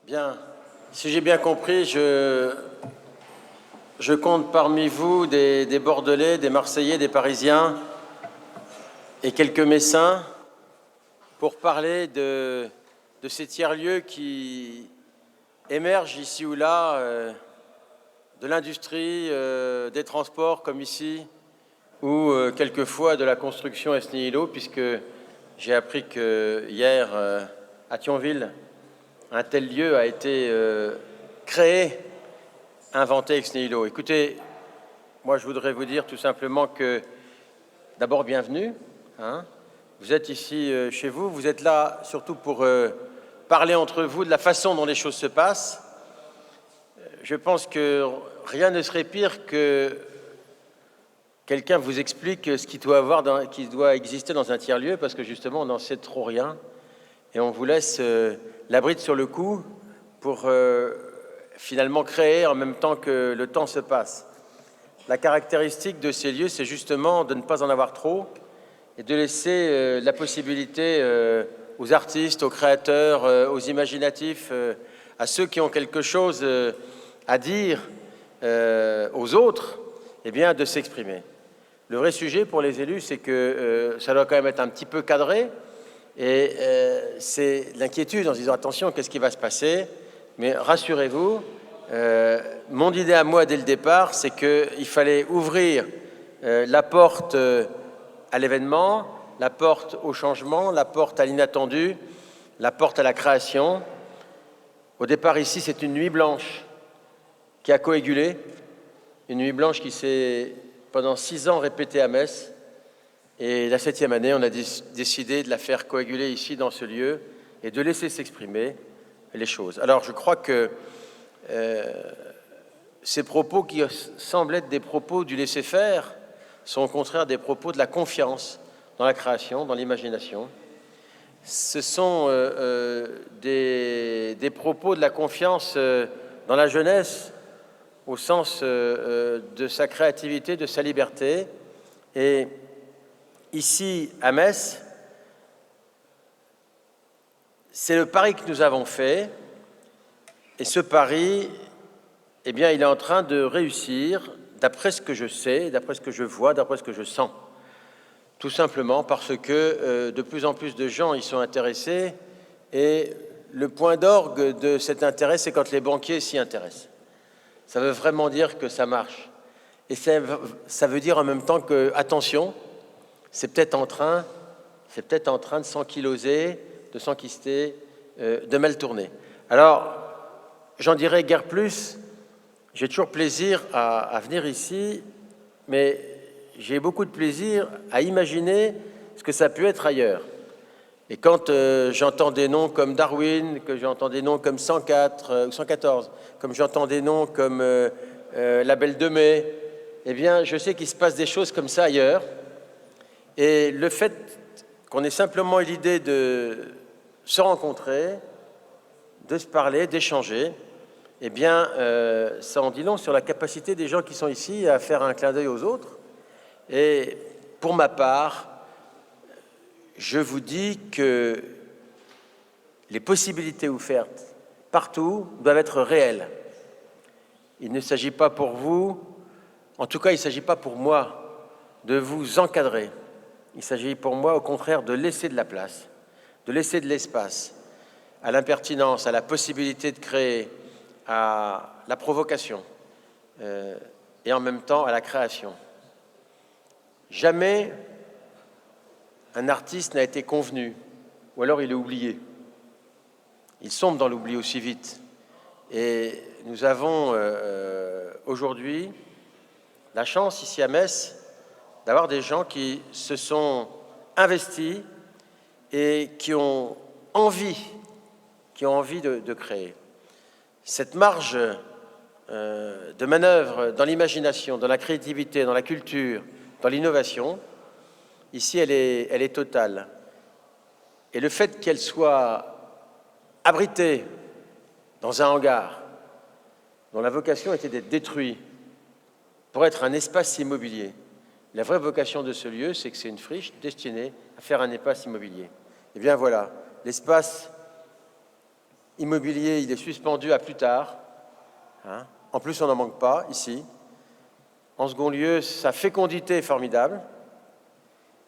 Bien. Si j'ai bien compris, je compte parmi vous des Bordelais, des Marseillais, des Parisiens et quelques Messins pour parler de ces tiers-lieux qui émergent ici ou là de l'industrie, des transports comme ici, ou quelquefois de la construction ex nihilo, puisque j'ai appris que hier, à Thionville, un tel lieu a été créé, inventé ex nihilo. Écoutez, moi je voudrais vous dire tout simplement que, d'abord, bienvenue. Vous êtes ici chez vous, vous êtes là surtout pour parler entre vous de la façon dont les choses se passent. Je pense que rien ne serait pire que quelqu'un vous explique ce qui doit exister dans un tiers-lieu, parce que justement on n'en sait trop rien, et on vous laisse la bride sur le cou pour finalement créer en même temps que le temps se passe. La caractéristique de ces lieux, c'est justement de ne pas en avoir trop et de laisser la possibilité aux artistes, aux créateurs, aux imaginatifs, à ceux qui ont quelque chose à dire aux autres, eh bien, de s'exprimer. Le vrai sujet pour les élus, c'est que ça doit quand même être un petit peu cadré, et c'est l'inquiétude en se disant attention, qu'est-ce qui va se passer? Mais rassurez-vous, mon idée à moi dès le départ, c'est qu'il fallait ouvrir la porte à l'événement, la porte au changement, la porte à l'inattendu, la porte à la création. Au départ, ici, c'est une nuit blanche qui a coagulé, une nuit blanche qui s'est pendant 6 ans répétée à Metz. Et la 7e année, on a décidé de la faire coaguler ici, dans ce lieu, et de laisser s'exprimer les choses. Alors, je crois que ces propos qui semblent être des propos du laisser-faire sont au contraire des propos de la confiance dans la création, dans l'imagination. Ce sont des propos de la confiance dans la jeunesse, au sens de sa créativité, de sa liberté. Et ici, à Metz, c'est le pari que nous avons fait, et ce pari, eh bien, il est en train de réussir, d'après ce que je sais, d'après ce que je vois, d'après ce que je sens. Tout simplement parce que de plus en plus de gens y sont intéressés, et le point d'orgue de cet intérêt, c'est quand les banquiers s'y intéressent. Ça veut vraiment dire que ça marche. Et ça veut dire en même temps que, attention, c'est peut-être en train de s'enkyloser, de s'enquister, de mal tourner. Alors, j'en dirai guère plus. J'ai toujours plaisir à venir ici, mais j'ai beaucoup de plaisir à imaginer ce que ça peut être ailleurs. Et quand j'entends des noms comme Darwin, que j'entends des noms comme 104 ou 114, comme j'entends des noms comme la Belle de Mai, eh bien, je sais qu'il se passe des choses comme ça ailleurs. Et le fait qu'on ait simplement eu l'idée de se rencontrer, de se parler, d'échanger, eh bien, ça en dit long sur la capacité des gens qui sont ici à faire un clin d'œil aux autres. Et pour ma part, je vous dis que les possibilités offertes partout doivent être réelles. Il ne s'agit pas pour vous, en tout cas, il ne s'agit pas pour moi de vous encadrer. Il s'agit pour moi, au contraire, de laisser de la place, de laisser de l'espace à l'impertinence, à la possibilité de créer, à la provocation et en même temps à la création. Jamais un artiste n'a été convenu, ou alors il est oublié. Il sombre dans l'oubli aussi vite. Et nous avons aujourd'hui la chance, ici à Metz, d'avoir des gens qui se sont investis et qui ont envie de créer. Cette marge de manœuvre dans l'imagination, dans la créativité, dans la culture, dans l'innovation, ici, elle est totale. Et le fait qu'elle soit abritée dans un hangar dont la vocation était d'être détruit pour être un espace immobilier, la vraie vocation de ce lieu, c'est que c'est une friche destinée à faire un espace immobilier. Et bien voilà, l'espace immobilier, il est suspendu à plus tard. Hein. En plus, on n'en manque pas ici. En second lieu, sa fécondité est formidable.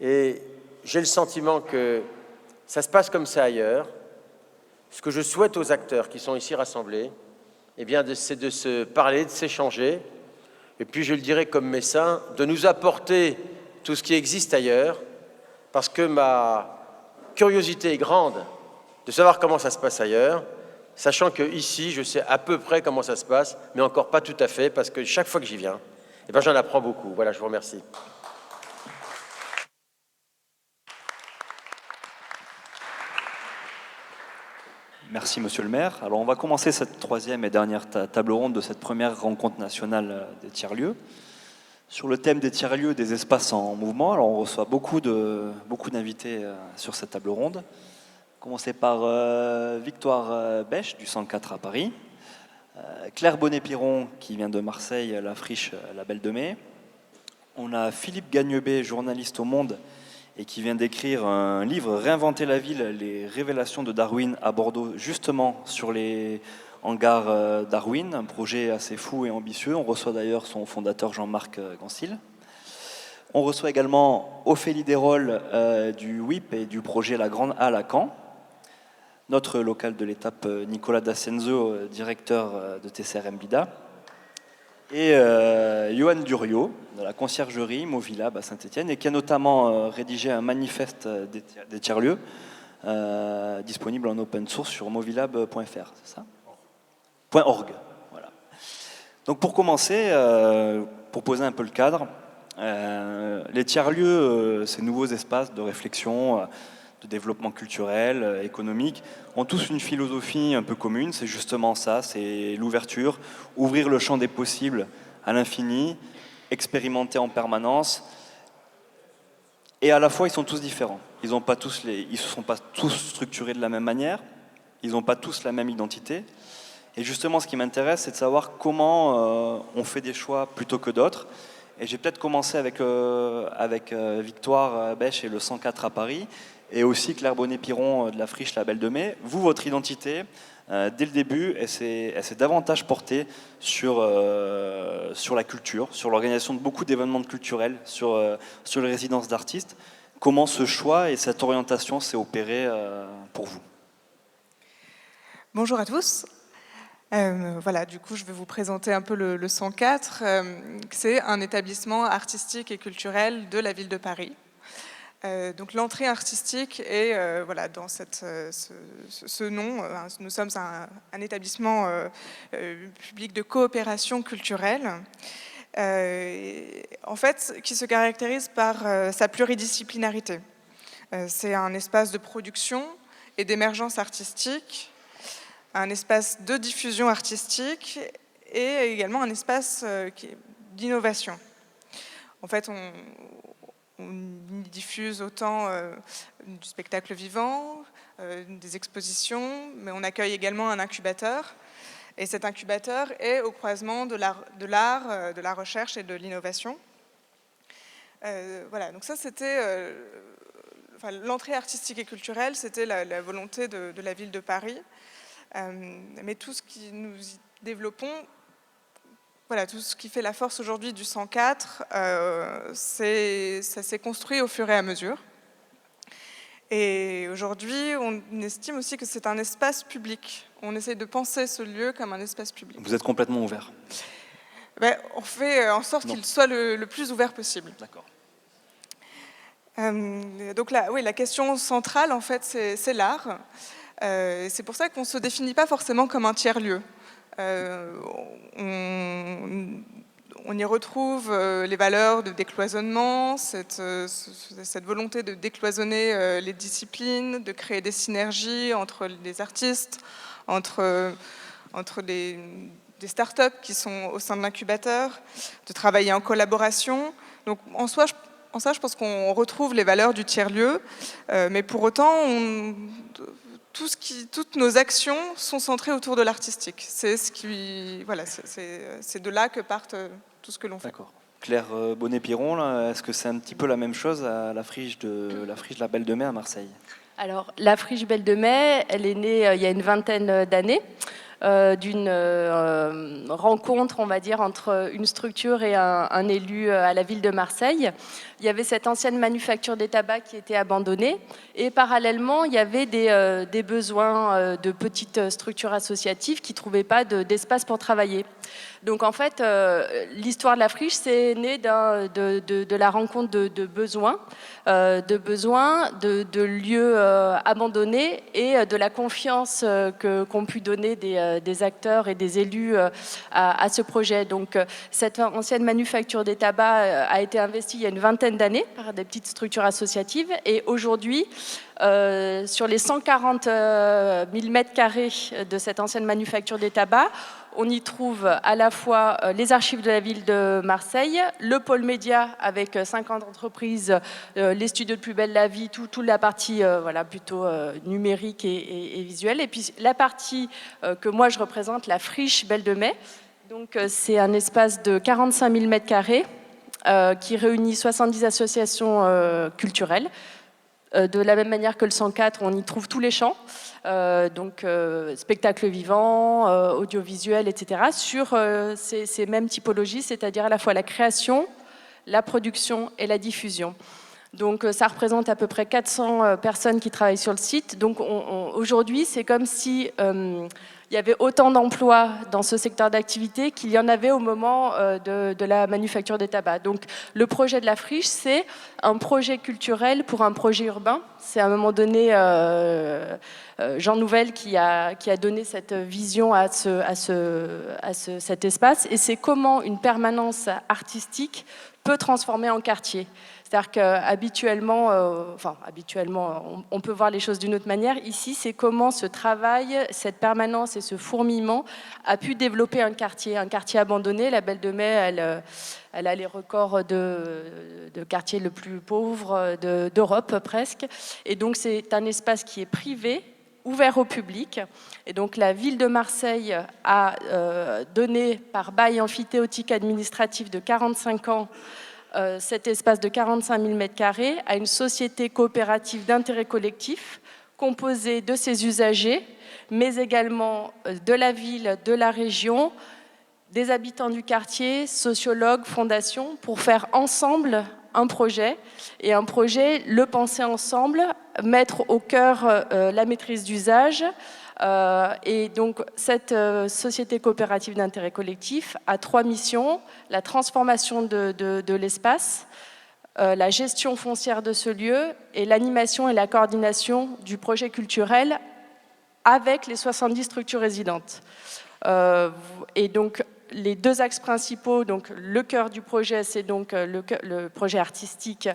Et j'ai le sentiment que ça se passe comme ça ailleurs. Ce que je souhaite aux acteurs qui sont ici rassemblés, eh bien, c'est de se parler, de s'échanger. Et puis, je le dirais comme médecin, de nous apporter tout ce qui existe ailleurs, parce que ma curiosité est grande de savoir comment ça se passe ailleurs, sachant qu'ici, je sais à peu près comment ça se passe, mais encore pas tout à fait, parce que chaque fois que j'y viens, eh bien, j'en apprends beaucoup. Voilà, je vous remercie. Merci, monsieur le maire. Alors, on va commencer cette troisième et dernière table ronde de cette première rencontre nationale des tiers-lieux. Sur le thème des tiers-lieux, des espaces en mouvement, alors on reçoit beaucoup d'invités sur cette table ronde. Commencer par Victoire Bèche, du 104 à Paris. Claire Bonnet-Piron, qui vient de Marseille, la friche La Belle de Mai. On a Philippe Gagnebet, journaliste au Monde, et qui vient d'écrire un livre, Réinventer la ville, les révélations de Darwin à Bordeaux, justement sur les hangars Darwin, un projet assez fou et ambitieux. On reçoit d'ailleurs son fondateur Jean-Marc Gansil. On reçoit également Ophélie Desrolles du WIP et du projet La Grande Halle à Caen. Notre local de l'étape Nicolas D'Ascenzo, directeur de TCRM Bida. Et Johan Duriot, de la conciergerie Movilab à Saint-Étienne, et qui a notamment rédigé un manifeste des tiers-lieux, disponible en open source sur movilab.fr, c'est ça ? .org, voilà. Donc pour commencer, pour poser un peu le cadre, les tiers-lieux, ces nouveaux espaces de réflexion, de développement culturel, économique, ont tous une philosophie un peu commune. C'est justement ça, c'est l'ouverture, ouvrir le champ des possibles à l'infini, expérimenter en permanence. Et à la fois, ils sont tous différents. Ils ne sont pas tous structurés de la même manière. Ils n'ont pas tous la même identité. Et justement, ce qui m'intéresse, c'est de savoir comment on fait des choix plutôt que d'autres. Et j'ai peut-être commencé avec Victoire Bèche et le 104 à Paris, et aussi Claire Bonnet-Piron de la friche La Belle de Mai. Vous, votre identité, dès le début, elle s'est davantage portée sur la culture, sur l'organisation de beaucoup d'événements culturels, sur les résidences d'artistes. Comment ce choix et cette orientation s'est opéré pour vous ? Bonjour à tous. Voilà, du coup, je vais vous présenter un peu le 104. C'est un établissement artistique et culturel de la ville de Paris. Donc l'entrée artistique est voilà, dans ce nom. Nous sommes un établissement public de coopération culturelle, en fait, qui se caractérise par sa pluridisciplinarité. C'est un espace de production et d'émergence artistique, un espace de diffusion artistique et également un espace d'innovation. En fait, on y diffuse autant du spectacle vivant, des expositions, mais on accueille également un incubateur. Et cet incubateur est au croisement de l'art, de la recherche et de l'innovation. Voilà, donc ça c'était... l'entrée artistique et culturelle, c'était la volonté de la ville de Paris. Mais tout ce que nous y développons, voilà, tout ce qui fait la force aujourd'hui du 104, ça s'est construit au fur et à mesure. Et aujourd'hui, on estime aussi que c'est un espace public. On essaie de penser ce lieu comme un espace public. Vous êtes complètement ouvert ? On fait en sorte qu'il soit le plus ouvert possible. D'accord. Donc là, oui, la question centrale, en fait, c'est l'art. C'est pour ça qu'on ne se définit pas forcément comme un tiers-lieu. On y retrouve les valeurs de décloisonnement, cette volonté de décloisonner les disciplines, de créer des synergies entre les artistes, entre des startups qui sont au sein de l'incubateur, de travailler en collaboration. Donc en ça, je pense qu'on retrouve les valeurs du tiers-lieu, mais pour autant, toutes nos actions sont centrées autour de l'artistique. C'est de là que partent tout ce que l'on fait. D'accord. Claire Bonnet-Piron, est-ce que c'est un petit peu la même chose à la friche de la Belle de Mai à Marseille ? Alors, la friche Belle de Mai, elle est née il y a une vingtaine d'années d'une rencontre, on va dire, entre une structure et un élu à la ville de Marseille. Il y avait cette ancienne manufacture des tabacs qui était abandonnée et parallèlement, il y avait des besoins de petites structures associatives qui ne trouvaient pas d'espace pour travailler. Donc en fait, l'histoire de la friche, c'est né de la rencontre de besoins, de lieux abandonnés et de la confiance qu'ont pu donner des acteurs et des élus à ce projet. Donc cette ancienne manufacture des tabacs a été investie il y a une vingtaine d'années par des petites structures associatives et aujourd'hui, sur les 140 000 mètres carrés de cette ancienne manufacture des tabacs, on y trouve à la fois les archives de la ville de Marseille, le pôle média avec 50 entreprises, les studios de Plus belle la vie, toute la partie voilà, plutôt numérique et visuelle. Et puis la partie que moi je représente, la friche Belle de Mai. Donc c'est un espace de 45 000 mètres carrés qui réunit 70 associations culturelles. De la même manière que le 104, on y trouve tous les champs, donc spectacles vivants, audiovisuels, etc., sur ces mêmes typologies, c'est-à-dire à la fois la création, la production et la diffusion. Donc ça représente à peu près 400 personnes qui travaillent sur le site. Donc aujourd'hui, c'est comme si il y avait autant d'emplois dans ce secteur d'activité qu'il y en avait au moment de la manufacture des tabacs. Donc le projet de la friche, c'est un projet culturel pour un projet urbain. C'est à un moment donné Jean Nouvel qui a donné cette vision à cet espace. Et c'est comment une permanence artistique peut transformer en quartier. C'est-à-dire qu'habituellement, on peut voir les choses d'une autre manière. Ici, c'est comment ce travail, cette permanence et ce fourmillement a pu développer un quartier abandonné. La Belle de Mai, elle a les records de quartier le plus pauvre d'Europe presque. Et donc, c'est un espace qui est privé, ouvert au public. Et donc, la ville de Marseille a donné par bail amphithéotique administratif de 45 ans cet espace de 45 000 m² à une société coopérative d'intérêt collectif composée de ses usagers, mais également de la ville, de la région, des habitants du quartier, sociologues, fondations, pour faire ensemble un projet, et un projet, le penser ensemble, mettre au cœur la maîtrise d'usage. Et donc, cette société coopérative d'intérêt collectif a 3 missions: la transformation de l'espace, la gestion foncière de ce lieu et l'animation et la coordination du projet culturel avec les 70 structures résidentes. Et donc, les 2 axes principaux, donc le cœur du projet, c'est donc le projet artistique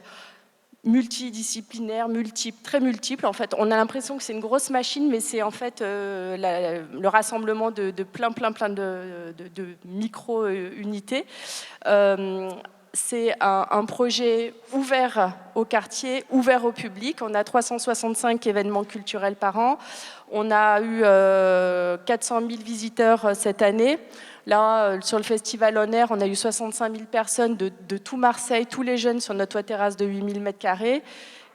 multidisciplinaire, très multiple. En fait, on a l'impression que c'est une grosse machine, mais c'est en fait le rassemblement de plein de micro-unités. C'est un projet ouvert au quartier, ouvert au public. On a 365 événements culturels par an. On a eu 400 000 visiteurs cette année. Là, sur le festival On Air, on a eu 65 000 personnes de tout Marseille, tous les jeunes sur notre toit terrasse de 8 000 m².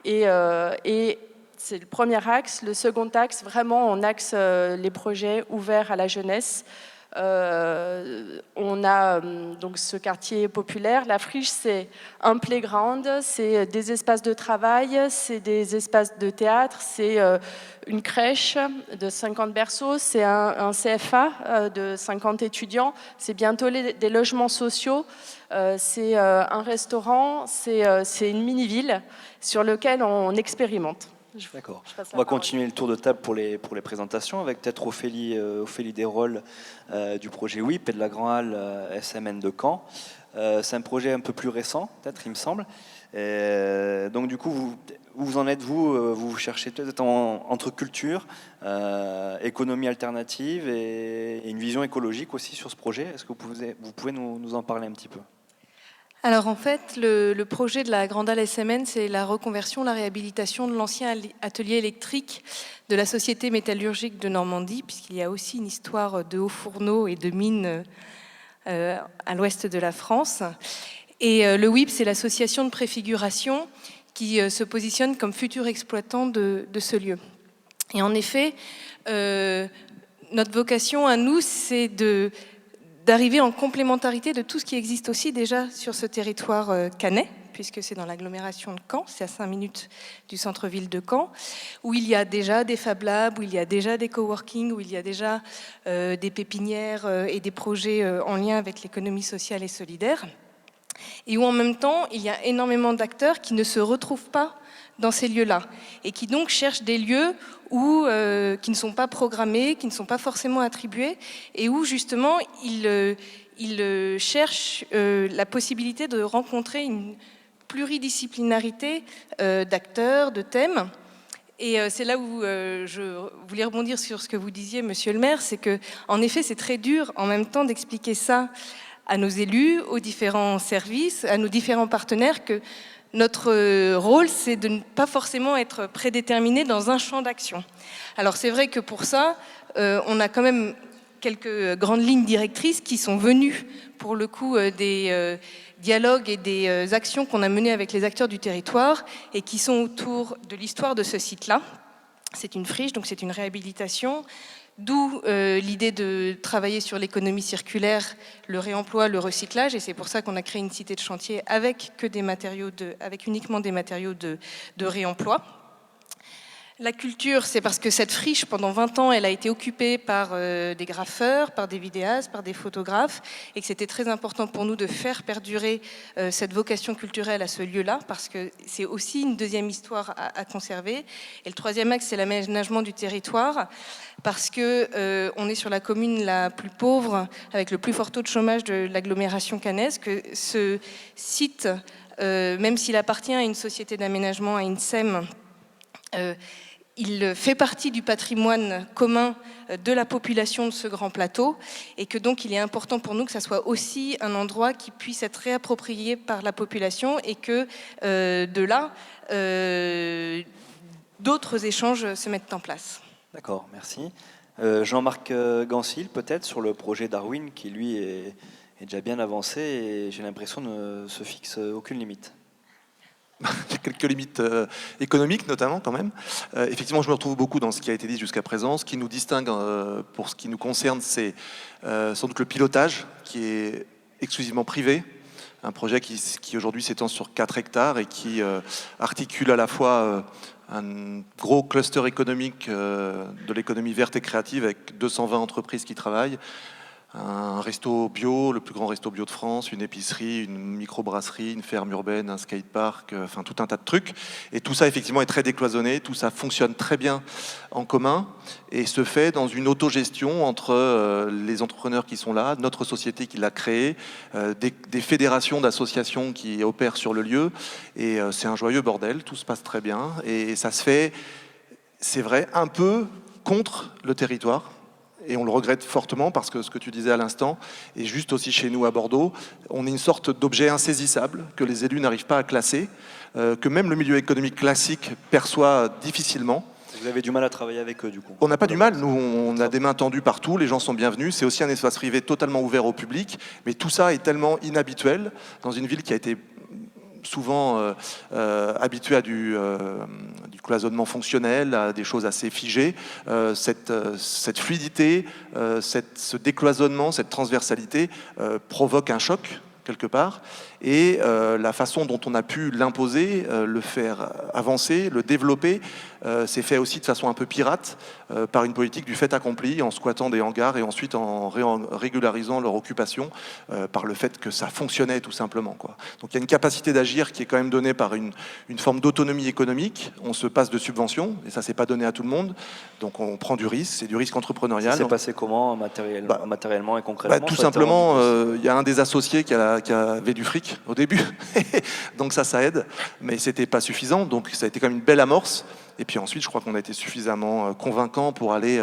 Et c'est le premier axe. Le second axe, vraiment, on axe les projets ouverts à la jeunesse. On a donc ce quartier populaire. La friche, c'est un playground, c'est des espaces de travail, c'est des espaces de théâtre, c'est une crèche de 50 berceaux, c'est un CFA de 50 étudiants, c'est bientôt des logements sociaux, c'est un restaurant, c'est une mini-ville sur lequel on expérimente. D'accord. On va continuer le tour de table pour les présentations avec peut-être Ophélie Desrolles du projet WIP et de la Grand Halle SMN de Caen. C'est un projet un peu plus récent, peut-être, il me semble. Donc du coup, où vous en êtes, vous cherchez peut-être entre culture, économie alternative et une vision écologique aussi sur ce projet. Est-ce que vous pouvez nous en parler un petit peu ? Alors en fait, le projet de la Grande Halle SMN, c'est la reconversion, la réhabilitation de l'ancien atelier électrique de la Société métallurgique de Normandie, puisqu'il y a aussi une histoire de hauts fourneaux et de mines à l'ouest de la France. Et le WIP, c'est l'association de préfiguration qui se positionne comme futur exploitant de ce lieu. Et en effet, notre vocation à nous, c'est d'arriver en complémentarité de tout ce qui existe aussi déjà sur ce territoire cannais, puisque c'est dans l'agglomération de Caen, c'est à 5 minutes du centre-ville de Caen, où il y a déjà des Fab Labs, où il y a déjà des coworking, où il y a déjà des pépinières et des projets en lien avec l'économie sociale et solidaire, et où en même temps, il y a énormément d'acteurs qui ne se retrouvent pas dans ces lieux-là, et qui donc cherchent des lieux qui ne sont pas programmés, qui ne sont pas forcément attribués, et où justement ils cherchent la possibilité de rencontrer une pluridisciplinarité d'acteurs, de thèmes. Et c'est là où je voulais rebondir sur ce que vous disiez, monsieur le maire, c'est qu'en effet, c'est très dur en même temps d'expliquer ça à nos élus, aux différents services, à nos différents partenaires, que notre rôle, c'est de ne pas forcément être prédéterminé dans un champ d'action. Alors c'est vrai que pour ça, on a quand même quelques grandes lignes directrices qui sont venues, pour le coup, des dialogues et des actions qu'on a menées avec les acteurs du territoire et qui sont autour de l'histoire de ce site-là. C'est une friche, donc c'est une réhabilitation. D'où l'idée de travailler sur l'économie circulaire, le réemploi, le recyclage, et c'est pour ça qu'on a créé une cité de chantier avec uniquement des matériaux de réemploi. La culture, c'est parce que cette friche, pendant 20 ans, elle a été occupée par des graffeurs, par des vidéastes, par des photographes, et que c'était très important pour nous de faire perdurer cette vocation culturelle à ce lieu-là, parce que c'est aussi une deuxième histoire à conserver. Et le troisième axe, c'est l'aménagement du territoire, parce que on est sur la commune la plus pauvre, avec le plus fort taux de chômage de l'agglomération cannaise, que ce site, même s'il appartient à une société d'aménagement, à INSEM, il fait partie du patrimoine commun de la population de ce grand plateau, et que donc il est important pour nous que ça soit aussi un endroit qui puisse être réapproprié par la population, et que de là, d'autres échanges se mettent en place. D'accord, merci. Jean-Marc Gansil, peut-être, sur le projet Darwin, qui lui est déjà bien avancé, et j'ai l'impression ne se fixe aucune limite. Il y a quelques limites économiques notamment quand même. Effectivement, je me retrouve beaucoup dans ce qui a été dit jusqu'à présent. Ce qui nous distingue pour ce qui nous concerne, c'est sans doute le pilotage qui est exclusivement privé. Un projet qui aujourd'hui s'étend sur 4 hectares et qui articule à la fois un gros cluster économique de l'économie verte et créative avec 220 entreprises qui travaillent, un resto bio, le plus grand resto bio de France, une épicerie, une microbrasserie, une ferme urbaine, un skatepark, enfin tout un tas de trucs. Et tout ça effectivement est très décloisonné, tout ça fonctionne très bien en commun et se fait dans une autogestion entre les entrepreneurs qui sont là, notre société qui l'a créé, des fédérations d'associations qui opèrent sur le lieu. Et c'est un joyeux bordel, tout se passe très bien. Et ça se fait, c'est vrai, un peu contre le territoire. Et on le regrette fortement parce que ce que tu disais à l'instant est juste aussi chez nous à Bordeaux. On est une sorte d'objet insaisissable que les élus n'arrivent pas à classer, que même le milieu économique classique perçoit difficilement. Vous avez du mal à travailler avec eux, du coup? On n'a pas du mal, nous on a des mains tendues partout, les gens sont bienvenus, c'est aussi un espace privé totalement ouvert au public, mais tout ça est tellement inhabituel dans une ville qui a été souvent habitué à du cloisonnement fonctionnel, à des choses assez figées. Cette fluidité, ce décloisonnement, cette transversalité provoque un choc quelque part, et la façon dont on a pu l'imposer, le faire avancer, le développer, c'est fait aussi de façon un peu pirate, par une politique du fait accompli, en squattant des hangars et ensuite en régularisant leur occupation, par le fait que ça fonctionnait tout simplement, quoi. Donc il y a une capacité d'agir qui est quand même donnée par une forme d'autonomie économique. On se passe de subventions, et ça c'est pas donné à tout le monde, donc on prend du risque, c'est du risque entrepreneurial. Ça s'est passé comment matériellement et concrètement? Tout simplement, il y a un des associés qui avait du fric au début, donc ça aide, mais c'était pas suffisant, donc ça a été quand même une belle amorce. Et puis ensuite, je crois qu'on a été suffisamment convaincant pour aller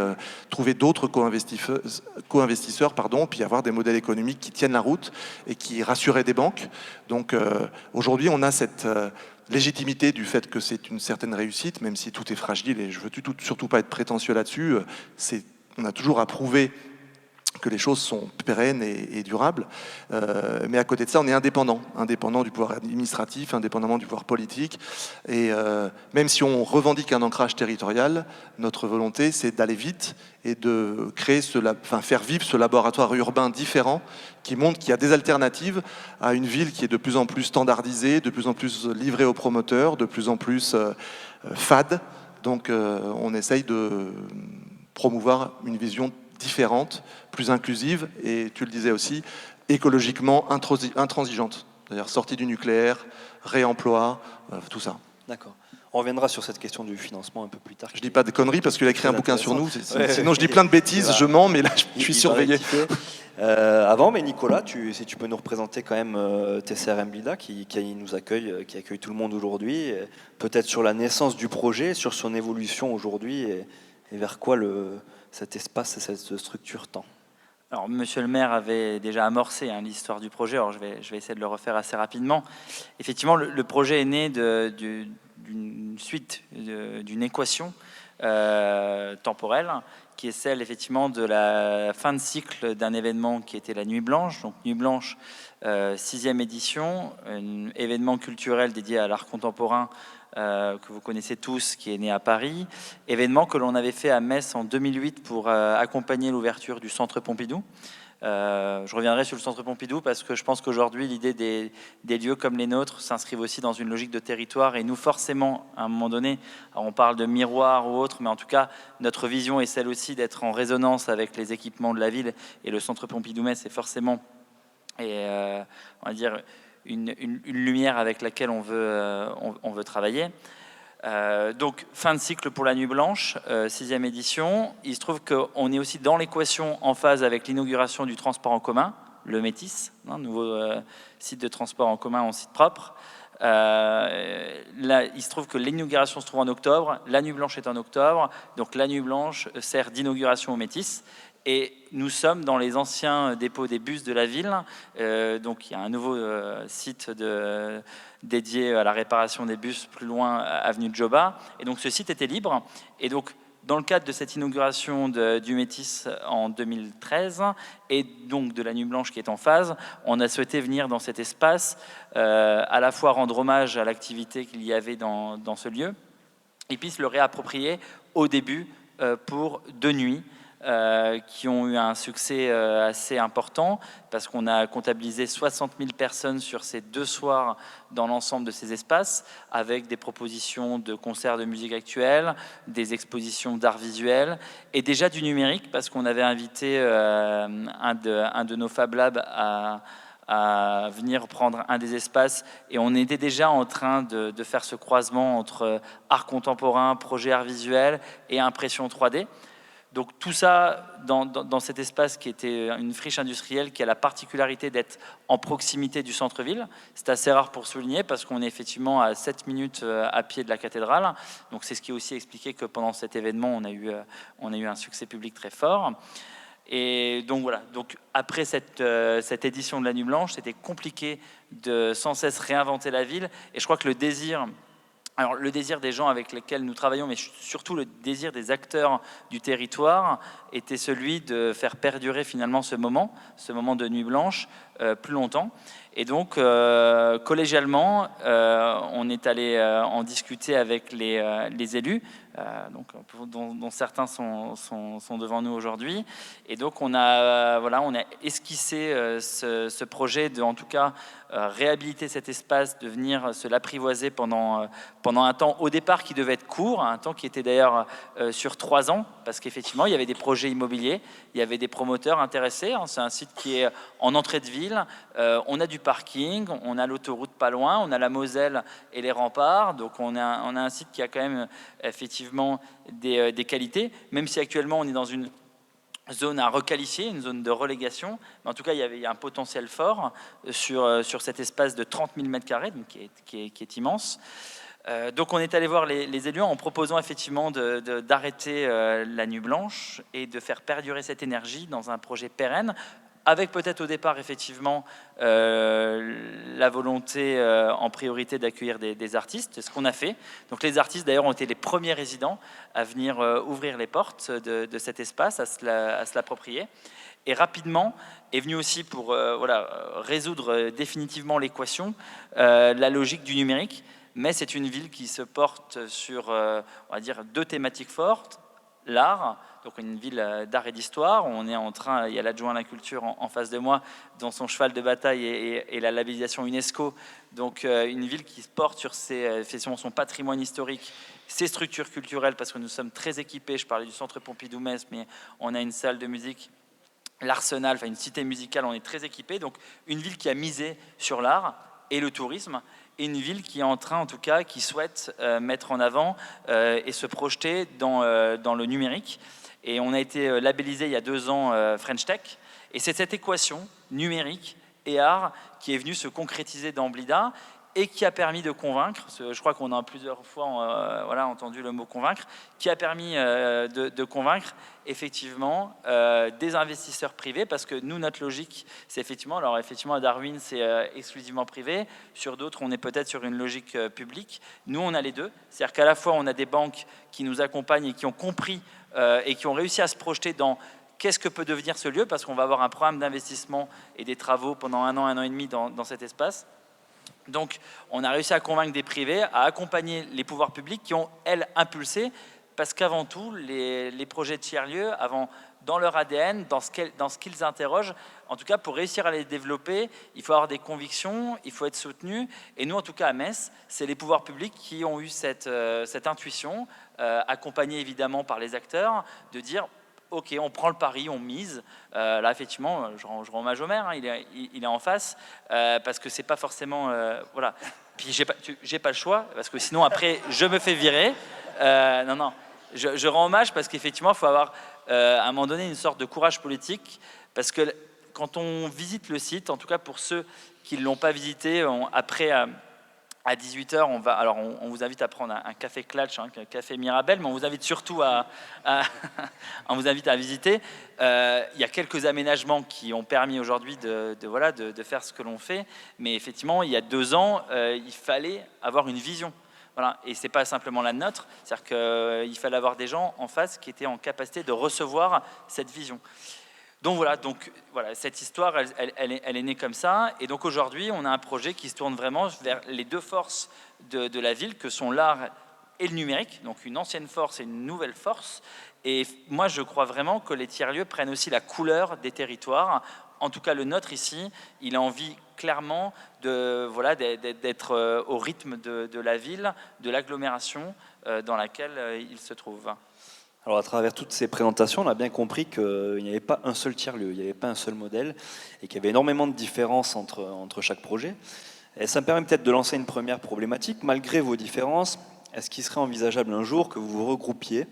trouver d'autres co-investisseurs, puis avoir des modèles économiques qui tiennent la route et qui rassuraient des banques. Donc aujourd'hui, on a cette légitimité du fait que c'est une certaine réussite, même si tout est fragile, et je veux surtout pas être prétentieux là-dessus. On a toujours à prouver que les choses sont pérennes et durables. Mais à côté de ça, on est indépendant du pouvoir administratif, indépendamment du pouvoir politique. Et même si on revendique un ancrage territorial, notre volonté, c'est d'aller vite et de créer faire vivre ce laboratoire urbain différent qui montre qu'il y a des alternatives à une ville qui est de plus en plus standardisée, de plus en plus livrée aux promoteurs, de plus en plus fade. Donc on essaye de promouvoir une vision différente, plus inclusive et, tu le disais aussi, écologiquement intransigeante. C'est-à-dire sortie du nucléaire, réemploi, tout ça. D'accord. On reviendra sur cette question du financement un peu plus tard. Je dis pas de conneries parce qu'il a écrit un bouquin sur nous. Ouais, sinon, je dis plein de bêtises, je mens, mais là, je suis surveillé. Avant, mais Nicolas, si tu peux nous représenter quand même TCRM Blida qui nous accueille, qui accueille tout le monde aujourd'hui, peut-être sur la naissance du projet, sur son évolution aujourd'hui et vers quoi cet espace et cette structure tend. Alors, Monsieur le maire avait déjà amorcé l'histoire du projet, alors je vais essayer de le refaire assez rapidement. Effectivement, le projet est né d'une suite, d'une équation temporelle, qui est celle effectivement de la fin de cycle d'un événement qui était la Nuit Blanche. Donc Nuit Blanche, 6e édition, un événement culturel dédié à l'art contemporain que vous connaissez tous, qui est né à Paris, événement que l'on avait fait à Metz en 2008 pour accompagner l'ouverture du Centre Pompidou. Je reviendrai sur le Centre Pompidou parce que je pense qu'aujourd'hui, l'idée des lieux comme les nôtres s'inscrivent aussi dans une logique de territoire et nous, forcément, à un moment donné, on parle de miroir ou autre, mais en tout cas, notre vision est celle aussi d'être en résonance avec les équipements de la ville et le Centre Pompidou-Metz est forcément, on va dire, une lumière avec laquelle on veut travailler. Donc, fin de cycle pour la Nuit Blanche, 6e édition. Il se trouve qu'on est aussi dans l'équation en phase avec l'inauguration du transport en commun, le Métis, nouveau site de transport en commun en site propre. Là, il se trouve que l'inauguration se trouve en octobre, la Nuit Blanche est en octobre, donc la Nuit Blanche sert d'inauguration au Métis. Et nous sommes dans les anciens dépôts des bus de la ville. Donc il y a un nouveau site dédié à la réparation des bus plus loin, avenue de Joba. Et donc ce site était libre. Et donc dans le cadre de cette inauguration du Métis en 2013 et donc de la Nuit Blanche qui est en phase, on a souhaité venir dans cet espace à la fois rendre hommage à l'activité qu'il y avait dans ce lieu et puis se le réapproprier au début pour 2 nuits. Qui ont eu un succès assez important parce qu'on a comptabilisé 60 000 personnes sur ces 2 soirs dans l'ensemble de ces espaces avec des propositions de concerts de musique actuelle, des expositions d'art visuel et déjà du numérique parce qu'on avait invité un de nos Fab Labs à venir prendre un des espaces et on était déjà en train de faire ce croisement entre art contemporain, projet art visuel et impression 3D. Donc tout ça dans cet espace qui était une friche industrielle qui a la particularité d'être en proximité du centre-ville. C'est assez rare pour souligner parce qu'on est effectivement à 7 minutes à pied de la cathédrale. Donc c'est ce qui a aussi expliqué que pendant cet événement, on a eu un succès public très fort. Et donc voilà, donc après cette édition de la Nuit Blanche, c'était compliqué de sans cesse réinventer la ville. Et je crois que le désir des gens avec lesquels nous travaillons, mais surtout le désir des acteurs du territoire, était celui de faire perdurer finalement ce moment de Nuit Blanche, plus longtemps. Et donc, collégialement, on est allé en discuter avec les élus, dont certains sont devant nous aujourd'hui. Et donc, on a esquissé ce projet de, en tout cas, réhabiliter cet espace, de venir se l'apprivoiser pendant un temps, au départ, qui devait être court, un temps qui était d'ailleurs sur 3 ans, parce qu'effectivement, il y avait des projets immobiliers, il y avait des promoteurs intéressés. C'est un site qui est en entrée de ville. On a du parking, on a l'autoroute pas loin, on a la Moselle et les remparts. Donc on a un site qui a quand même effectivement des qualités, même si actuellement on est dans une zone à requalifier, une zone de relégation. Mais en tout cas, il y avait un potentiel fort sur cet espace de 30 000 m², donc qui est immense. Donc on est allé voir les élus en proposant effectivement d'arrêter la Nuit Blanche et de faire perdurer cette énergie dans un projet pérenne, avec peut-être au départ effectivement la volonté en priorité d'accueillir des artistes. C'est ce qu'on a fait. Donc les artistes d'ailleurs ont été les premiers résidents à venir ouvrir les portes de cet espace, à se l'approprier. Et rapidement est venu aussi pour résoudre définitivement l'équation, la logique du numérique. Mais c'est une ville qui se porte sur, on va dire, 2 thématiques fortes. L'art, donc une ville d'art et d'histoire. On est en train, il y a l'adjoint à la culture en face de moi, dont son cheval de bataille est la labellisation UNESCO. Donc une ville qui se porte sur effectivement son patrimoine historique, ses structures culturelles, parce que nous sommes très équipés. Je parlais du centre Pompidou-Metz, mais on a une salle de musique, l'Arsenal, enfin une cité musicale, on est très équipés. Donc une ville qui a misé sur l'art et le tourisme, et une ville qui est en train, en tout cas, qui souhaite mettre en avant et se projeter dans le numérique. Et on a été labellisé il y a 2 ans French Tech. Et c'est cette équation numérique et art qui est venue se concrétiser dans Blida et qui a permis de convaincre, je crois qu'on a plusieurs fois entendu le mot convaincre, qui a permis de convaincre effectivement des investisseurs privés, parce que nous, notre logique, c'est effectivement, alors effectivement à Darwin, c'est exclusivement privé, sur d'autres, on est peut-être sur une logique publique. Nous, on a les deux, c'est-à-dire qu'à la fois, on a des banques qui nous accompagnent et qui ont compris et qui ont réussi à se projeter dans qu'est-ce que peut devenir ce lieu, parce qu'on va avoir un programme d'investissement et des travaux pendant 1 an et demi dans cet espace. Donc, on a réussi à convaincre des privés, à accompagner les pouvoirs publics qui ont, elles, impulsé, parce qu'avant tout, les projets de tiers-lieux, dans leur ADN, dans ce qu'ils interrogent, en tout cas, pour réussir à les développer, il faut avoir des convictions, il faut être soutenu. Et nous, en tout cas, à Metz, c'est les pouvoirs publics qui ont eu cette intuition, accompagnée évidemment par les acteurs, de dire ok, on prend le pari, on mise. Là, effectivement, je rends hommage au maire, hein, il est en face, parce que c'est pas forcément... voilà. Puis j'ai pas le choix, parce que sinon, après, je me fais virer. Non, je rends hommage parce qu'effectivement, il faut avoir, à un moment donné, une sorte de courage politique, parce que quand on visite le site, en tout cas pour ceux qui ne l'ont pas visité, après... à 18h, on vous invite à prendre un café Klatch, un café Mirabel, mais on vous invite surtout on vous invite à visiter. Il y a quelques aménagements qui ont permis aujourd'hui de faire ce que l'on fait, mais effectivement, il y a 2 ans, il fallait avoir une vision. Voilà. Et ce n'est pas simplement la nôtre, c'est-à-dire qu'il fallait avoir des gens en face qui étaient en capacité de recevoir cette vision. Donc voilà, cette histoire, elle est née comme ça. Et donc aujourd'hui, on a un projet qui se tourne vraiment vers les 2 forces de la ville, que sont l'art et le numérique, donc une ancienne force et une nouvelle force. Et moi, je crois vraiment que les tiers-lieux prennent aussi la couleur des territoires. En tout cas, le nôtre ici, il a envie clairement d'être au rythme de la ville, de l'agglomération dans laquelle il se trouve. Alors à travers toutes ces présentations, on a bien compris qu'il n'y avait pas un seul tiers-lieu, il n'y avait pas un seul modèle, et qu'il y avait énormément de différences entre chaque projet. Et ça me permet peut-être de lancer une première problématique. Malgré vos différences, est-ce qu'il serait envisageable un jour que vous vous regroupiez,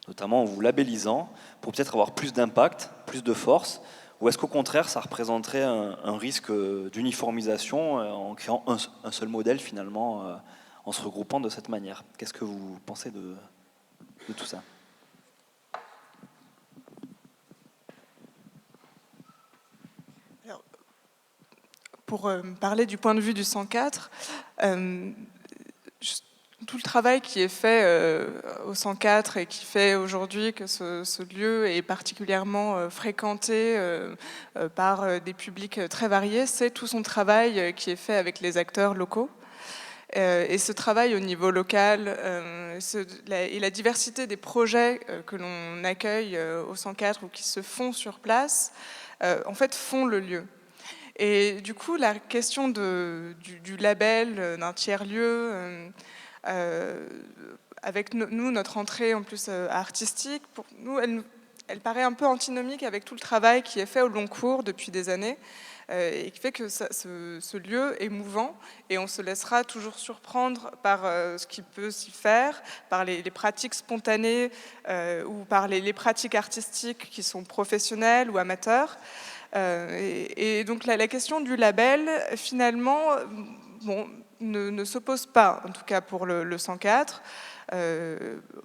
notamment en vous labellisant, pour peut-être avoir plus d'impact, plus de force, ou est-ce qu'au contraire, ça représenterait un risque d'uniformisation en créant un seul modèle finalement, en se regroupant de cette manière? Qu'est-ce que vous pensez de tout ça? Pour parler du point de vue du 104, tout le travail qui est fait au 104 et qui fait aujourd'hui que ce lieu est particulièrement fréquenté par des publics très variés, c'est tout son travail qui est fait avec les acteurs locaux. Et ce travail au niveau local et la diversité des projets que l'on accueille au 104 ou qui se font sur place, en fait, font le lieu. Et du coup, la question du label d'un tiers-lieu, avec nous, notre entrée en plus artistique, pour nous, elle paraît un peu antinomique avec tout le travail qui est fait au long cours depuis des années, et qui fait que ce lieu est mouvant, et on se laissera toujours surprendre par ce qui peut s'y faire, par les pratiques spontanées ou par les pratiques artistiques qui sont professionnelles ou amateurs. Et donc la question du label, finalement, ne s'oppose pas, en tout cas pour le 104.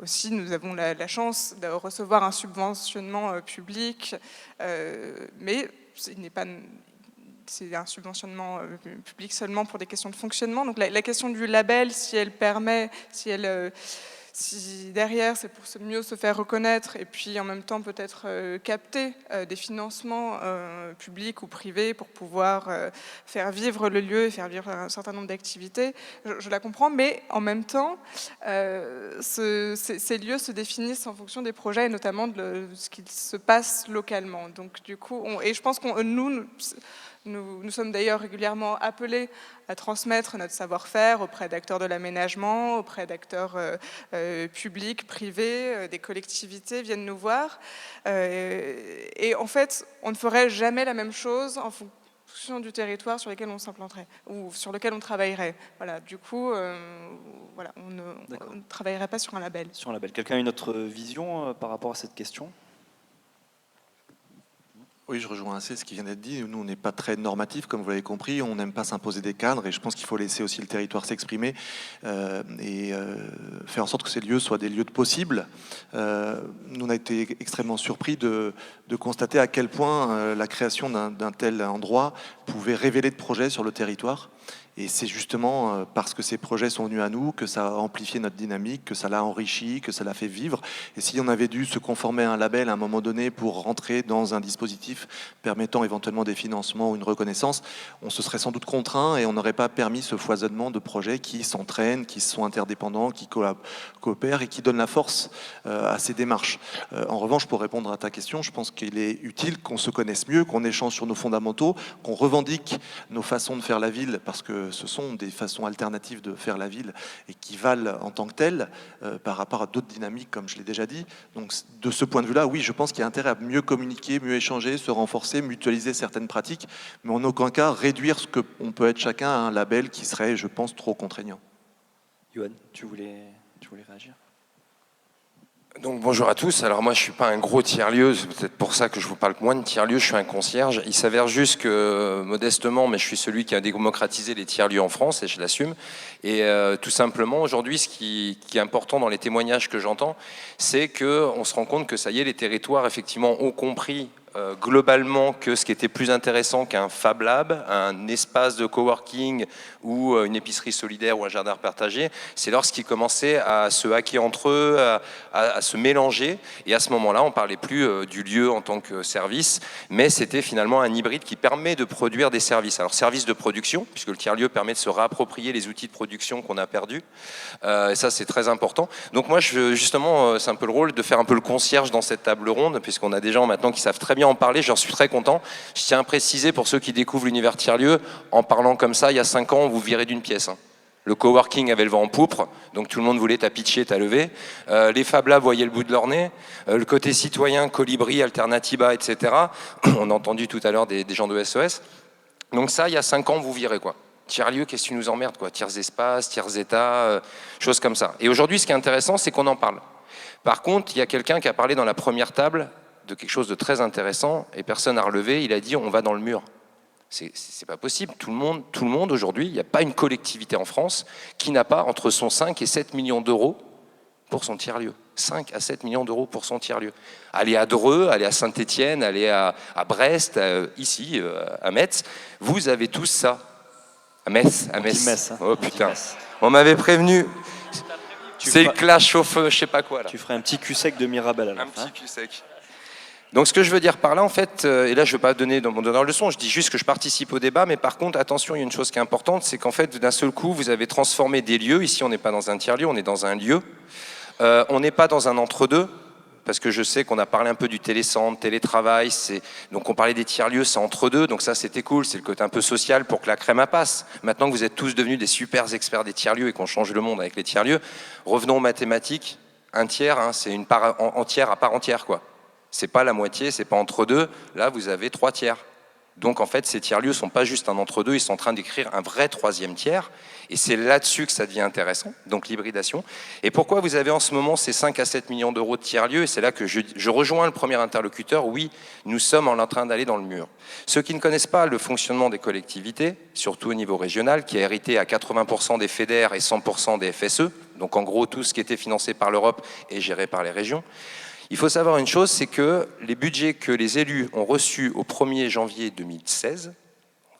Aussi, nous avons la chance de recevoir un subventionnement public, mais il n'est pas... C'est un subventionnement public seulement pour des questions de fonctionnement. Donc la question du label, si elle permet, si derrière c'est pour mieux se faire reconnaître et puis en même temps peut-être capter des financements publics ou privés pour pouvoir faire vivre le lieu et faire vivre un certain nombre d'activités, je la comprends, mais en même temps, ces lieux se définissent en fonction des projets et notamment de ce qui se passe localement. Donc du coup, et je pense que nous sommes d'ailleurs régulièrement appelés à transmettre notre savoir-faire auprès d'acteurs de l'aménagement, auprès d'acteurs publics, privés, des collectivités viennent nous voir. Et en fait, on ne ferait jamais la même chose en fonction du territoire sur lequel on s'implanterait ou sur lequel on travaillerait. Voilà, du coup, voilà, on ne travaillerait pas sur un label. Sur un label. Quelqu'un a une autre vision par rapport à cette question ? Oui, je rejoins assez ce qui vient d'être dit. Nous, on n'est pas très normatif, comme vous l'avez compris. On n'aime pas s'imposer des cadres et je pense qu'il faut laisser aussi le territoire s'exprimer et faire en sorte que ces lieux soient des lieux de possible. Nous, on a été extrêmement surpris de constater à quel point la création d'un tel endroit pouvait révéler de projets sur le territoire. Et c'est justement parce que ces projets sont venus à nous que ça a amplifié notre dynamique, que ça l'a enrichi, que ça l'a fait vivre. Et si on avait dû se conformer à un label à un moment donné pour rentrer dans un dispositif permettant éventuellement des financements ou une reconnaissance, on se serait sans doute contraint et on n'aurait pas permis ce foisonnement de projets qui s'entraînent, qui sont interdépendants, qui coopèrent et qui donnent la force à ces démarches. En revanche, pour répondre à ta question, je pense qu'il est utile qu'on se connaisse mieux, qu'on échange sur nos fondamentaux, qu'on revendique nos façons de faire la ville, parce que ce sont des façons alternatives de faire la ville et qui valent en tant que telles par rapport à d'autres dynamiques, comme je l'ai déjà dit. Donc de ce point de vue-là, oui, je pense qu'il y a intérêt à mieux communiquer, mieux échanger, se renforcer, mutualiser certaines pratiques, mais en aucun cas réduire ce qu'on peut être chacun à un label qui serait, je pense, trop contraignant. Yoann, tu voulais réagir ? Donc bonjour à tous, alors moi je suis pas un gros tiers-lieu, c'est peut-être pour ça que je vous parle moins de tiers-lieu, je suis un concierge. Il s'avère juste que, modestement, mais je suis celui qui a démocratisé les tiers-lieux en France et je l'assume. Et tout simplement, aujourd'hui, ce qui est important dans les témoignages que j'entends, c'est qu'on se rend compte que ça y est, les territoires effectivement ont compris globalement que ce qui était plus intéressant qu'un Fab Lab, un espace de coworking ou une épicerie solidaire ou un jardin partagé, c'est lorsqu'ils commençaient à se hacker entre eux, à se mélanger. Et à ce moment-là, on ne parlait plus du lieu en tant que service, mais c'était finalement un hybride qui permet de produire des services. Alors, services de production, puisque le tiers-lieu permet de se réapproprier les outils de production qu'on a perdus. Et ça, c'est très important. Donc moi, justement, c'est un peu le rôle de faire un peu le concierge dans cette table ronde, puisqu'on a des gens maintenant qui savent très bien en parler, j'en suis très content. Je tiens à préciser pour ceux qui découvrent l'univers tiers-lieu, en parlant comme ça, il y a 5 ans, on vous virait d'une pièce. Le coworking avait le vent en poupe, donc tout le monde voulait t'as pitché, t'as levé. Les Fab Labs voyaient le bout de leur nez. Le côté citoyen, Colibri, Alternativa, etc. On a entendu tout à l'heure des gens de SOS. Donc ça, il y a 5 ans, vous virez quoi. Tiers-lieu, qu'est-ce que tu nous emmerdes quoi. Tiers espace, tiers état, choses comme ça. Et aujourd'hui, ce qui est intéressant, c'est qu'on en parle. Par contre, il y a quelqu'un qui a parlé dans la première table de quelque chose de très intéressant, et personne n'a relevé, il a dit on va dans le mur. C'est pas possible, tout le monde aujourd'hui, il n'y a pas une collectivité en France qui n'a pas entre son 5 et 7 millions d'euros pour son tiers-lieu. 5 à 7 millions d'euros pour son tiers-lieu. Allez à Dreux, allez à Saint-Étienne, allez à Brest, ici, à Metz, vous avez tous ça. À Metz. Metz, hein. Oh putain, on m'avait prévenu. C'est le clash au feu, je sais pas quoi là. Tu ferais un petit cul sec de Mirabel à la fin. Un petit cul sec. Donc ce que je veux dire par là, en fait, et là je ne veux pas donner dans mon donneur de leçon, je dis juste que je participe au débat, mais par contre, attention, il y a une chose qui est importante, c'est qu'en fait, d'un seul coup, vous avez transformé des lieux, ici on n'est pas dans un tiers-lieu, on est dans un lieu, on n'est pas dans un entre-deux, parce que je sais qu'on a parlé un peu du télécentre, télétravail, donc on parlait des tiers-lieux, c'est entre-deux, donc ça c'était cool, c'est le côté un peu social pour que la crème passe. Maintenant que vous êtes tous devenus des super experts des tiers-lieux et qu'on change le monde avec les tiers-lieux, revenons aux mathématiques, un tiers, hein, c'est une part entière à part entière, quoi. C'est pas la moitié, c'est pas entre deux. Là, vous avez 3 tiers. Donc en fait, ces tiers-lieux ne sont pas juste un entre-deux, ils sont en train d'écrire un vrai troisième tiers. Et c'est là-dessus que ça devient intéressant, donc l'hybridation. Et pourquoi vous avez en ce moment ces 5 à 7 millions d'euros de tiers-lieux? Et c'est là que je rejoins le premier interlocuteur. Oui, nous sommes en train d'aller dans le mur. Ceux qui ne connaissent pas le fonctionnement des collectivités, surtout au niveau régional, qui a hérité à 80% des FEDER et 100% des FSE, donc en gros tout ce qui était financé par l'Europe est géré par les régions. Il faut savoir une chose, c'est que les budgets que les élus ont reçus au 1er janvier 2016,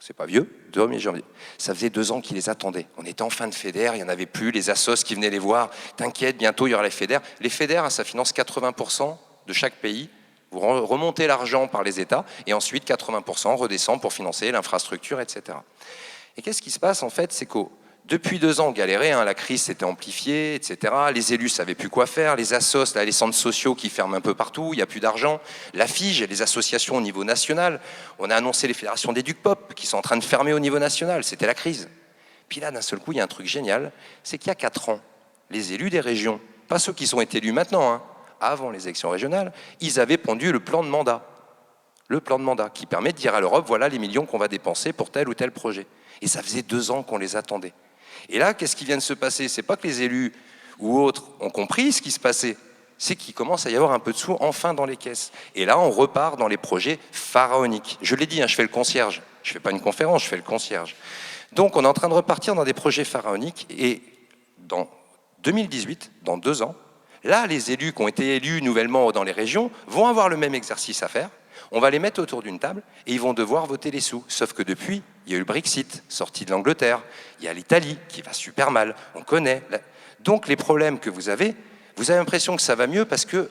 c'est pas vieux, 1er janvier, ça faisait 2 ans qu'ils les attendaient. On était en fin de FEDER, il n'y en avait plus, les assos qui venaient les voir, t'inquiète, bientôt il y aura les FEDER. Les FEDER, ça finance 80% de chaque pays. Vous remontez l'argent par les États, et ensuite 80% redescend pour financer l'infrastructure, etc. Et qu'est-ce qui se passe en fait, c'est que depuis 2 ans, on galérait, la crise s'était amplifiée, etc. Les élus ne savaient plus quoi faire, les assos, les centres sociaux qui ferment un peu partout, il n'y a plus d'argent. La FIGE, les associations au niveau national, on a annoncé les fédérations des Duc-Pop qui sont en train de fermer au niveau national, c'était la crise. Puis là, d'un seul coup, il y a un truc génial, c'est qu'il y a 4 ans, les élus des régions, pas ceux qui sont été élus maintenant, avant les élections régionales, ils avaient pondu le plan de mandat. Le plan de mandat qui permet de dire à l'Europe, voilà les millions qu'on va dépenser pour tel ou tel projet. Et ça faisait 2 ans qu'on les attendait. Et là, qu'est-ce qui vient de se passer? C'est pas que les élus ou autres ont compris ce qui se passait, c'est qu'il commence à y avoir un peu de sous enfin dans les caisses. Et là, on repart dans les projets pharaoniques. Je l'ai dit, je fais le concierge. Je fais pas une conférence, je fais le concierge. Donc, on est en train de repartir dans des projets pharaoniques. Et dans 2018, dans 2 ans, là, les élus qui ont été élus nouvellement dans les régions vont avoir le même exercice à faire. On va les mettre autour d'une table et ils vont devoir voter les sous. Sauf que depuis, il y a eu le Brexit, sorti de l'Angleterre, il y a l'Italie qui va super mal, on connaît. Donc les problèmes que vous avez l'impression que ça va mieux parce que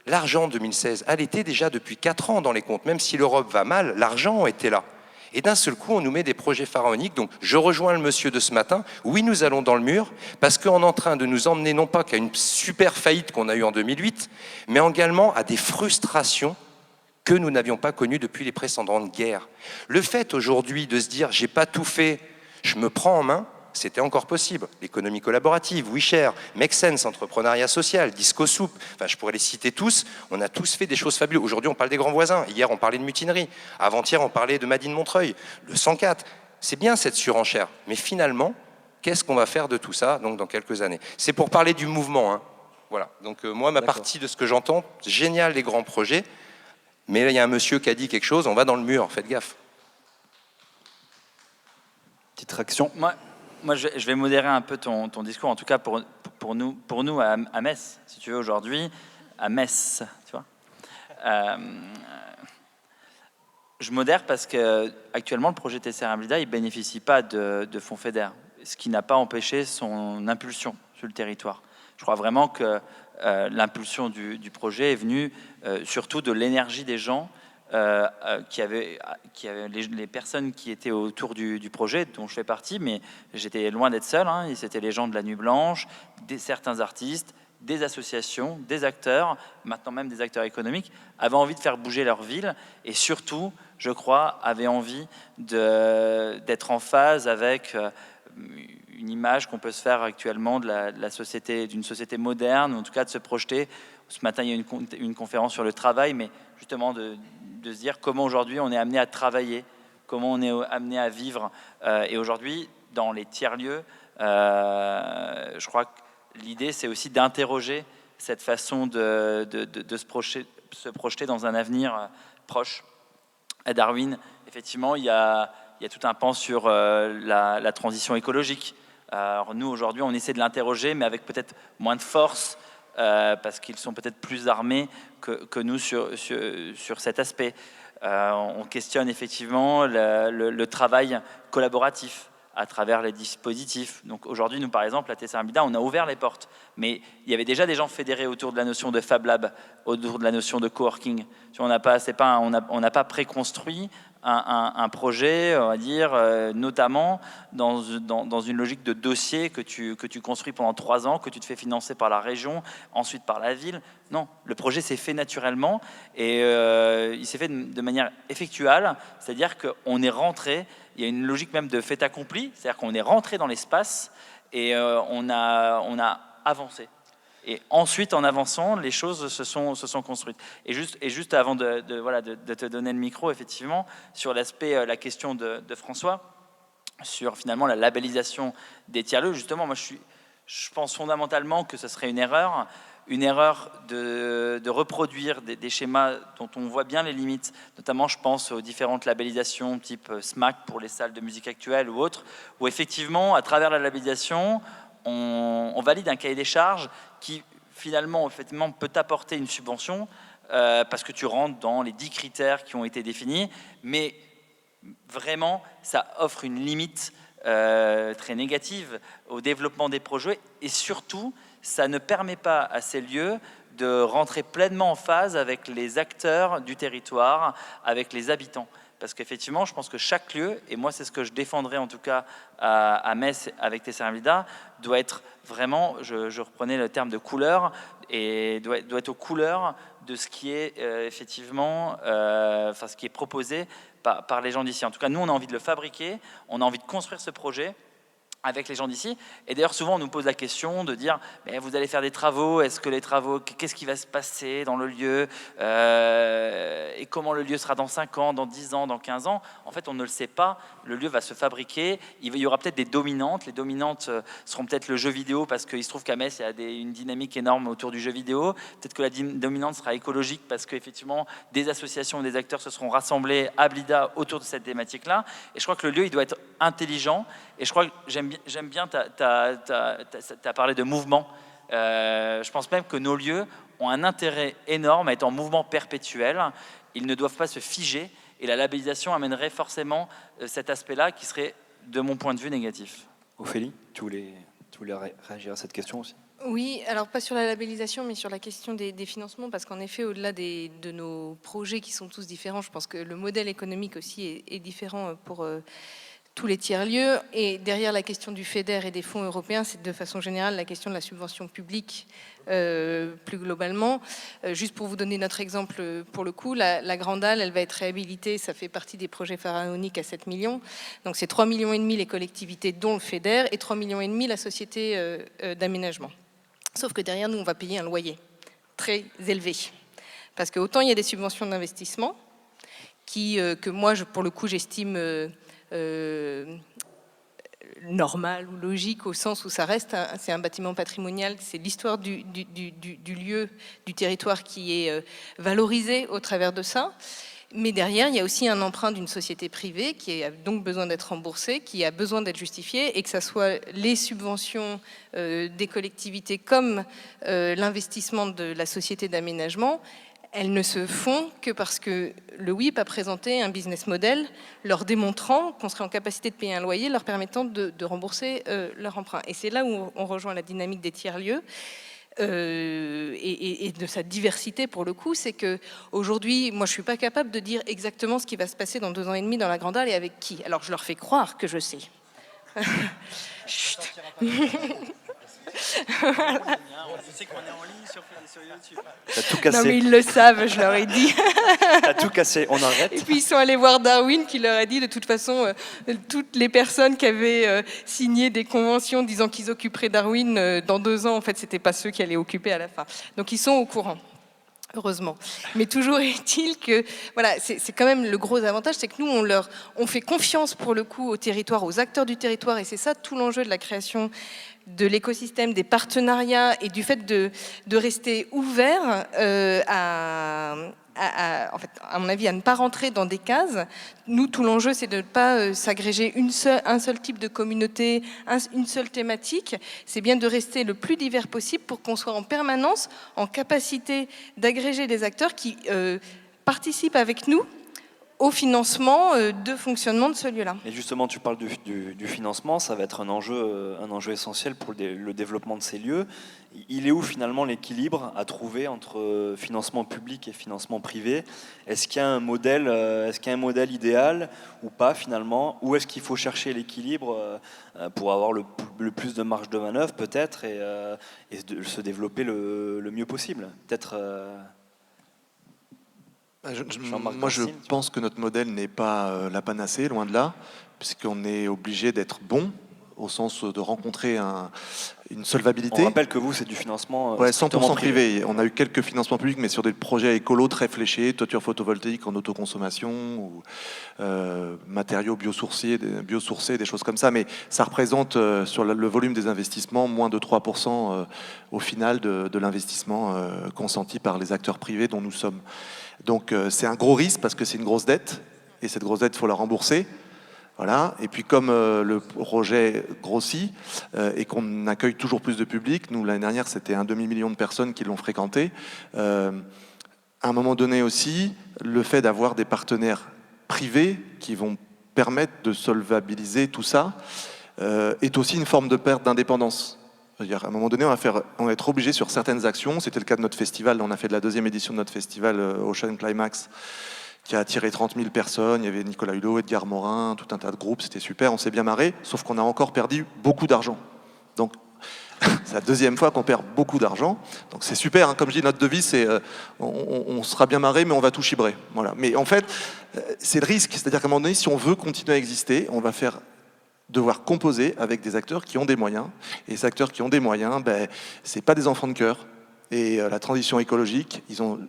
l'argent 2016, elle était déjà depuis 4 ans dans les comptes. Même si l'Europe va mal, l'argent était là. Et d'un seul coup, on nous met des projets pharaoniques. Donc je rejoins le monsieur de ce matin. Oui, nous allons dans le mur parce qu'on est en train de nous emmener non pas qu'à une super faillite qu'on a eue en 2008, mais également à des frustrations que nous n'avions pas connu depuis les précédentes guerres. Le fait aujourd'hui de se dire « j'ai pas tout fait, je me prends en main », c'était encore possible. L'économie collaborative, WeShare, Make Sense, entrepreneuriat social, Disco Soup, enfin je pourrais les citer tous, on a tous fait des choses fabuleuses. Aujourd'hui on parle des grands voisins, hier on parlait de mutinerie, avant-hier on parlait de Made in Montreuil, le 104. C'est bien cette surenchère, mais finalement, qu'est-ce qu'on va faire de tout ça donc, dans quelques années? C'est pour parler du mouvement. Voilà. Donc moi, ma partie de ce que j'entends, génial les grands projets, mais là, il y a un monsieur qui a dit quelque chose, on va dans le mur, faites gaffe. Petite réaction. Moi, je vais modérer un peu ton discours, en tout cas pour nous à Metz, si tu veux, aujourd'hui, à Metz, tu vois. Je modère parce qu'actuellement, le projet TCR Amblida, il ne bénéficie pas de fonds FEDER, ce qui n'a pas empêché son impulsion sur le territoire. Je crois vraiment que l'impulsion du projet est venue surtout de l'énergie des gens, les personnes qui étaient autour du projet, dont je fais partie, mais j'étais loin d'être seul. C'était les gens de la Nuit Blanche, certains artistes, des associations, des acteurs, maintenant même des acteurs économiques, avaient envie de faire bouger leur ville et surtout, je crois, avaient envie d'être en phase avec une image qu'on peut se faire actuellement de la société, d'une société moderne, ou en tout cas de se projeter. Ce matin, il y a une conférence sur le travail, mais justement de se dire comment aujourd'hui on est amené à travailler, comment on est amené à vivre. Et aujourd'hui, dans les tiers-lieux, je crois que l'idée, c'est aussi d'interroger cette façon de se projeter dans un avenir proche. À Darwin, effectivement, il y a tout un pan sur la transition écologique. Alors nous, aujourd'hui, on essaie de l'interroger, mais avec peut-être moins de force, parce qu'ils sont peut-être plus armés que nous sur cet aspect. On questionne effectivement le travail collaboratif à travers les dispositifs. Donc aujourd'hui, nous, par exemple, à TCR Amblida, on a ouvert les portes, mais il y avait déjà des gens fédérés autour de la notion de Fab Lab, autour de la notion de coworking. On n'a pas préconstruit un projet, on va dire, notamment dans une logique de dossier que tu construis pendant 3 ans, que tu te fais financer par la région, ensuite par la ville. Non, le projet s'est fait naturellement et il s'est fait de manière effectuelle, c'est-à-dire qu'on est rentré, il y a une logique même de fait accompli, c'est-à-dire qu'on est rentré dans l'espace et on a avancé. Et ensuite, en avançant, les choses se sont construites. Et juste avant de te donner le micro, effectivement, sur l'aspect, la question de François, sur finalement la labellisation des tiers-lieux, justement, moi je pense fondamentalement que ce serait une erreur de reproduire des schémas dont on voit bien les limites. Notamment, je pense aux différentes labellisations type SMAC pour les salles de musique actuelle ou autres, où effectivement, à travers la labellisation, on valide un cahier des charges qui finalement peut t'apporter une subvention parce que tu rentres dans les 10 critères qui ont été définis, mais vraiment, ça offre une limite très négative au développement des projets et surtout, ça ne permet pas à ces lieux de rentrer pleinement en phase avec les acteurs du territoire, avec les habitants. Parce qu'effectivement, je pense que chaque lieu, et moi c'est ce que je défendrai en tout cas à Metz avec Tesser Vida, doit être vraiment, je reprenais le terme de couleur, et doit être aux couleurs de ce qui est effectivement, ce qui est proposé par les gens d'ici. En tout cas, nous on a envie de le fabriquer, on a envie de construire ce projet avec les gens d'ici. Et d'ailleurs, souvent, on nous pose la question de dire mais vous allez faire des travaux, est-ce que les travaux, qu'est-ce qui va se passer dans le lieu et comment le lieu sera dans 5 ans, dans 10 ans, dans 15 ans. En fait, on ne le sait pas. Le lieu va se fabriquer. Il y aura peut-être des dominantes. Les dominantes seront peut-être le jeu vidéo parce qu'il se trouve qu'à Metz, il y a une dynamique énorme autour du jeu vidéo. Peut-être que la dominante sera écologique parce qu'effectivement, des associations et des acteurs se seront rassemblés à Blida autour de cette thématique-là. Et je crois que le lieu, il doit être intelligent. Et je crois que j'aime bien, tu as parlé de mouvement. Je pense même que nos lieux ont un intérêt énorme à être en mouvement perpétuel. Ils ne doivent pas se figer. Et la labellisation amènerait forcément cet aspect-là qui serait, de mon point de vue, négatif. Ophélie, tu voulais réagir à cette question aussi ? Oui, alors pas sur la labellisation, mais sur la question des financements, parce qu'en effet, au-delà de nos projets qui sont tous différents, je pense que le modèle économique aussi est différent pour tous les tiers-lieux. Et derrière la question du FEDER et des fonds européens, c'est de façon générale la question de la subvention publique plus globalement. Juste pour vous donner notre exemple, pour le coup, la Grande Halle, elle va être réhabilitée, ça fait partie des projets pharaoniques à 7 millions. Donc c'est 3,5 millions les collectivités, dont le FEDER, et 3,5 millions la société d'aménagement. Sauf que derrière nous, on va payer un loyer très élevé. Parce que autant il y a des subventions d'investissement, que moi, pour le coup, j'estime normal ou logique au sens où ça reste, c'est un bâtiment patrimonial, c'est l'histoire du lieu, du territoire qui est valorisée au travers de ça. Mais derrière, il y a aussi un emprunt d'une société privée qui a donc besoin d'être remboursée, qui a besoin d'être justifiée, et que ça soit les subventions des collectivités comme l'investissement de la société d'aménagement, elles ne se font que parce que le WIP a présenté un business model leur démontrant qu'on serait en capacité de payer un loyer, leur permettant de rembourser leur emprunt. Et c'est là où on rejoint la dynamique des tiers-lieux et de sa diversité pour le coup. C'est qu'aujourd'hui, moi je ne suis pas capable de dire exactement ce qui va se passer dans 2 ans et demi dans la Grande Halle et avec qui. Alors je leur fais croire que je sais. Chut. On sait qu'on est en ligne sur YouTube. T'as tout cassé. Non mais ils le savent, je leur ai dit. T'as tout cassé, on arrête. Et puis ils sont allés voir Darwin qui leur a dit de toute façon toutes les personnes qui avaient signé des conventions disant qu'ils occuperaient Darwin dans 2 ans, en fait c'était pas ceux qui allaient occuper à la fin. Donc ils sont au courant. Heureusement. Mais toujours est-il que, voilà, c'est quand même le gros avantage, c'est que nous, on fait confiance pour le coup au territoire, aux acteurs du territoire, et c'est ça tout l'enjeu de la création de l'écosystème, des partenariats et du fait de rester ouvert en fait, à mon avis, à ne pas rentrer dans des cases. Nous, tout l'enjeu, c'est de ne pas s'agréger un seul type de communauté, une seule thématique. C'est bien de rester le plus divers possible pour qu'on soit en permanence en capacité d'agréger des acteurs qui participent avec nous au financement de fonctionnement de ce lieu-là. Et justement, tu parles du financement, ça va être un enjeu essentiel pour le développement de ces lieux. Il est où finalement l'équilibre à trouver entre financement public et financement privé ? Est-ce qu'il y a un modèle, idéal ou pas finalement ? Ou est-ce qu'il faut chercher l'équilibre pour avoir le plus de marge de manœuvre peut-être et se développer le mieux possible ? Peut-être. Moi, je pense que notre modèle n'est pas la panacée, loin de là, puisqu'on est obligé d'être bon au sens de rencontrer une solvabilité. On rappelle que vous, c'est du financement Ouais, strictement 100% privé. On a eu quelques financements publics, mais sur des projets écolos très fléchés, toiture photovoltaïque en autoconsommation, ou matériaux biosourcés, des choses comme ça. Mais ça représente, sur le volume des investissements, moins de 3% au final de l'investissement consenti par les acteurs privés dont nous sommes. Donc c'est un gros risque parce que c'est une grosse dette, et cette grosse dette, il faut la rembourser. Voilà. Et puis comme le projet grossit et qu'on accueille toujours plus de public, nous l'année dernière c'était un demi-million de personnes qui l'ont fréquenté, à un moment donné aussi, le fait d'avoir des partenaires privés qui vont permettre de solvabiliser tout ça est aussi une forme de perte d'indépendance. C'est-à-dire, à un moment donné, on va être obligé sur certaines actions, c'était le cas de notre festival, on a fait de la 2e édition de notre festival Ocean Climax, qui a attiré 30 000 personnes. Il y avait Nicolas Hulot, Edgar Morin, tout un tas de groupes, c'était super, on s'est bien marré, sauf qu'on a encore perdu beaucoup d'argent. Donc, c'est la 2e fois qu'on perd beaucoup d'argent. Donc c'est super, hein. Comme je dis, notre devise, c'est on sera bien marré, mais on va tout chibrer. Voilà. Mais en fait, c'est le risque. C'est-à-dire qu'à un moment donné, si on veut continuer à exister, on va devoir composer avec des acteurs qui ont des moyens. Et ces acteurs qui ont des moyens, c'est pas des enfants de cœur. Et la transition écologique, ils ont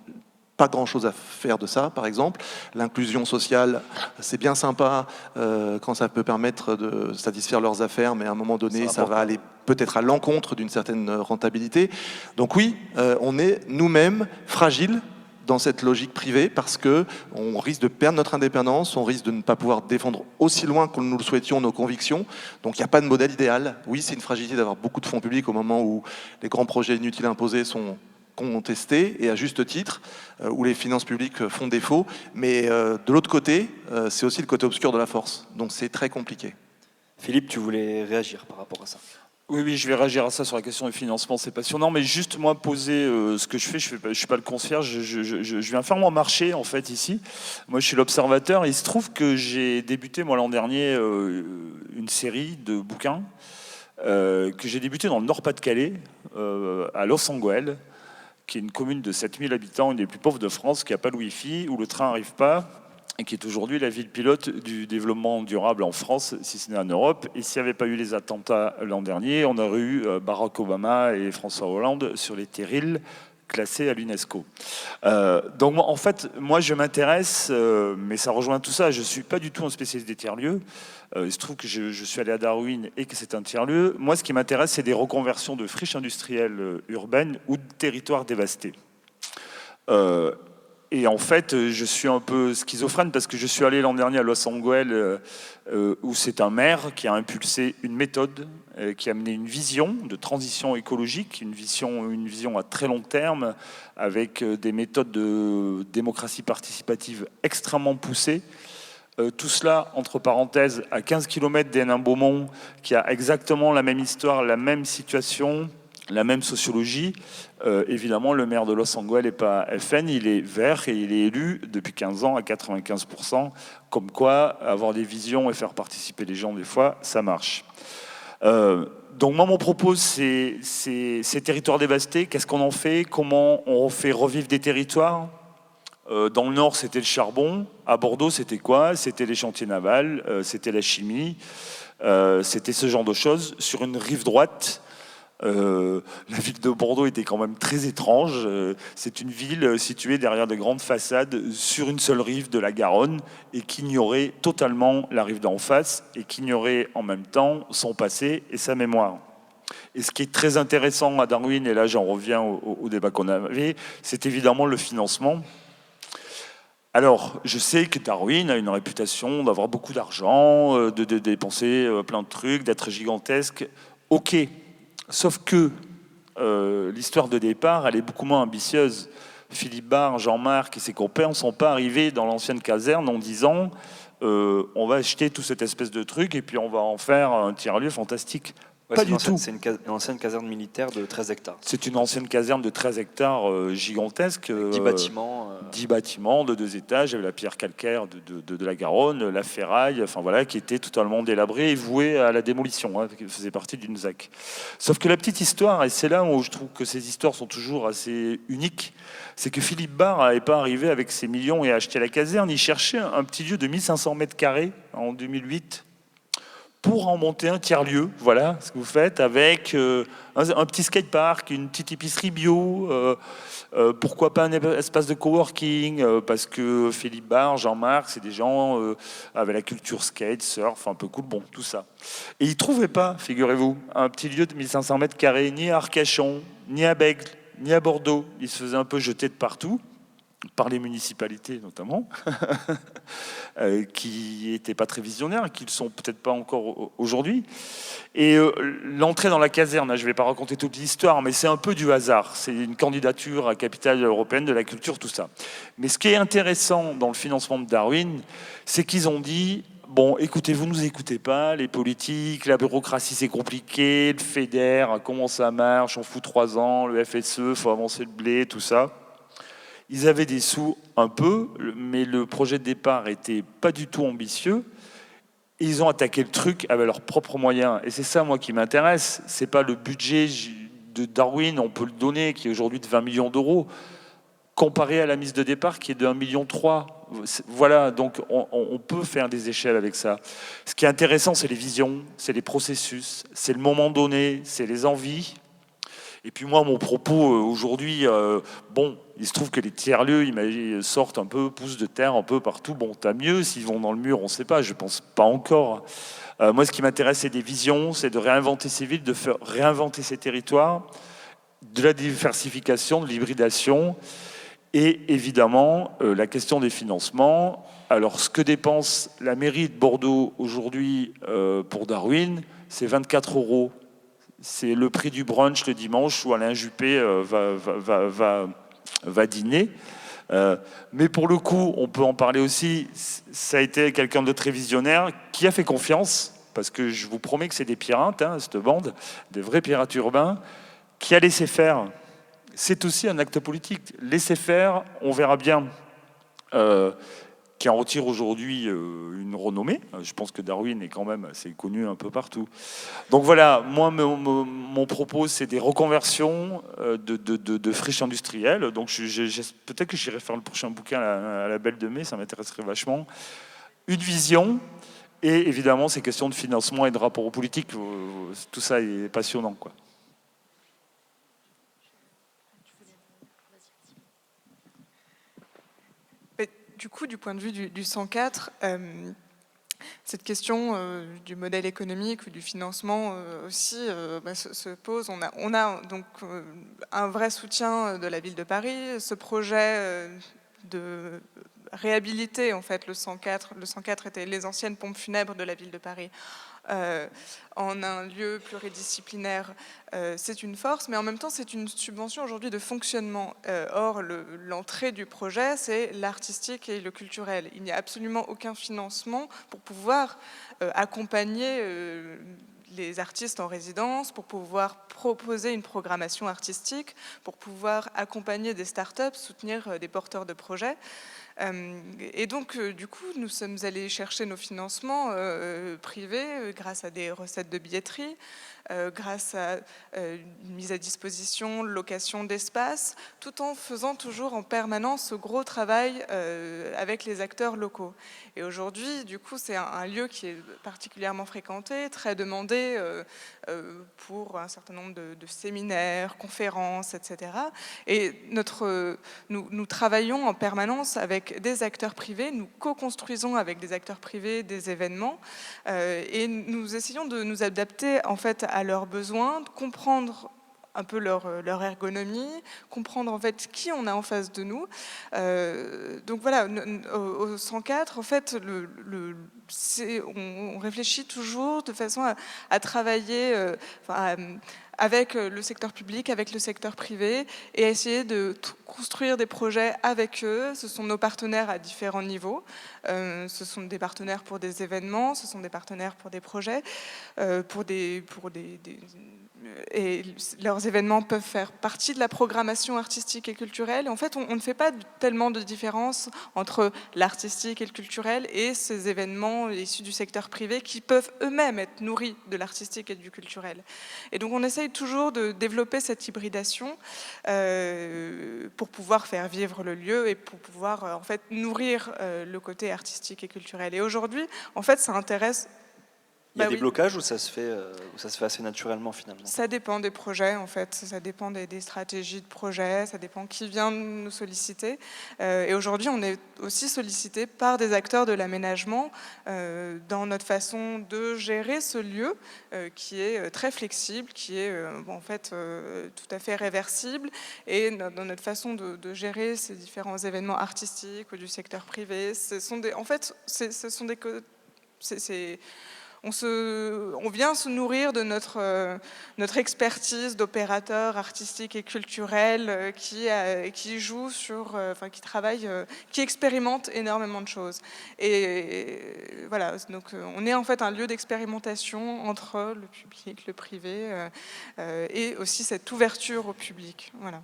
pas grand-chose à faire de ça, par exemple. L'inclusion sociale, c'est bien sympa quand ça peut permettre de satisfaire leurs affaires, mais à un moment donné, ça va aller peut-être à l'encontre d'une certaine rentabilité. Donc oui, on est nous-mêmes fragiles dans cette logique privée parce qu'on risque de perdre notre indépendance, on risque de ne pas pouvoir défendre aussi loin que nous le souhaitions nos convictions. Donc il n'y a pas de modèle idéal. Oui, c'est une fragilité d'avoir beaucoup de fonds publics au moment où les grands projets inutiles imposés sont contestés, et à juste titre, où les finances publiques font défaut. Mais de l'autre côté, c'est aussi le côté obscur de la force. Donc c'est très compliqué. Philippe, tu voulais réagir par rapport à ça? Oui, je vais réagir à ça sur la question du financement, c'est passionnant, mais juste moi poser ce que je fais, je suis pas le concierge, je viens faire mon marché en fait ici. Moi je suis l'observateur, et il se trouve que j'ai débuté moi l'an dernier une série de bouquins que j'ai débuté dans le Nord-Pas-de-Calais, à Los Angeles, qui est une commune de 7000 habitants, une des plus pauvres de France, qui n'a pas le Wi-Fi, où le train n'arrive pas, et qui est aujourd'hui la ville pilote du développement durable en France, si ce n'est en Europe. Et s'il n'y avait pas eu les attentats l'an dernier, on aurait eu Barack Obama et François Hollande sur les terrils classés à l'UNESCO. Donc en fait, moi je m'intéresse, mais ça rejoint tout ça, je ne suis pas du tout un spécialiste des tiers-lieux. Il se trouve que je suis allé à Darwin et que c'est un tiers-lieu. Moi, ce qui m'intéresse, c'est des reconversions de friches industrielles urbaines ou de territoires dévastés. Et en fait, je suis un peu schizophrène parce que je suis allé l'an dernier à Los Angeles, où c'est un maire qui a impulsé une méthode, qui a amené une vision de transition écologique, une vision à très long terme, avec des méthodes de démocratie participative extrêmement poussées. Tout cela, entre parenthèses, à 15 km d'Hénin-Beaumont, qui a exactement la même histoire, la même situation, la même sociologie. Évidemment, le maire de Los Angeles n'est pas FN, il est vert et il est élu depuis 15 ans à 95%. Comme quoi, avoir des visions et faire participer les gens, des fois, ça marche. Donc moi, mon propos, c'est ces territoires dévastés. Qu'est-ce qu'on en fait? Comment on fait revivre des territoires? Dans le nord, c'était le charbon. À Bordeaux, c'était quoi? C'était les chantiers navals, c'était la chimie, c'était ce genre de choses. Sur une rive droite, la ville de Bordeaux était quand même très étrange. C'est une ville située derrière de grandes façades sur une seule rive de la Garonne et qui ignorait totalement la rive d'en face et qui ignorait en même temps son passé et sa mémoire. Et ce qui est très intéressant à Darwin, et là j'en reviens au débat qu'on avait, c'est évidemment le financement. Alors, je sais que Darwin a une réputation d'avoir beaucoup d'argent, de dépenser plein de trucs, d'être gigantesque. Ok, sauf que l'histoire de départ, elle est beaucoup moins ambitieuse. Philippe Barre, Jean-Marc et ses copains ne sont pas arrivés dans l'ancienne caserne en disant on va acheter toute cette espèce de truc et puis on va en faire un tiers-lieu fantastique. Ouais, pas du tout. C'est une ancienne caserne militaire de 13 hectares. C'est une ancienne caserne de 13 hectares gigantesque. 10 bâtiments. 10 bâtiments de 2 étages, il y avait la pierre calcaire de la Garonne, la ferraille, enfin voilà, qui était totalement délabrée et vouée à la démolition, hein, qui faisait partie d'une ZAC. Sauf que la petite histoire, et c'est là où je trouve que ces histoires sont toujours assez uniques, c'est que Philippe Barre n'avait pas arrivé avec ses millions et acheté la caserne, il cherchait un petit lieu de 1500 mètres carrés en 2008, pour en monter un tiers-lieu, voilà ce que vous faites, avec un petit skatepark, une petite épicerie bio, pourquoi pas un espace de coworking, parce que Philippe Barre, Jean-Marc, c'est des gens avec la culture skate, surf, un peu cool, bon, tout ça. Et ils ne trouvaient pas, figurez-vous, un petit lieu de 1500 mètres carrés, ni à Arcachon, ni à Bègles, ni à Bordeaux. Ils se faisaient un peu jeter de partout, par les municipalités notamment, qui n'étaient pas très visionnaires, qui ne le sont peut-être pas encore aujourd'hui. Et l'entrée dans la caserne, je ne vais pas raconter toute l'histoire, mais c'est un peu du hasard. C'est une candidature à capitale européenne de la culture, tout ça. Mais ce qui est intéressant dans le financement de Darwin, c'est qu'ils ont dit, bon, écoutez, vous ne nous écoutez pas, les politiques, la bureaucratie c'est compliqué, le FEDER, comment ça marche, on fout 3 ans, le FSE, il faut avancer le blé, tout ça. Ils avaient des sous un peu, mais le projet de départ n'était pas du tout ambitieux. Et ils ont attaqué le truc avec leurs propres moyens. Et c'est ça, moi, qui m'intéresse. C'est pas le budget de Darwin, on peut le donner, qui est aujourd'hui de 20 millions d'euros, comparé à la mise de départ qui est de 1,3 million. Voilà, donc on peut faire des échelles avec ça. Ce qui est intéressant, c'est les visions, c'est les processus, c'est le moment donné, c'est les envies. Et puis moi, mon propos aujourd'hui, bon, il se trouve que les tiers-lieux, ils sortent un peu, poussent de terre un peu partout. Bon, tant mieux, s'ils vont dans le mur, on ne sait pas, je ne pense pas encore. Moi, ce qui m'intéresse, c'est des visions, c'est de réinventer ces villes, de faire réinventer ces territoires, de la diversification, de l'hybridation, et évidemment, la question des financements. Alors, ce que dépense la mairie de Bordeaux aujourd'hui pour Darwin, c'est 24 €. C'est le prix du brunch le dimanche où Alain Juppé va dîner. Mais pour le coup, on peut en parler aussi, ça a été quelqu'un de très visionnaire qui a fait confiance, parce que je vous promets que c'est des pirates, hein, cette bande, des vrais pirates urbains, qui a laissé faire. C'est aussi un acte politique. Laisser faire, on verra bien. Qui en retire aujourd'hui une renommée. Je pense que Darwin est quand même assez connu un peu partout. Donc voilà, moi, mon propos, c'est des reconversions de friches industrielles. Donc peut-être que j'irai faire le prochain bouquin à la Belle de Mai, ça m'intéresserait vachement. Une vision, et évidemment, ces questions de financement et de rapport aux politiques, tout ça est passionnant, quoi. Du coup, du point de vue du 104, cette question du modèle économique ou du financement aussi se pose. On a donc un vrai soutien de la ville de Paris. Ce projet de réhabiliter en fait le 104 était les anciennes pompes funèbres de la ville de Paris. En un lieu pluridisciplinaire, c'est une force, mais en même temps, c'est une subvention aujourd'hui de fonctionnement. Or, l'entrée du projet, c'est l'artistique et le culturel. Il n'y a absolument aucun financement pour pouvoir accompagner les artistes en résidence, pour pouvoir proposer une programmation artistique, pour pouvoir accompagner des startups, soutenir des porteurs de projets. Et donc, du coup, nous sommes allés chercher nos financements privés grâce à des recettes de billetterie, grâce à une mise à disposition, location d'espace, tout en faisant toujours en permanence ce gros travail avec les acteurs locaux. Et aujourd'hui, du coup, c'est un lieu qui est particulièrement fréquenté, très demandé pour un certain nombre de séminaires, conférences, etc. Et nous travaillons en permanence avec des acteurs privés, nous co-construisons avec des acteurs privés des événements et nous essayons de nous adapter en fait à leurs besoins, de comprendre un peu leur ergonomie, comprendre en fait qui on a en face de nous. Donc voilà, au 104, en fait, on réfléchit toujours de façon à travailler avec le secteur public, avec le secteur privé, et à essayer de construire des projets avec eux. Ce sont nos partenaires à différents niveaux. Ce sont des partenaires pour des événements, ce sont des partenaires pour des projets, et leurs événements peuvent faire partie de la programmation artistique et culturelle. Et en fait, on ne fait pas tellement de différence entre l'artistique et le culturel et ces événements issus du secteur privé qui peuvent eux-mêmes être nourris de l'artistique et du culturel. Et donc, on essaye toujours de développer cette hybridation pour pouvoir faire vivre le lieu et pour pouvoir en fait nourrir le côté artistique et culturel. Et aujourd'hui, en fait, ça intéresse Il y a Bah des oui. blocages ou ça se fait assez naturellement finalement? Ça dépend des projets, en fait. Ça dépend des stratégies de projet, ça dépend qui vient nous solliciter. Et aujourd'hui, on est aussi sollicité par des acteurs de l'aménagement dans notre façon de gérer ce lieu qui est très flexible, qui est en fait tout à fait réversible. Et dans notre façon de gérer ces différents événements artistiques ou du secteur privé, ce sont des on vient se nourrir de notre expertise d'opérateurs artistiques et culturels qui jouent qui travaillent, qui expérimentent énormément de choses. Et voilà, donc on est en fait un lieu d'expérimentation entre le public, le privé, et aussi cette ouverture au public. Voilà.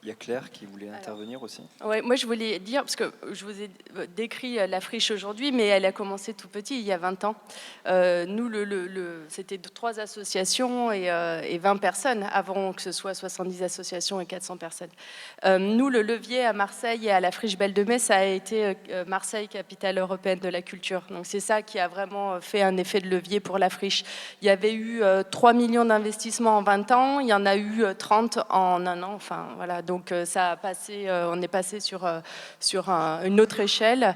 Il y a Claire qui voulait intervenir aussi. Ouais, moi, je voulais dire, parce que je vous ai décrit la friche aujourd'hui, mais elle a commencé tout petit, il y a 20 ans. Nous, c'était 3 associations et 20 personnes, avant que ce soit 70 associations et 400 personnes. Nous, le levier à Marseille et à la friche Belle de Mai, ça a été Marseille, capitale européenne de la culture. Donc c'est ça qui a vraiment fait un effet de levier pour la friche. Il y avait eu 3 millions d'investissements en 20 ans, il y en a eu 30 en un an, enfin voilà, donc ça a passé, on est passé sur une autre échelle.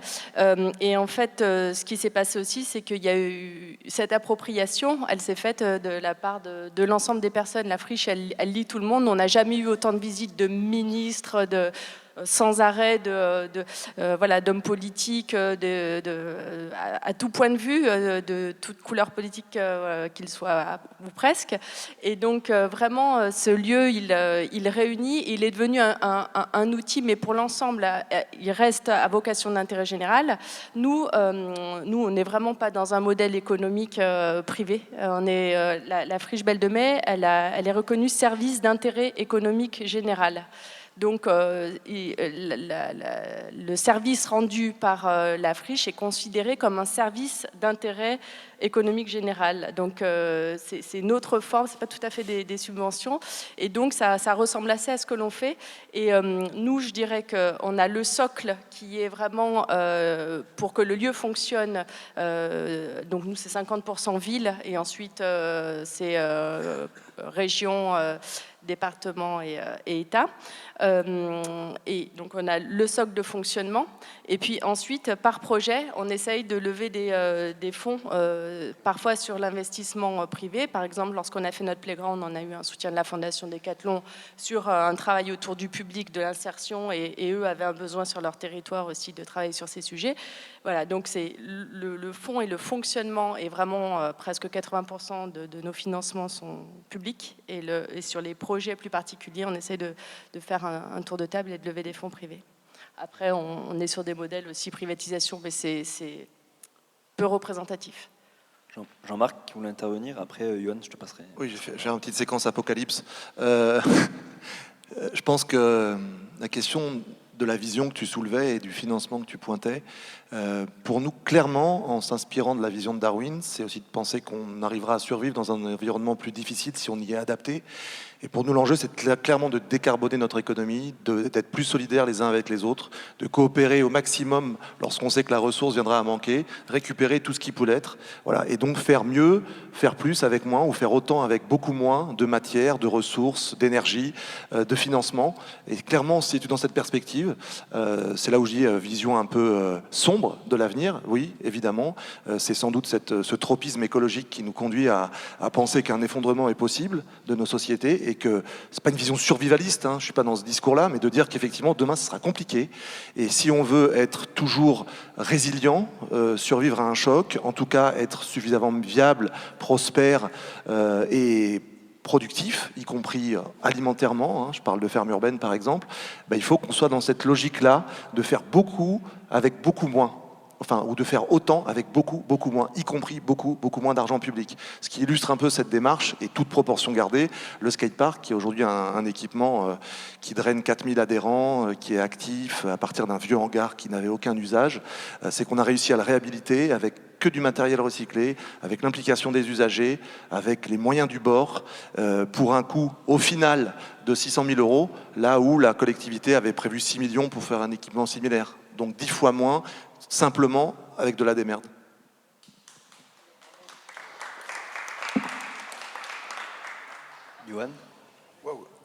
Et en fait, ce qui s'est passé aussi, c'est qu'il y a eu cette appropriation, elle s'est faite de la part de l'ensemble des personnes. La friche, elle lie tout le monde. On n'a jamais eu autant de visites de ministres, sans arrêt d'hommes politiques à tout point de vue, de toute couleur politique qu'ils soient, ou presque. Et donc vraiment, ce lieu, il réunit, il est devenu un outil, mais pour l'ensemble, il reste à vocation d'intérêt général. Nous, on n'est vraiment pas dans un modèle économique privé. La friche Belle de Mai, elle est reconnue service d'intérêt économique général. Donc, le service rendu par la friche est considéré comme un service d'intérêt économique général. Donc, c'est une autre forme, c'est pas tout à fait des subventions. Et donc, ça ressemble assez à ce que l'on fait. Et nous, je dirais qu'on a le socle qui est vraiment, pour que le lieu fonctionne, donc nous, c'est 50% ville, et ensuite, c'est région, département et État. Et donc on a le socle de fonctionnement, et puis ensuite par projet on essaye de lever des fonds, parfois sur l'investissement privé. Par exemple, lorsqu'on a fait notre playground, on a eu un soutien de la Fondation Decathlon sur un travail autour du public, de l'insertion, et eux avaient un besoin sur leur territoire aussi de travailler sur ces sujets. Voilà, donc c'est le fonds et le fonctionnement, et vraiment presque 80% de nos financements sont publics, et sur les projets plus particuliers, on essaie de faire un tour de table et de lever des fonds privés. Après, on est sur des modèles aussi privatisation, mais c'est peu représentatif. Jean-Marc qui voulait intervenir, après Yoann, je te passerai. Oui, j'ai une petite séquence apocalypse. Je pense que la question de la vision que tu soulevais et du financement que tu pointais, pour nous, clairement, en s'inspirant de la vision de Darwin, c'est aussi de penser qu'on arrivera à survivre dans un environnement plus difficile si on y est adapté. Et pour nous, l'enjeu, c'est clairement de décarboner notre économie, d'être plus solidaires les uns avec les autres, de coopérer au maximum lorsqu'on sait que la ressource viendra à manquer, récupérer tout ce qui peut l'être, voilà, et donc faire mieux, faire plus avec moins, ou faire autant avec beaucoup moins de matière, de ressources, d'énergie, de financement. Et clairement, on se situe dans cette perspective. C'est là où je dis vision un peu sombre de l'avenir. Oui, évidemment, c'est sans doute ce tropisme écologique qui nous conduit à penser qu'un effondrement est possible de nos sociétés, et que c'est pas une vision survivaliste, hein, je suis pas dans ce discours-là, mais de dire qu'effectivement demain ce sera compliqué, et si on veut être toujours résilient, survivre à un choc, en tout cas être suffisamment viable, prospère et productif, y compris alimentairement, hein, je parle de ferme urbaine par exemple, il faut qu'on soit dans cette logique-là de faire beaucoup avec beaucoup moins. Enfin, ou de faire autant avec beaucoup, beaucoup moins, y compris beaucoup, beaucoup moins d'argent public. Ce qui illustre un peu cette démarche, et toute proportion gardée, le skatepark, qui est aujourd'hui un équipement qui draine 4000 adhérents, qui est actif à partir d'un vieux hangar qui n'avait aucun usage, c'est qu'on a réussi à le réhabiliter avec que du matériel recyclé, avec l'implication des usagers, avec les moyens du bord, pour un coût, au final, de 600 000 €, là où la collectivité avait prévu 6 millions pour faire un équipement similaire. Donc 10 fois moins, simplement avec de la démerde. Johan?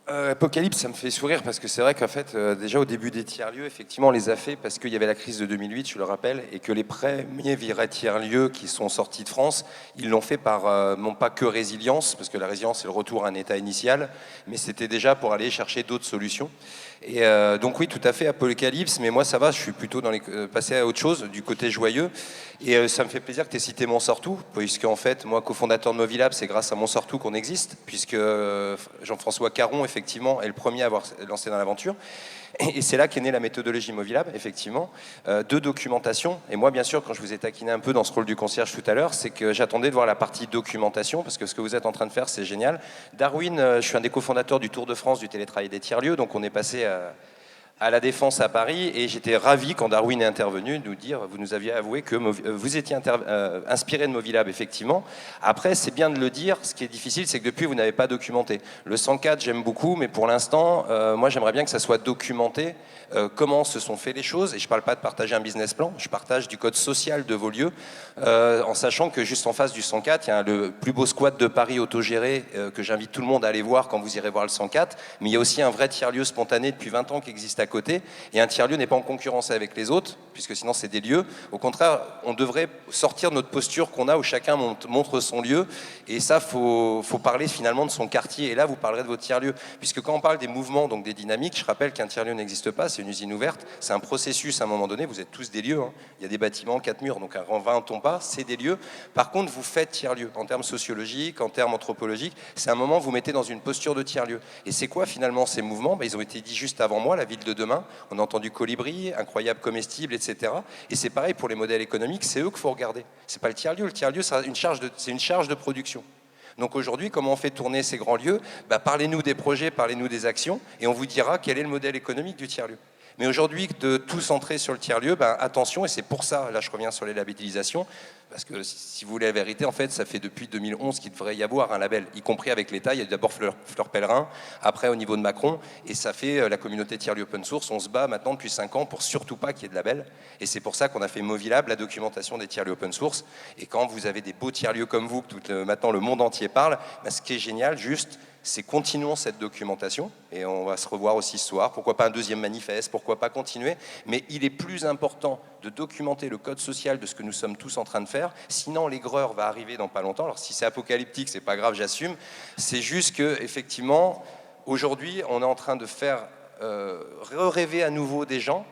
Apocalypse, ça me fait sourire parce que c'est vrai qu'en fait, déjà au début des tiers-lieux, effectivement, on les a fait parce qu'il y avait la crise de 2008, je le rappelle, et que les premiers vrais tiers-lieux qui sont sortis de France, ils l'ont fait par, non pas que résilience, parce que la résilience, c'est le retour à un état initial, mais c'était déjà pour aller chercher d'autres solutions. Et donc oui, tout à fait, Apocalypse, mais moi ça va, je suis plutôt passé à autre chose, du côté joyeux. Et ça me fait plaisir que tu aies cité Monsortou, puisque en fait, moi, cofondateur de Movilab, c'est grâce à Monsortou qu'on existe, puisque Jean-François Caron, effectivement, est le premier à avoir lancé dans l'aventure. Et c'est là qu'est née la méthodologie Movilab, effectivement, de documentation. Et moi, bien sûr, quand je vous ai taquiné un peu dans ce rôle du concierge tout à l'heure, c'est que j'attendais de voir la partie documentation, parce que ce que vous êtes en train de faire, c'est génial. Darwin, je suis un des cofondateurs du Tour de France du télétravail des tiers-lieux, donc on est passé à la Défense à Paris, et j'étais ravi quand Darwin est intervenu de nous dire, vous nous aviez avoué que vous étiez inspiré de Movilab, effectivement. Après, c'est bien de le dire, ce qui est difficile, c'est que depuis, vous n'avez pas documenté. Le 104, j'aime beaucoup, mais pour l'instant, moi, j'aimerais bien que ça soit documenté, comment se sont fait les choses, et je ne parle pas de partager un business plan, je partage du code social de vos lieux, en sachant que juste en face du 104, il y a le plus beau squat de Paris autogéré, que j'invite tout le monde à aller voir quand vous irez voir le 104, mais il y a aussi un vrai tiers-lieu spontané depuis 20 ans qui existe à côté, et un tiers-lieu n'est pas en concurrence avec les autres, puisque sinon c'est des lieux. Au contraire, on devrait sortir de notre posture qu'on a où chacun montre son lieu, et ça, faut parler finalement de son quartier, et là vous parlerez de votre tiers-lieu, puisque quand on parle des mouvements, donc des dynamiques, je rappelle qu'un tiers-lieu n'existe pas, c'est une usine ouverte, c'est un processus à un moment donné, vous êtes tous des lieux, hein. Il y a des bâtiments, 4 murs, donc un inventons pas, c'est des lieux. Par contre, vous faites tiers-lieu, en termes sociologiques, en termes anthropologiques, c'est un moment où vous mettez dans une posture de tiers-lieu. Et c'est quoi finalement ces mouvements? Ils ont été dits juste avant moi, la ville de demain, on a entendu Colibri, incroyable comestible, etc. Et c'est pareil pour les modèles économiques, c'est eux qu'il faut regarder. C'est pas le tiers-lieu c'est une charge de production. Donc aujourd'hui, comment on fait tourner ces grands lieux? Parlez-nous des projets, parlez-nous des actions, et on vous dira quel est le modèle économique du tiers-lieu. Mais aujourd'hui, de tout centrer sur le tiers-lieu, attention, et c'est pour ça, là je reviens sur les labellisations, parce que si vous voulez la vérité, en fait, ça fait depuis 2011 qu'il devrait y avoir un label, y compris avec l'État. Il y a d'abord Fleur Pellerin, après au niveau de Macron, et ça fait la communauté tiers-lieu open source. On se bat maintenant depuis 5 ans pour surtout pas qu'il y ait de label, et c'est pour ça qu'on a fait Movilab, la documentation des tiers-lieux open source. Et quand vous avez des beaux tiers-lieux comme vous, que maintenant le monde entier parle, ce qui est génial, juste, c'est continuons cette documentation, et on va se revoir aussi ce soir, pourquoi pas un deuxième manifeste, pourquoi pas continuer, mais il est plus important de documenter le code social de ce que nous sommes tous en train de faire, sinon l'aigreur va arriver dans pas longtemps. Alors si c'est apocalyptique, c'est pas grave, j'assume, c'est juste que effectivement, aujourd'hui, on est en train de faire rêver à nouveau des gens.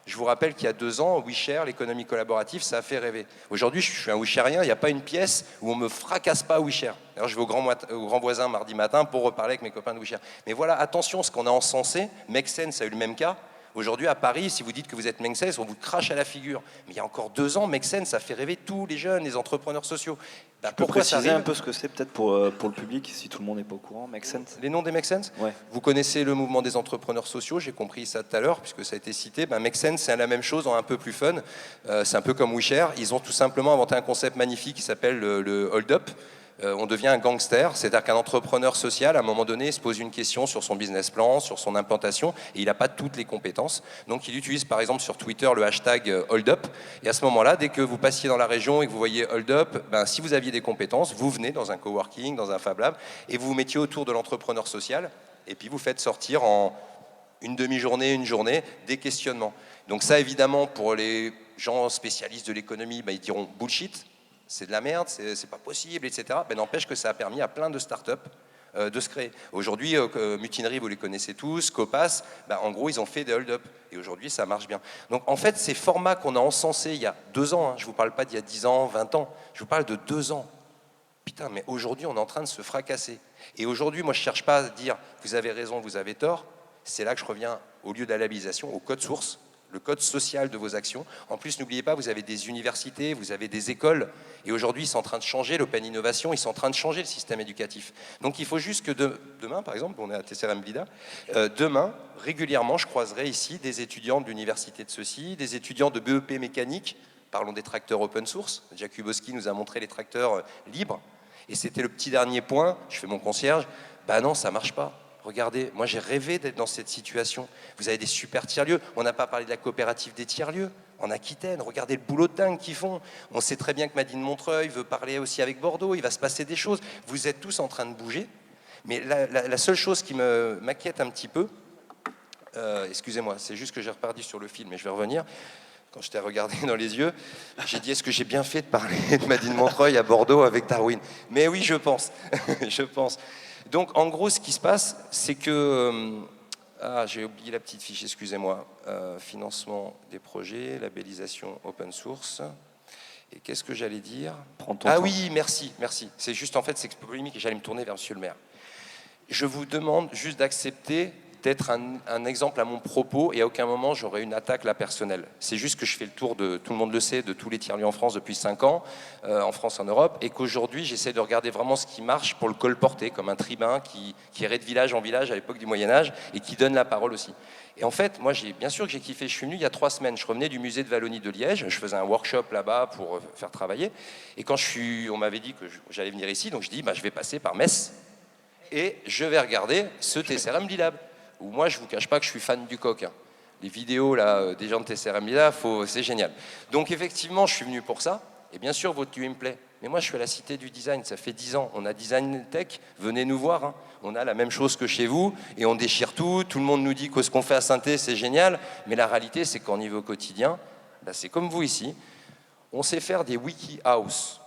Je vous rappelle qu'il y a 2 ans, WeShare, l'économie collaborative, ça a fait rêver. Aujourd'hui, je suis un WeSharien, il n'y a pas une pièce où on ne me fracasse pas à WeShare. D'ailleurs, je vais au grand voisin mardi matin pour reparler avec mes copains de WeShare. Mais voilà, attention, ce qu'on a encensé, Make Sense a eu le même cas. Aujourd'hui, à Paris, si vous dites que vous êtes Make Sense, on vous crache à la figure. Mais il y a encore 2 ans, Make Sense, ça fait rêver tous les jeunes, les entrepreneurs sociaux. Pourquoi préciser un peu ce que c'est, peut-être pour le public, si tout le monde n'est pas au courant, Make Sense? Les noms des Make Sense? Ouais. Vous connaissez le mouvement des entrepreneurs sociaux, j'ai compris ça tout à l'heure, puisque ça a été cité. Make Sense, c'est la même chose, en un peu plus fun. C'est un peu comme WeShare. Ils ont tout simplement inventé un concept magnifique qui s'appelle le hold-up. On devient un gangster, c'est-à-dire qu'un entrepreneur social, à un moment donné, se pose une question sur son business plan, sur son implantation, et il n'a pas toutes les compétences. Donc il utilise par exemple sur Twitter le hashtag #HoldUp, et à ce moment-là, dès que vous passiez dans la région et que vous voyez #HoldUp, si vous aviez des compétences, vous venez dans un coworking, dans un Fab Lab, et vous vous mettiez autour de l'entrepreneur social, et puis vous faites sortir en une demi-journée, une journée, des questionnements. Donc ça, évidemment, pour les gens spécialistes de l'économie, ils diront bullshit, c'est de la merde, c'est pas possible, etc. N'empêche que ça a permis à plein de startups de se créer. Aujourd'hui, Mutinerie, vous les connaissez tous, Copas, en gros, ils ont fait des hold-up. Et aujourd'hui, ça marche bien. Donc, en fait, ces formats qu'on a encensés il y a 2 ans, je ne vous parle pas d'il y a 10 ans, 20 ans, je vous parle de 2 ans. Putain, mais aujourd'hui, on est en train de se fracasser. Et aujourd'hui, moi, je ne cherche pas à dire « vous avez raison, vous avez tort ». C'est là que je reviens, au lieu de la labellisation, au code source, le code social de vos actions. En plus, n'oubliez pas, vous avez des universités, vous avez des écoles, et aujourd'hui, ils sont en train de changer l'open innovation, ils sont en train de changer le système éducatif. Donc, il faut juste que demain, par exemple, on est à TCRM Vida, demain, régulièrement, je croiserai ici des étudiants de l'université de ceci, des étudiants de BEP mécanique, parlons des tracteurs open source, Jakubowski nous a montré les tracteurs libres, et c'était le petit dernier point, je fais mon concierge, non, ça marche pas. Regardez, moi j'ai rêvé d'être dans cette situation. Vous avez des super tiers-lieux. On n'a pas parlé de la coopérative des tiers-lieux en Aquitaine. Regardez le boulot de dingue qu'ils font. On sait très bien que Madine Montreuil veut parler aussi avec Bordeaux. Il va se passer des choses. Vous êtes tous en train de bouger. Mais la seule chose qui m'inquiète un petit peu, excusez-moi, c'est juste que j'ai reparti sur le film, mais je vais revenir. Quand je t'ai regardé dans les yeux, j'ai dit, est-ce que j'ai bien fait de parler de Madine Montreuil à Bordeaux avec Darwin? Mais oui, je pense. Je pense. Donc, en gros, ce qui se passe, c'est que... j'ai oublié la petite fiche, excusez-moi. Financement des projets, labellisation open source. Et qu'est-ce que j'allais dire? Oui, merci. C'est juste, en fait, c'est polémique et j'allais me tourner vers monsieur le maire. Je vous demande juste d'accepter d'être un exemple à mon propos et à aucun moment j'aurai une attaque là personnelle. C'est juste que je fais le tour de, tout le monde le sait, de tous les tiers-lieux en France depuis 5 ans, en France, en Europe, et qu'aujourd'hui j'essaie de regarder vraiment ce qui marche pour le colporter, comme un tribun qui irait de village en village à l'époque du Moyen-Âge et qui donne la parole aussi. Et en fait, moi, bien sûr que j'ai kiffé. Je suis venu il y a 3 semaines. Je revenais du musée de Wallonie de Liège. Je faisais un workshop là-bas pour faire travailler. Et quand on m'avait dit que j'allais venir ici, donc je dis, je vais passer par Metz et je vais regarder ce TCRM Lilab. Où moi, je ne vous cache pas que je suis fan du coq. Les vidéos là, des gens de TCRM Lilab, c'est génial. Donc effectivement, je suis venu pour ça. Et bien sûr, votre lieu me plaît. Mais moi, je suis à la Cité du Design. Ça fait 10 ans. On a Design Tech. Venez nous voir. On a la même chose que chez vous. Et on déchire tout. Tout le monde nous dit que ce qu'on fait à Saint-Thé, c'est génial. Mais la réalité, c'est qu'en niveau quotidien, c'est comme vous ici. On sait faire des wiki house.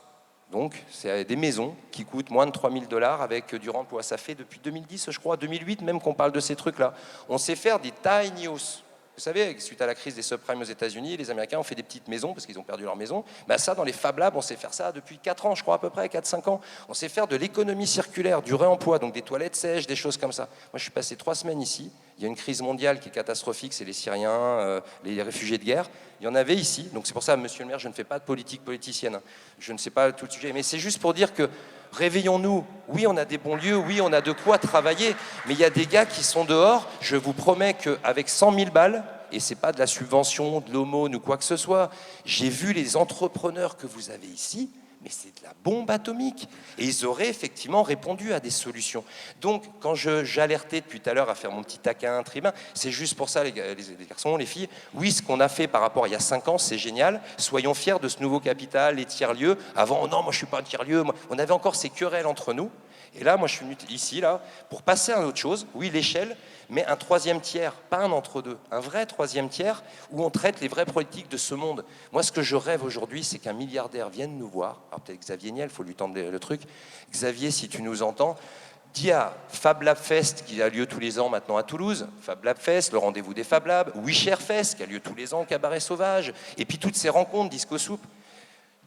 Donc, c'est des maisons qui coûtent moins de 3 000 $ avec du remploi. Ça fait depuis 2010, je crois, 2008 même qu'on parle de ces trucs-là. On sait faire des tiny house. Vous savez, suite à la crise des subprimes aux États-Unis, les Américains ont fait des petites maisons parce qu'ils ont perdu leur maison. Ça, dans les Fab Labs, on sait faire ça depuis 4 ans, je crois, à peu près, 4-5 ans. On sait faire de l'économie circulaire, du réemploi, donc des toilettes sèches, des choses comme ça. Moi, je suis passé 3 semaines ici. Il y a une crise mondiale qui est catastrophique, c'est les Syriens, les réfugiés de guerre. Il y en avait ici, donc c'est pour ça, monsieur le maire, je ne fais pas de politique politicienne. Je ne sais pas tout le sujet, mais c'est juste pour dire que réveillons-nous. Oui, on a des bons lieux, oui, on a de quoi travailler, mais il y a des gars qui sont dehors. Je vous promets qu'avec 100 000 balles, et c'est pas de la subvention, de l'aumône ou quoi que ce soit, j'ai vu les entrepreneurs que vous avez ici, mais c'est de la bombe atomique. Et ils auraient effectivement répondu à des solutions. Donc, quand j'alertais depuis tout à l'heure à faire mon petit taquin tribun, c'est juste pour ça, les garçons, les filles. Oui, ce qu'on a fait par rapport à il y a 5 ans, c'est génial. Soyons fiers de ce nouveau capital, les tiers-lieux. Avant, non, moi je suis pas un tiers-lieu. On avait encore ces querelles entre nous. Et là, moi, je suis venu ici, là, pour passer à autre chose. Oui, l'échelle, mais un 3e tiers, pas un entre-deux, un vrai 3e tiers où on traite les vraies politiques de ce monde. Moi, ce que je rêve aujourd'hui, c'est qu'un milliardaire vienne nous voir. Alors peut-être Xavier Niel, il faut lui tendre le truc. Xavier, si tu nous entends, dis à Fab Lab Fest, qui a lieu tous les ans maintenant à Toulouse, Fab Lab Fest, le rendez-vous des Fab Labs, WeShare Fest, qui a lieu tous les ans au Cabaret Sauvage, et puis toutes ces rencontres, Disco Soup.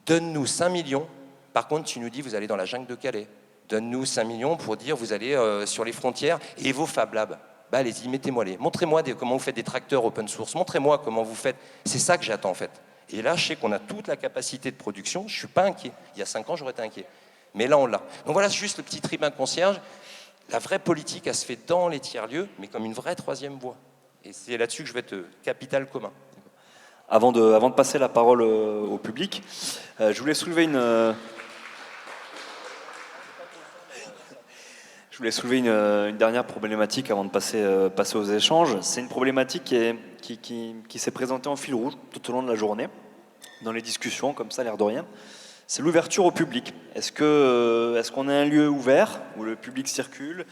Donne-nous 5 millions. Par contre, tu nous dis, vous allez dans la jungle de Calais. Donne-nous 5 millions pour dire, vous allez sur les frontières, et vos Fab Labs. Allez-y, mettez-moi-les. Montrez-moi comment vous faites des tracteurs open source. Montrez-moi comment vous faites. C'est ça que j'attends, en fait. Et là, je sais qu'on a toute la capacité de production. Je ne suis pas inquiet. Il y a 5 ans, j'aurais été inquiet. Mais là, on l'a. Donc voilà, c'est juste le petit tribun concierge. La vraie politique, elle se fait dans les tiers-lieux, mais comme une vraie 3e voie. Et c'est là-dessus que je vais être capital commun. Avant de passer la parole au public, je voulais soulever une dernière problématique avant de passer aux échanges. C'est une problématique qui s'est présentée en fil rouge tout au long de la journée, dans les discussions, comme ça, l'air de rien. C'est l'ouverture au public. Est-ce qu'on a un lieu ouvert où le public circule,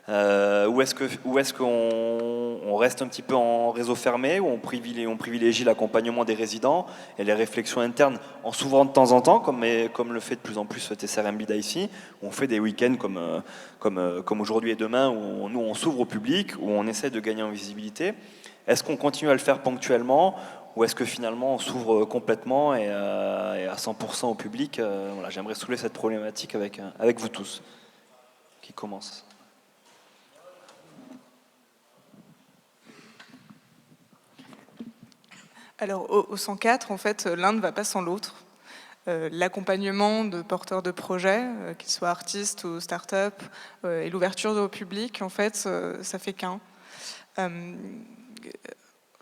ou est-ce qu'on reste un petit peu en réseau fermé, où on privilégie l'accompagnement des résidents et les réflexions internes en s'ouvrant de temps en temps, comme le fait de plus en plus TCRM Bida ici, où on fait des week-ends comme aujourd'hui et demain, où nous on s'ouvre au public, où on essaie de gagner en visibilité. Est-ce qu'on continue à le faire ponctuellement, ou est-ce que finalement on s'ouvre complètement et à 100% au public? Voilà, j'aimerais soulever cette problématique avec vous tous. Qui commence? Alors, au 104, en fait, l'un ne va pas sans l'autre. L'accompagnement de porteurs de projets, qu'ils soient artistes ou start-up, et l'ouverture au public, en fait, ça fait qu'un.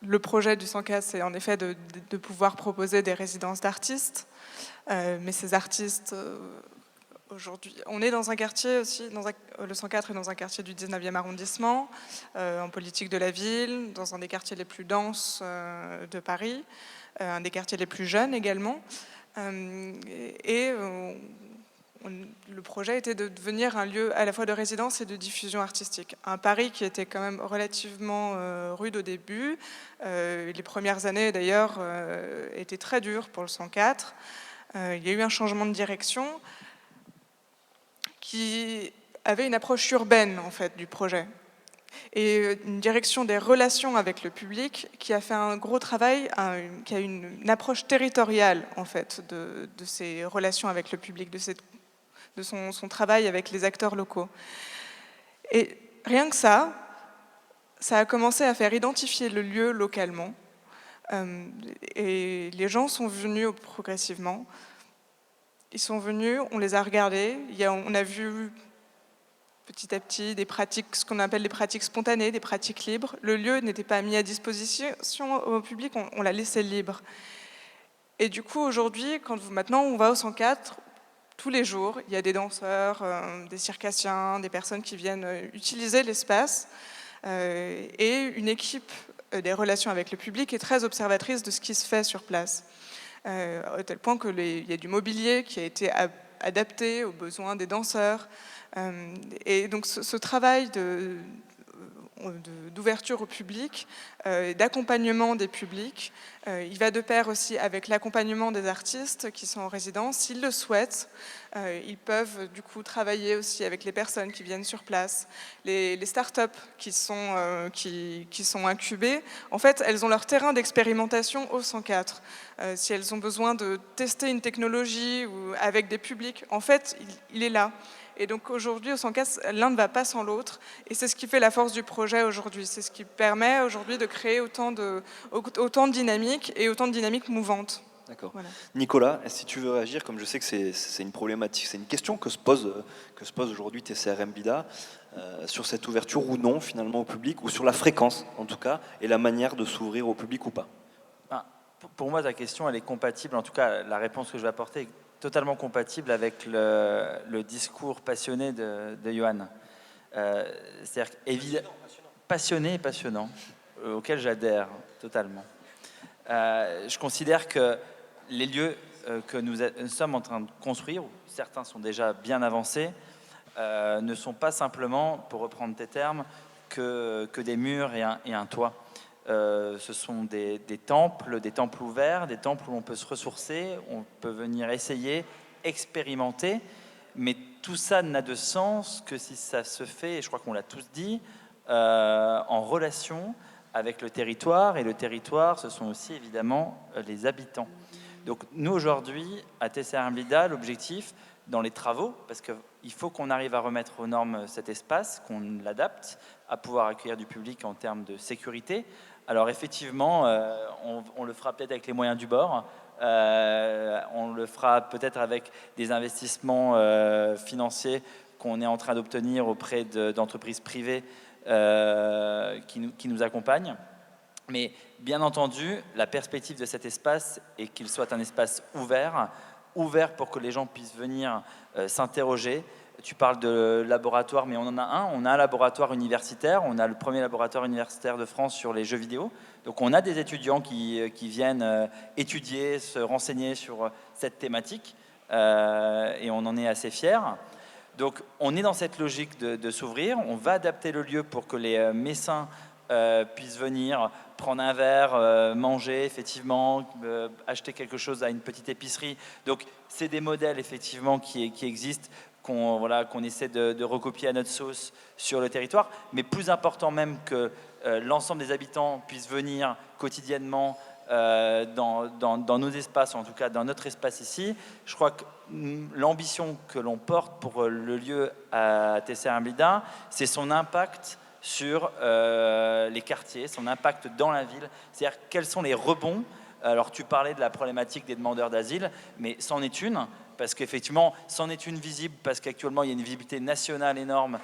Le projet du 104, c'est en effet de pouvoir proposer des résidences d'artistes, mais ces artistes... Aujourd'hui, on est dans un quartier aussi, le 104 est dans un quartier du 19e arrondissement, en politique de la ville, dans un des quartiers les plus denses de Paris, un des quartiers les plus jeunes également. Et le projet était de devenir un lieu à la fois de résidence et de diffusion artistique. Un pari qui était quand même relativement rude au début. Les premières années, d'ailleurs, étaient très dures pour le 104. Il y a eu un changement de direction qui avait une approche urbaine, en fait, du projet. Et une direction des relations avec le public qui a fait un gros travail, qui a une approche territoriale, en fait, de ces relations avec le public, de son travail avec les acteurs locaux. Et rien que ça a commencé à faire identifier le lieu localement. Et les gens sont venus progressivement. Ils sont venus, on les a regardés, on a vu petit à petit des pratiques, ce qu'on appelle des pratiques spontanées, des pratiques libres. Le lieu n'était pas mis à disposition au public, on l'a laissé libre. Et du coup, aujourd'hui, maintenant on va au 104, tous les jours, il y a des danseurs, des circassiens, des personnes qui viennent utiliser l'espace, et une équipe des relations avec le public est très observatrice de ce qui se fait sur place. À tel point qu'il y a du mobilier qui a été adapté aux besoins des danseurs. Et donc ce travail d'ouverture au public, d'accompagnement des publics, il va de pair aussi avec l'accompagnement des artistes qui sont en résidence. S'ils le souhaitent, ils peuvent du coup travailler aussi avec les personnes qui viennent sur place. Les start-up qui sont incubées, en fait, elles ont leur terrain d'expérimentation au 104. Si elles ont besoin de tester une technologie ou avec des publics, en fait, il est là. Et donc aujourd'hui, au 104, l'un ne va pas sans l'autre. Et c'est ce qui fait la force du projet aujourd'hui. C'est ce qui permet aujourd'hui de créer autant de dynamiques et autant de dynamiques mouvantes. D'accord. Voilà. Nicolas, si tu veux réagir, comme je sais que c'est une problématique, c'est une question que se pose aujourd'hui TCRM Bida, sur cette ouverture ou non finalement au public, ou sur la fréquence en tout cas, et la manière de s'ouvrir au public ou pas. Pour moi, ta question, elle est compatible, en tout cas la réponse que je vais apporter est totalement compatible avec le discours passionné de Johan. C'est-à-dire passionné et passionnant, auquel j'adhère totalement. Je considère que les lieux que nous sommes en train de construire, où certains sont déjà bien avancés, ne sont pas simplement, pour reprendre tes termes, que des murs et un toit. Ce sont des temples ouverts, des temples où on peut se ressourcer, on peut venir essayer, expérimenter, mais tout ça n'a de sens que si ça se fait, et je crois qu'on l'a tous dit, en relation avec le territoire, et le territoire, ce sont aussi évidemment les habitants. Donc nous aujourd'hui, à TCRM Bida, l'objectif dans les travaux, parce qu'il faut qu'on arrive à remettre aux normes cet espace, qu'on l'adapte, à pouvoir accueillir du public en termes de sécurité. Alors effectivement, on le fera peut-être avec les moyens du bord, on le fera peut-être avec des investissements financiers qu'on est en train d'obtenir auprès d'entreprises privées qui nous accompagnent. Mais bien entendu, la perspective de cet espace est qu'il soit un espace ouvert pour que les gens puissent venir s'interroger. Tu parles de laboratoire, mais on en a un. On a un laboratoire universitaire. On a le premier laboratoire universitaire de France sur les jeux vidéo. Donc on a des étudiants qui viennent étudier, se renseigner sur cette thématique. Et on en est assez fiers. Donc on est dans cette logique de s'ouvrir. On va adapter le lieu pour que les mécènes puissent venir prendre un verre, manger effectivement, acheter quelque chose à une petite épicerie. Donc c'est des modèles effectivement qui existent, qu'on essaie de recopier à notre sauce sur le territoire. Mais plus important même que l'ensemble des habitants puissent venir quotidiennement dans nos espaces, en tout cas dans notre espace ici, je crois que l'ambition que l'on porte pour le lieu à TCRM Bida, c'est son impact sur les quartiers, son impact dans la ville, c'est-à-dire quels sont les rebonds. Alors tu parlais de la problématique des demandeurs d'asile, mais c'en est une, parce qu'effectivement, c'en est une visible, parce qu'actuellement, il y a une visibilité nationale énorme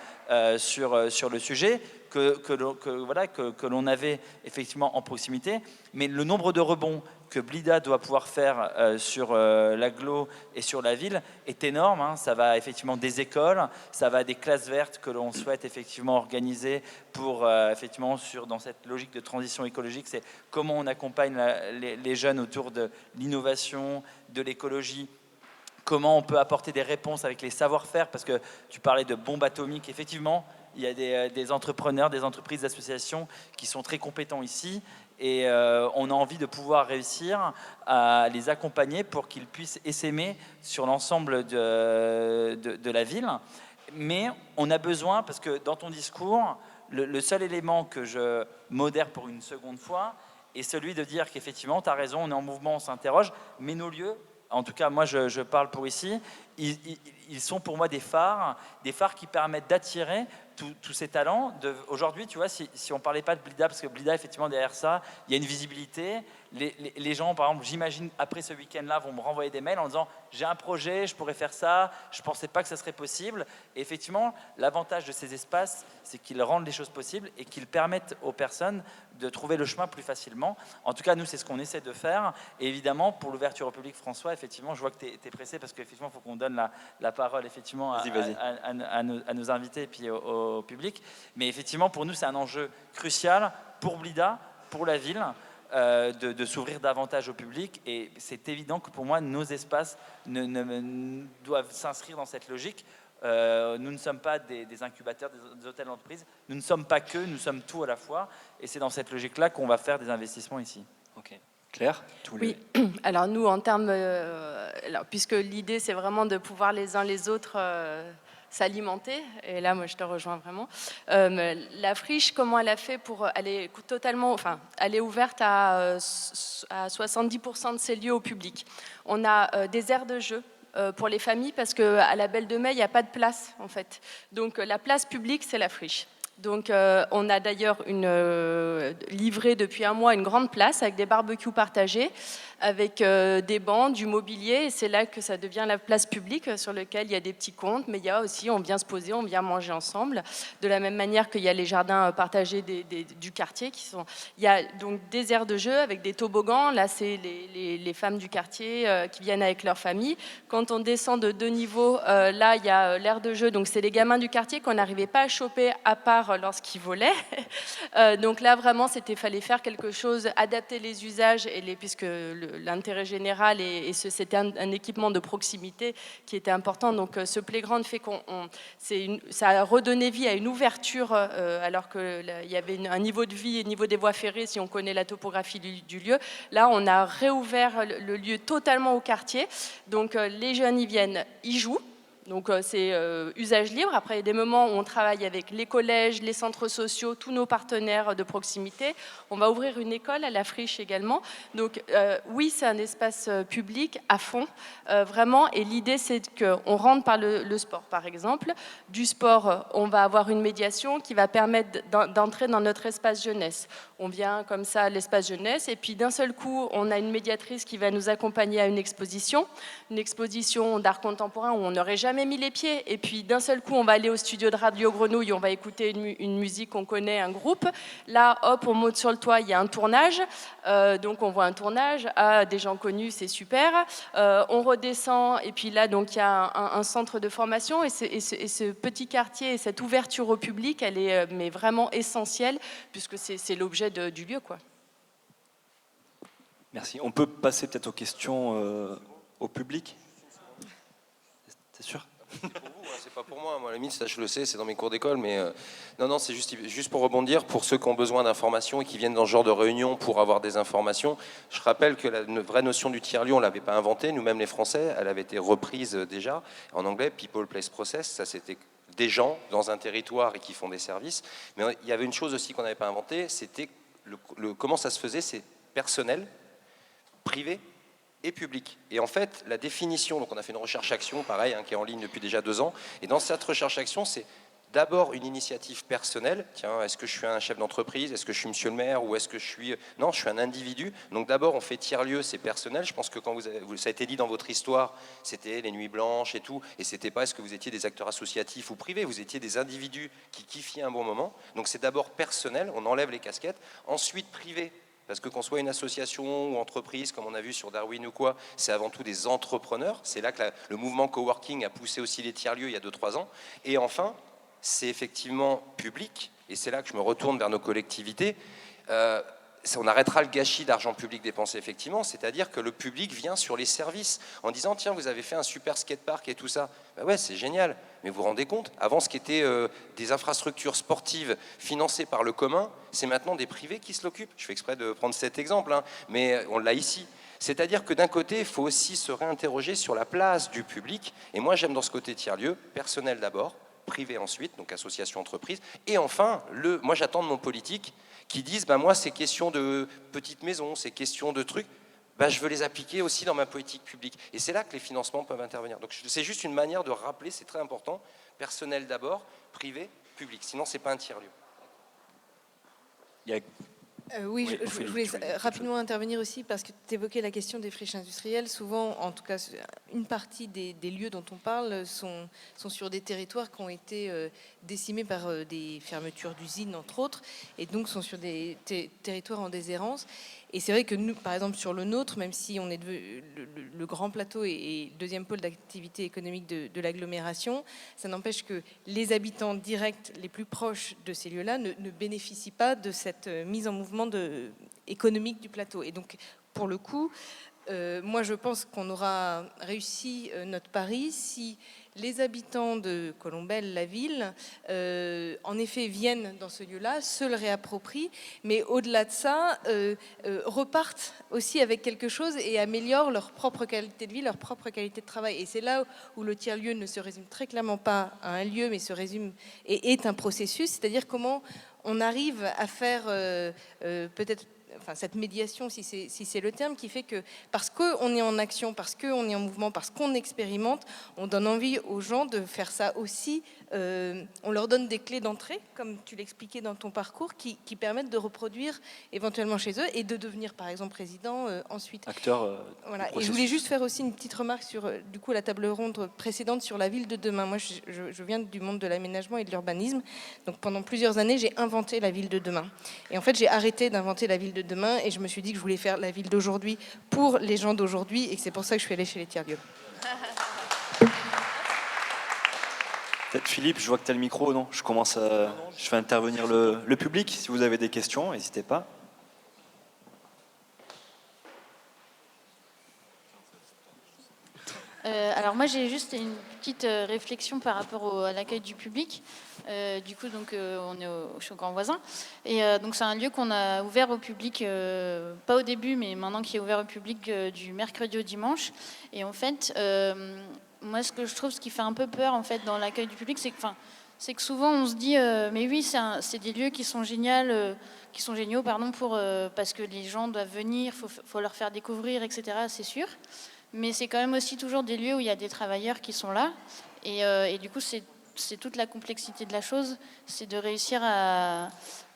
sur le sujet, que l'on avait effectivement en proximité. Mais le nombre de rebonds que Blida doit pouvoir faire sur l'agglo et sur la ville est énorme. Hein. Ça va effectivement des écoles, ça va des classes vertes que l'on souhaite effectivement organiser pour effectivement dans cette logique de transition écologique, c'est comment on accompagne les jeunes autour de l'innovation, de l'écologie, comment on peut apporter des réponses avec les savoir-faire, parce que tu parlais de bombes atomiques, effectivement, il y a des entrepreneurs, des entreprises, des associations qui sont très compétents ici, et on a envie de pouvoir réussir à les accompagner pour qu'ils puissent essaimer sur l'ensemble de la ville. Mais on a besoin, parce que dans ton discours, le seul élément que je modère pour une seconde fois est celui de dire qu'effectivement, tu as raison, on est en mouvement, on s'interroge, mais nos lieux, en tout cas moi je parle pour ici, ils sont pour moi des phares qui permettent d'attirer tous ces talents. Aujourd'hui, tu vois, si on ne parlait pas de Blida, parce que Blida, effectivement, derrière ça, il y a une visibilité. Les gens, par exemple, j'imagine, après ce week-end-là, vont me renvoyer des mails en disant « j'ai un projet, je pourrais faire ça, je ne pensais pas que ça serait possible ». Et effectivement, l'avantage de ces espaces, c'est qu'ils rendent les choses possibles et qu'ils permettent aux personnes de trouver le chemin plus facilement. En tout cas, nous, c'est ce qu'on essaie de faire. Et évidemment, pour l'ouverture au public, François, effectivement, je vois que tu es pressé parce qu'effectivement, il faut qu'on donne la parole effectivement, à nos invités et puis au public. Mais effectivement, pour nous, c'est un enjeu crucial pour Blida, pour la ville, de s'ouvrir davantage au public. Et c'est évident que pour moi, nos espaces doivent s'inscrire dans cette logique. Nous ne sommes pas des incubateurs, des hôtels d'entreprise. Nous ne sommes pas que, nous sommes tout à la fois. Et c'est dans cette logique-là qu'on va faire des investissements ici. Ok. Claire, Oui, alors nous, en termes, puisque l'idée, c'est vraiment de pouvoir les uns les autres s'alimenter, et là, moi, je te rejoins vraiment. La friche, comment elle a fait pour... Elle est totalement... Enfin, elle est ouverte à 70% de ses lieux au public. On a des aires de jeu pour les familles, parce qu'à la Belle de Mai, il n'y a pas de place, en fait. Donc, la place publique, c'est la friche. Donc, on a d'ailleurs livré depuis un mois une grande place avec des barbecues partagés, avec des bancs, du mobilier, et c'est là que ça devient la place publique sur laquelle il y a des petits comptes, mais il y a aussi, on vient se poser, on vient manger ensemble, de la même manière qu'il y a les jardins partagés du quartier. Il y a donc des aires de jeu avec des toboggans, là c'est les femmes du quartier qui viennent avec leur famille. Quand on descend de 2 niveaux, là il y a l'aire de jeu, donc c'est les gamins du quartier qu'on n'arrivait pas à choper à part lorsqu'ils volaient. Donc là vraiment, fallait faire quelque chose, adapter les usages, puisque l'intérêt général et c'était un équipement de proximité qui était important. Donc ce playground fait ça a redonné vie à une ouverture alors qu'il y avait un niveau de vie et un niveau des voies ferrées si on connaît la topographie du lieu. Là, on a réouvert le lieu totalement au quartier. Donc les jeunes y viennent, y jouent. Donc c'est usage libre. Après, il y a des moments où on travaille avec les collèges, les centres sociaux, tous nos partenaires de proximité. On va ouvrir une école à la friche également. Donc oui, c'est un espace public à fond, vraiment. Et l'idée, c'est qu'on rentre par le sport, par exemple. Du sport, on va avoir une médiation qui va permettre d'entrer dans notre espace jeunesse. On vient comme ça à l'espace jeunesse, et puis d'un seul coup, on a une médiatrice qui va nous accompagner à une exposition d'art contemporain où on n'aurait jamais mis les pieds, et puis d'un seul coup on va aller au studio de Radio Grenouille, on va écouter une musique qu'on connaît, un groupe. Là, hop, on monte sur le toit, il y a un tournage, donc on voit un tournage, des gens connus, c'est super. On redescend, et puis là, donc il y a un centre de formation, et ce petit quartier et cette ouverture au public, elle est mais vraiment essentielle, puisque c'est l'objet du lieu, quoi. Merci. On peut passer peut-être aux questions au public. C'est sûr? C'est pour vous, hein, c'est pas pour moi. Moi, à la limite, ça je le sais, c'est dans mes cours d'école, mais non, c'est juste pour rebondir, pour ceux qui ont besoin d'informations et qui viennent dans ce genre de réunion pour avoir des informations. Je rappelle que la vraie notion du tiers-lieu, on l'avait pas inventée, nous-mêmes les Français, elle avait été reprise déjà en anglais, People, Place, Process. Ça, c'était des gens dans un territoire et qui font des services. Mais il y avait une chose aussi qu'on n'avait pas inventée, c'était comment ça se faisait, c'est personnel, privé et public. Et en fait, la définition, donc on a fait une recherche-action, pareil, hein, qui est en ligne depuis déjà 2 ans, et dans cette recherche-action, c'est d'abord une initiative personnelle. Tiens, est-ce que je suis un chef d'entreprise? Est-ce que je suis monsieur le maire? Ou est-ce que je suis... Non, je suis un individu. Donc d'abord, on fait tiers-lieu, c'est personnel. Je pense que quand ça a été dit dans votre histoire, c'était les nuits blanches et tout, et c'était pas est-ce que vous étiez des acteurs associatifs ou privés, vous étiez des individus qui kiffiez un bon moment. Donc c'est d'abord personnel, on enlève les casquettes. Ensuite, privé. Parce que qu'on soit une association ou entreprise, comme on a vu sur Darwin ou quoi, c'est avant tout des entrepreneurs. C'est là que le mouvement coworking a poussé aussi les tiers-lieux il y a 2-3 ans. Et enfin, c'est effectivement public, et c'est là que je me retourne vers nos collectivités. on arrêtera le gâchis d'argent public dépensé, effectivement, c'est-à-dire que le public vient sur les services en disant « Tiens, vous avez fait un super skatepark et tout ça. » Ben ouais, c'est génial, mais vous vous rendez compte, avant ce qui était des infrastructures sportives financées par le commun, c'est maintenant des privés qui se l'occupent. Je fais exprès de prendre cet exemple, hein, mais on l'a ici. C'est-à-dire que d'un côté, il faut aussi se réinterroger sur la place du public, et moi j'aime dans ce côté tiers-lieu, personnel d'abord, privé ensuite, donc association, entreprise, et enfin, moi j'attends de mon politique qui disent ben moi, ces questions de petites maisons, ces questions de trucs, ben, je veux les appliquer aussi dans ma politique publique. Et c'est là que les financements peuvent intervenir. Donc c'est juste une manière de rappeler, c'est très important, personnel d'abord, privé, public. Sinon, ce n'est pas un tiers-lieu. Oui, je voulais rapidement intervenir aussi parce que tu évoquais la question des friches industrielles. Souvent, en tout cas, une partie des lieux dont on parle sont sur des territoires qui ont été décimés par des fermetures d'usines, entre autres, et donc sont sur des territoires en déshérence. Et c'est vrai que nous, par exemple, sur le nôtre, même si on est le grand plateau et le deuxième pôle d'activité économique de l'agglomération, ça n'empêche que les habitants directs les plus proches de ces lieux-là ne bénéficient pas de cette mise en mouvement économique du plateau. Et donc, pour le coup, moi, je pense qu'on aura réussi notre pari si les habitants de Colombelles, la ville, en effet, viennent dans ce lieu-là, se le réapproprient, mais au-delà de ça, repartent aussi avec quelque chose et améliorent leur propre qualité de vie, leur propre qualité de travail. Et c'est là où le tiers-lieu ne se résume très clairement pas à un lieu, mais se résume et est un processus, c'est-à-dire comment on arrive à faire peut-être cette médiation, si c'est le terme, qui fait que parce qu'on est en action, parce qu'on est en mouvement, parce qu'on expérimente, on donne envie aux gens de faire ça aussi. On leur donne des clés d'entrée, comme tu l'expliquais dans ton parcours, qui permettent de reproduire éventuellement chez eux et de devenir, par exemple, président ensuite. Acteur. Voilà. Et je voulais juste faire aussi une petite remarque sur du coup la table ronde précédente sur la ville de demain. Moi, je viens du monde de l'aménagement et de l'urbanisme. Donc pendant plusieurs années, j'ai inventé la ville de demain. Et en fait, j'ai arrêté d'inventer la ville de demain et je me suis dit que je voulais faire la ville d'aujourd'hui pour les gens d'aujourd'hui et que c'est pour ça que je suis allée chez les tiers-lieux. Peut-être Philippe, je vois que tu as le micro, non? Je fais intervenir le public. Si vous avez des questions, n'hésitez pas. Alors moi j'ai juste une petite réflexion par rapport à l'accueil du public. Du coup donc on est chez Grand Voisin et donc c'est un lieu qu'on a ouvert au public, pas au début mais maintenant qui est ouvert au public du mercredi au dimanche. Et en fait moi ce que je trouve, ce qui fait un peu peur en fait dans l'accueil du public, c'est que souvent on se dit mais oui c'est des lieux qui sont géniaux parce que les gens doivent venir, faut leur faire découvrir, etc. C'est sûr. Mais c'est quand même aussi toujours des lieux où il y a des travailleurs qui sont là. Et du coup, c'est toute la complexité de la chose. C'est de réussir à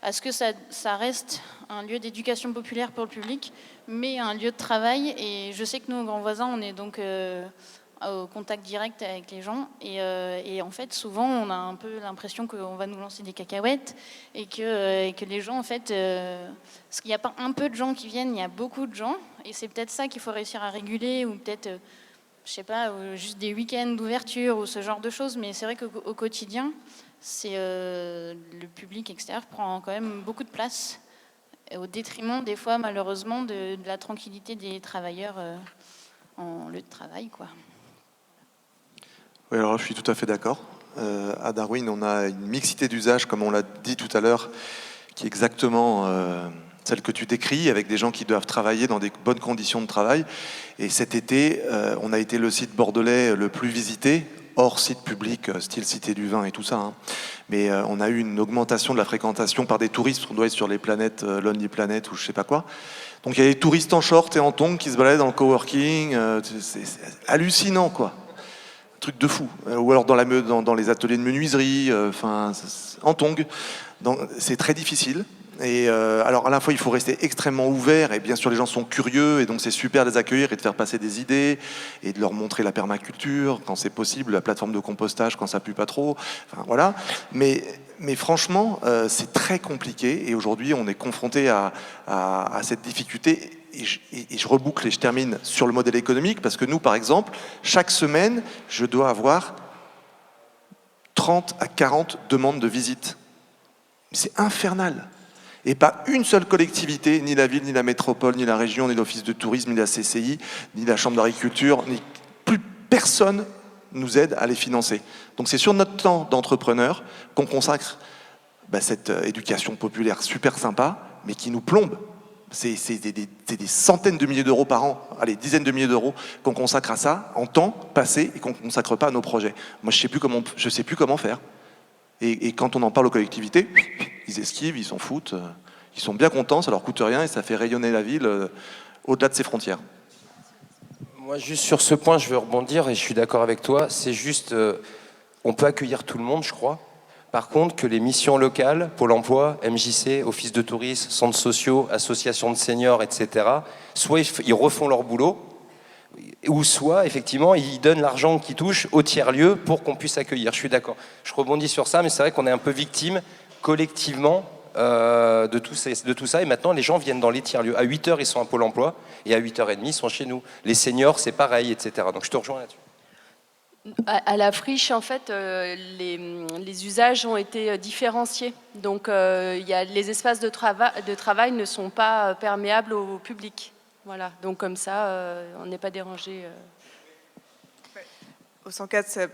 ce que ça reste un lieu d'éducation populaire pour le public, mais un lieu de travail. Et je sais que nous, au Grand Voisin, on est donc au contact direct avec les gens. Et en fait, souvent, on a un peu l'impression qu'on va nous lancer des cacahuètes et que les gens, en fait... parce qu'il n'y a pas un peu de gens qui viennent, il y a beaucoup de gens. Et c'est peut-être ça qu'il faut réussir à réguler, ou peut-être, je sais pas, juste des week-ends d'ouverture ou ce genre de choses. Mais c'est vrai qu'au quotidien, le public extérieur prend quand même beaucoup de place, au détriment, des fois, malheureusement, de la tranquillité des travailleurs en lieu de travail, quoi. Oui, alors je suis tout à fait d'accord. À Darwin, on a une mixité d'usages, comme on l'a dit tout à l'heure, qui est exactement celle que tu décris, avec des gens qui doivent travailler dans des bonnes conditions de travail. Et cet été, on a été le site bordelais le plus visité, hors site public, style Cité du Vin et tout ça. Hein. Mais on a eu une augmentation de la fréquentation par des touristes. On doit être sur les planètes, Lonely Planet ou je sais pas quoi. Donc il y a des touristes en short et en tongs qui se baladent dans le coworking. C'est hallucinant, quoi. Truc de fou. Ou alors dans les ateliers de menuiserie, en tongs. C'est très difficile. Et alors à la fois il faut rester extrêmement ouvert et bien sûr les gens sont curieux et donc c'est super de les accueillir et de faire passer des idées et de leur montrer la permaculture quand c'est possible, la plateforme de compostage quand ça pue pas trop, enfin voilà. Mais franchement c'est très compliqué et aujourd'hui on est confronté à cette difficulté et je reboucle et je termine sur le modèle économique parce que nous par exemple chaque semaine je dois avoir 30 à 40 demandes de visite. C'est infernal. Et pas une seule collectivité, ni la ville, ni la métropole, ni la région, ni l'office de tourisme, ni la CCI, ni la chambre d'agriculture, plus personne nous aide à les financer. Donc c'est sur notre temps d'entrepreneur qu'on consacre cette éducation populaire super sympa, mais qui nous plombe. C'est des centaines de milliers d'euros par an, allez, dizaines de milliers d'euros qu'on consacre à ça en temps passé et qu'on ne consacre pas à nos projets. Moi, je ne sais plus comment faire. Et quand on en parle aux collectivités, ils esquivent, ils s'en foutent, ils sont bien contents, ça leur coûte rien et ça fait rayonner la ville au-delà de ses frontières. Moi, juste sur ce point, je veux rebondir et je suis d'accord avec toi. C'est juste, on peut accueillir tout le monde, je crois. Par contre, que les missions locales, Pôle emploi, MJC, Office de tourisme, centres sociaux, associations de seniors, etc., soit ils refont leur boulot, ou soit, effectivement, ils donnent l'argent qui touche au tiers-lieu pour qu'on puisse accueillir. Je suis d'accord. Je rebondis sur ça, mais c'est vrai qu'on est un peu victime, collectivement, de tout ça. Et maintenant, les gens viennent dans les tiers-lieux. À 8h, ils sont à Pôle emploi, et à 8h30, ils sont chez nous. Les seniors, c'est pareil, etc. Donc, je te rejoins là-dessus. À la friche, en fait, les usages ont été différenciés. Donc, les espaces de travail ne sont pas perméables au public. Voilà. Donc, comme ça, on n'est pas dérangé. Au 104,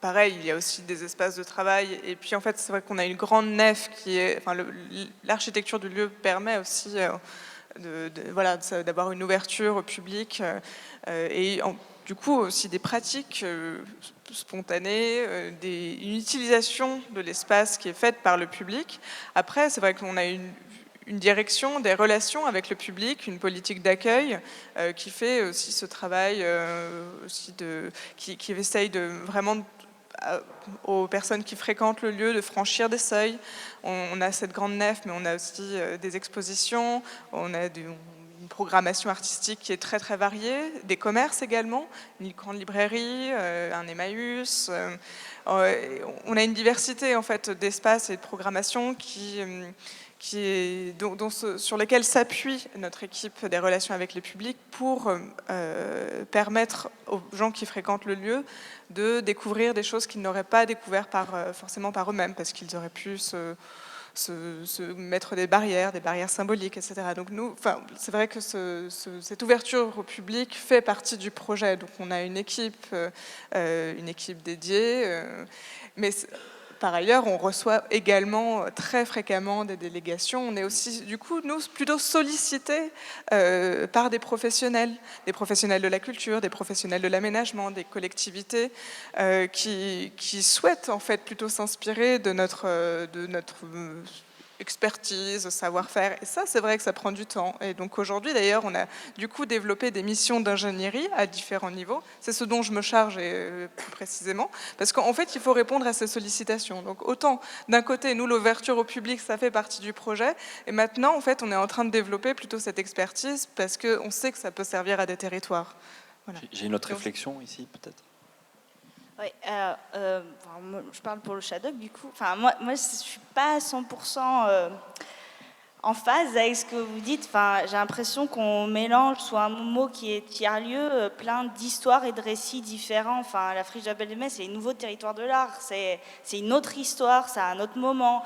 pareil, il y a aussi des espaces de travail. Et puis, en fait, c'est vrai qu'on a une grande nef qui est... Enfin, l'architecture du lieu permet aussi d'avoir une ouverture au public du coup, aussi des pratiques spontanées, une utilisation de l'espace qui est faite par le public. Après, c'est vrai qu'on a une direction des relations avec le public, une politique d'accueil qui fait aussi ce travail qui essaye de vraiment aux personnes qui fréquentent le lieu de franchir des seuils. On a cette grande nef, mais on a aussi des expositions, on a une programmation artistique qui est très très variée, des commerces également, une grande librairie, un Emmaüs. On a une diversité en fait d'espaces et de programmation sur lesquels s'appuie notre équipe des relations avec les publics pour permettre aux gens qui fréquentent le lieu de découvrir des choses qu'ils n'auraient pas découvert forcément par eux-mêmes, parce qu'ils auraient pu se mettre des barrières symboliques, etc. Donc c'est vrai que cette ouverture au public fait partie du projet. Donc on a une équipe dédiée, mais par ailleurs, on reçoit également très fréquemment des délégations. On est aussi, du coup, nous, plutôt sollicités par des professionnels de la culture, des professionnels de l'aménagement, des collectivités qui souhaitent en fait plutôt s'inspirer de notre expertise, savoir-faire. Et ça, c'est vrai que ça prend du temps. Et donc aujourd'hui, d'ailleurs, on a du coup développé des missions d'ingénierie à différents niveaux. C'est ce dont je me charge plus précisément. Parce qu'en fait, il faut répondre à ces sollicitations. Donc autant, d'un côté, nous, l'ouverture au public, ça fait partie du projet. Et maintenant, en fait, on est en train de développer plutôt cette expertise parce qu'on sait que ça peut servir à des territoires. Voilà. J'ai une autre réflexion ici, peut-être. Oui, je parle pour le Shadok du coup. Enfin, moi je ne suis pas à 100% en phase avec ce que vous dites. Enfin, j'ai l'impression qu'on mélange soit un mot qui est tiers-lieu, plein d'histoires et de récits différents. Enfin, la friche d'Abel de Metz, c'est les nouveaux territoires de l'art. C'est une autre histoire, c'est un autre moment.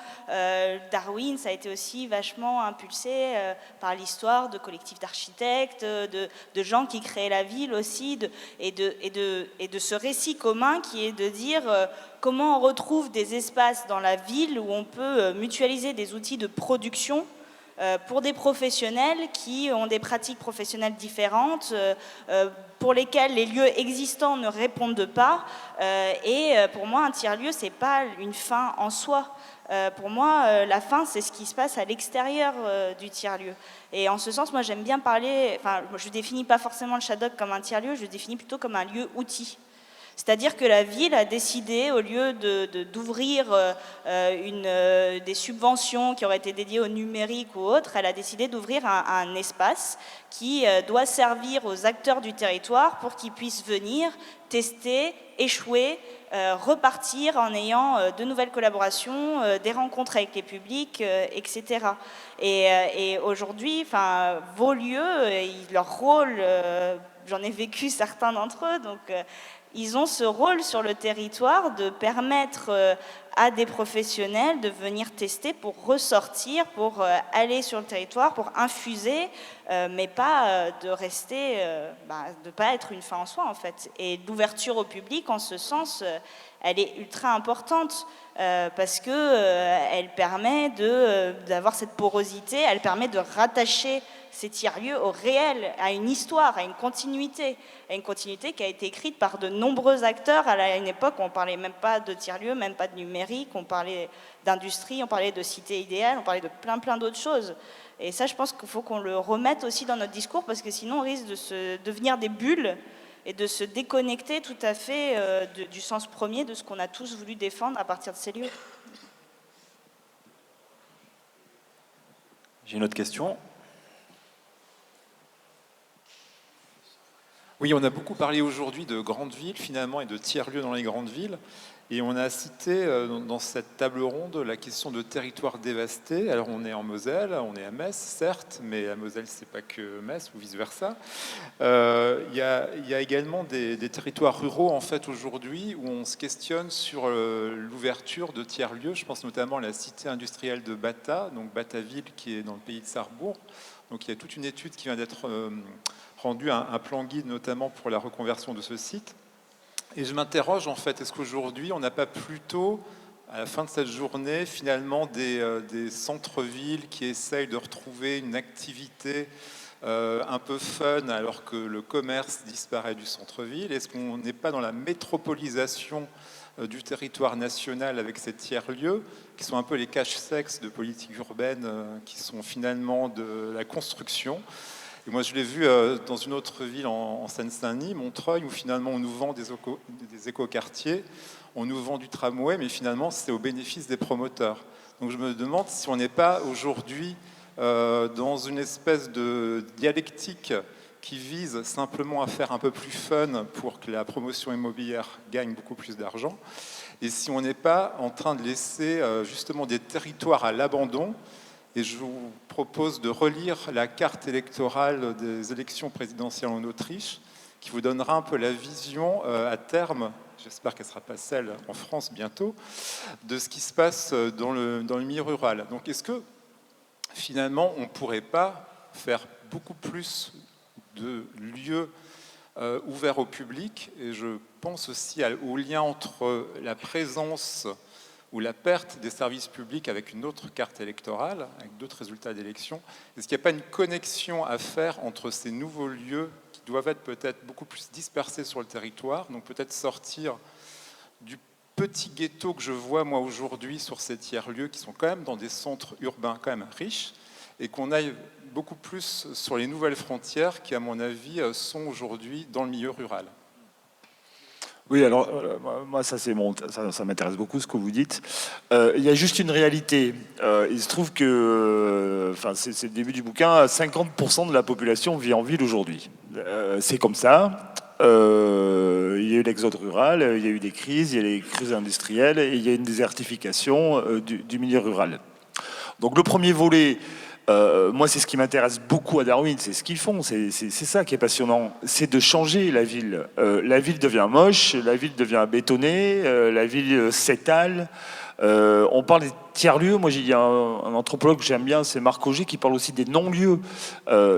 Darwin, ça a été aussi vachement impulsé par l'histoire de collectifs d'architectes, de gens qui créaient la ville aussi, et de ce récit commun qui est de dire comment on retrouve des espaces dans la ville où on peut mutualiser des outils de production pour des professionnels qui ont des pratiques professionnelles différentes, pour lesquels les lieux existants ne répondent pas. Et pour moi, un tiers-lieu, ce n'est pas une fin en soi. Pour moi, la fin, c'est ce qui se passe à l'extérieur du tiers-lieu. Et en ce sens, moi, j'aime bien parler... Enfin, je ne définis pas forcément le Shadok comme un tiers-lieu, je le définis plutôt comme un lieu-outil. C'est-à-dire que la ville a décidé, au lieu d'ouvrir des subventions qui auraient été dédiées au numérique ou autre, elle a décidé d'ouvrir un espace qui doit servir aux acteurs du territoire pour qu'ils puissent venir tester, échouer, repartir en ayant de nouvelles collaborations, des rencontres avec les publics, etc. Et aujourd'hui, vos lieux, leur rôle j'en ai vécu certains d'entre eux, donc ils ont ce rôle sur le territoire de permettre à des professionnels de venir tester pour ressortir, pour aller sur le territoire, pour infuser, mais pas de rester, de pas être une fin en soi en fait. Et l'ouverture au public, en ce sens, elle est ultra importante parce que elle permet d'avoir cette porosité, elle permet de rattacher ces tiers-lieux au réel, à une histoire, à une continuité qui a été écrite par de nombreux acteurs. À une époque, on ne parlait même pas de tiers-lieux, même pas de numérique, on parlait d'industrie, on parlait de cité idéale, on parlait de plein d'autres choses. Et ça, je pense qu'il faut qu'on le remette aussi dans notre discours, parce que sinon, on risque de devenir des bulles et de se déconnecter tout à fait du sens premier de ce qu'on a tous voulu défendre à partir de ces lieux. J'ai une autre question. Oui, on a beaucoup parlé aujourd'hui de grandes villes finalement et de tiers-lieux dans les grandes villes. Et on a cité dans cette table ronde la question de territoires dévastés. Alors on est en Moselle, on est à Metz, certes, mais la Moselle, c'est pas que Metz ou vice-versa. Il y a également des territoires ruraux en fait aujourd'hui où on se questionne sur l'ouverture de tiers-lieux. Je pense notamment à la cité industrielle de Bata, donc Bataville, qui est dans le pays de Sarrebourg. Donc il y a toute une étude qui vient d'être rendu un plan guide notamment pour la reconversion de ce site. Et je m'interroge en fait, est-ce qu'aujourd'hui on n'a pas plutôt, à la fin de cette journée, finalement des centres-villes qui essayent de retrouver une activité un peu fun alors que le commerce disparaît du centre-ville? Est-ce qu'on n'est pas dans la métropolisation du territoire national avec ces tiers-lieux qui sont un peu les caches-sexes de politique urbaine qui sont finalement de la construction? Et moi, je l'ai vu dans une autre ville en Seine-Saint-Denis, Montreuil, où finalement on nous vend des écoquartiers, on nous vend du tramway, mais finalement c'est au bénéfice des promoteurs. Donc je me demande si on n'est pas aujourd'hui dans une espèce de dialectique qui vise simplement à faire un peu plus fun pour que la promotion immobilière gagne beaucoup plus d'argent, et si on n'est pas en train de laisser justement des territoires à l'abandon. Et je vous propose de relire la carte électorale des élections présidentielles en Autriche, qui vous donnera un peu la vision à terme, j'espère qu'elle ne sera pas celle en France bientôt, de ce qui se passe dans le milieu rural. Donc est-ce que finalement on ne pourrait pas faire beaucoup plus de lieux ouverts au public? Et je pense aussi au lien entre la présence ou la perte des services publics avec une autre carte électorale, avec d'autres résultats d'élections. Est-ce qu'il n'y a pas une connexion à faire entre ces nouveaux lieux qui doivent être peut-être beaucoup plus dispersés sur le territoire, donc peut-être sortir du petit ghetto que je vois moi aujourd'hui sur ces tiers-lieux qui sont quand même dans des centres urbains quand même riches, et qu'on aille beaucoup plus sur les nouvelles frontières qui, à mon avis, sont aujourd'hui dans le milieu rural? Oui, alors moi ça m'intéresse beaucoup ce que vous dites. Il y a juste une réalité. Il se trouve que, c'est le début du bouquin, 50% de la population vit en ville aujourd'hui. C'est comme ça. Il y a eu l'exode rural, il y a eu des crises, il y a les crises industrielles et il y a une désertification du milieu rural. Donc le premier volet, moi, c'est ce qui m'intéresse beaucoup à Darwin, c'est ce qu'ils font, c'est ça qui est passionnant, c'est de changer la ville. La ville devient moche, la ville devient bétonnée, la ville s'étale. On parle des tiers-lieux, moi il y a un anthropologue que j'aime bien, c'est Marc Auger, qui parle aussi des non-lieux.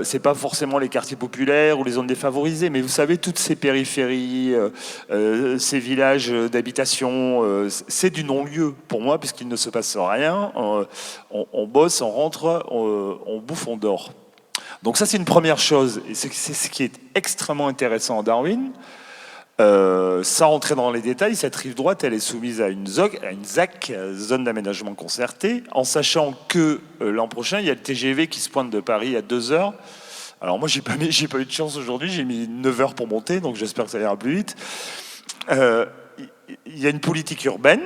C'est pas forcément les quartiers populaires ou les zones défavorisées, mais vous savez, toutes ces périphéries, ces villages d'habitation, c'est du non-lieu pour moi, puisqu'il ne se passe rien. On bosse, on rentre, on bouffe, on dort. Donc ça, c'est une première chose, et c'est ce qui est extrêmement intéressant en Darwin. Sans rentrer dans les détails, cette rive droite, elle est soumise à une ZAC, zone d'aménagement concerté, en sachant que l'an prochain, il y a le TGV qui se pointe de Paris à 2 heures. Alors moi, j'ai pas eu de chance aujourd'hui, j'ai mis 9 heures pour monter, donc j'espère que ça ira plus vite. Il y a une politique urbaine,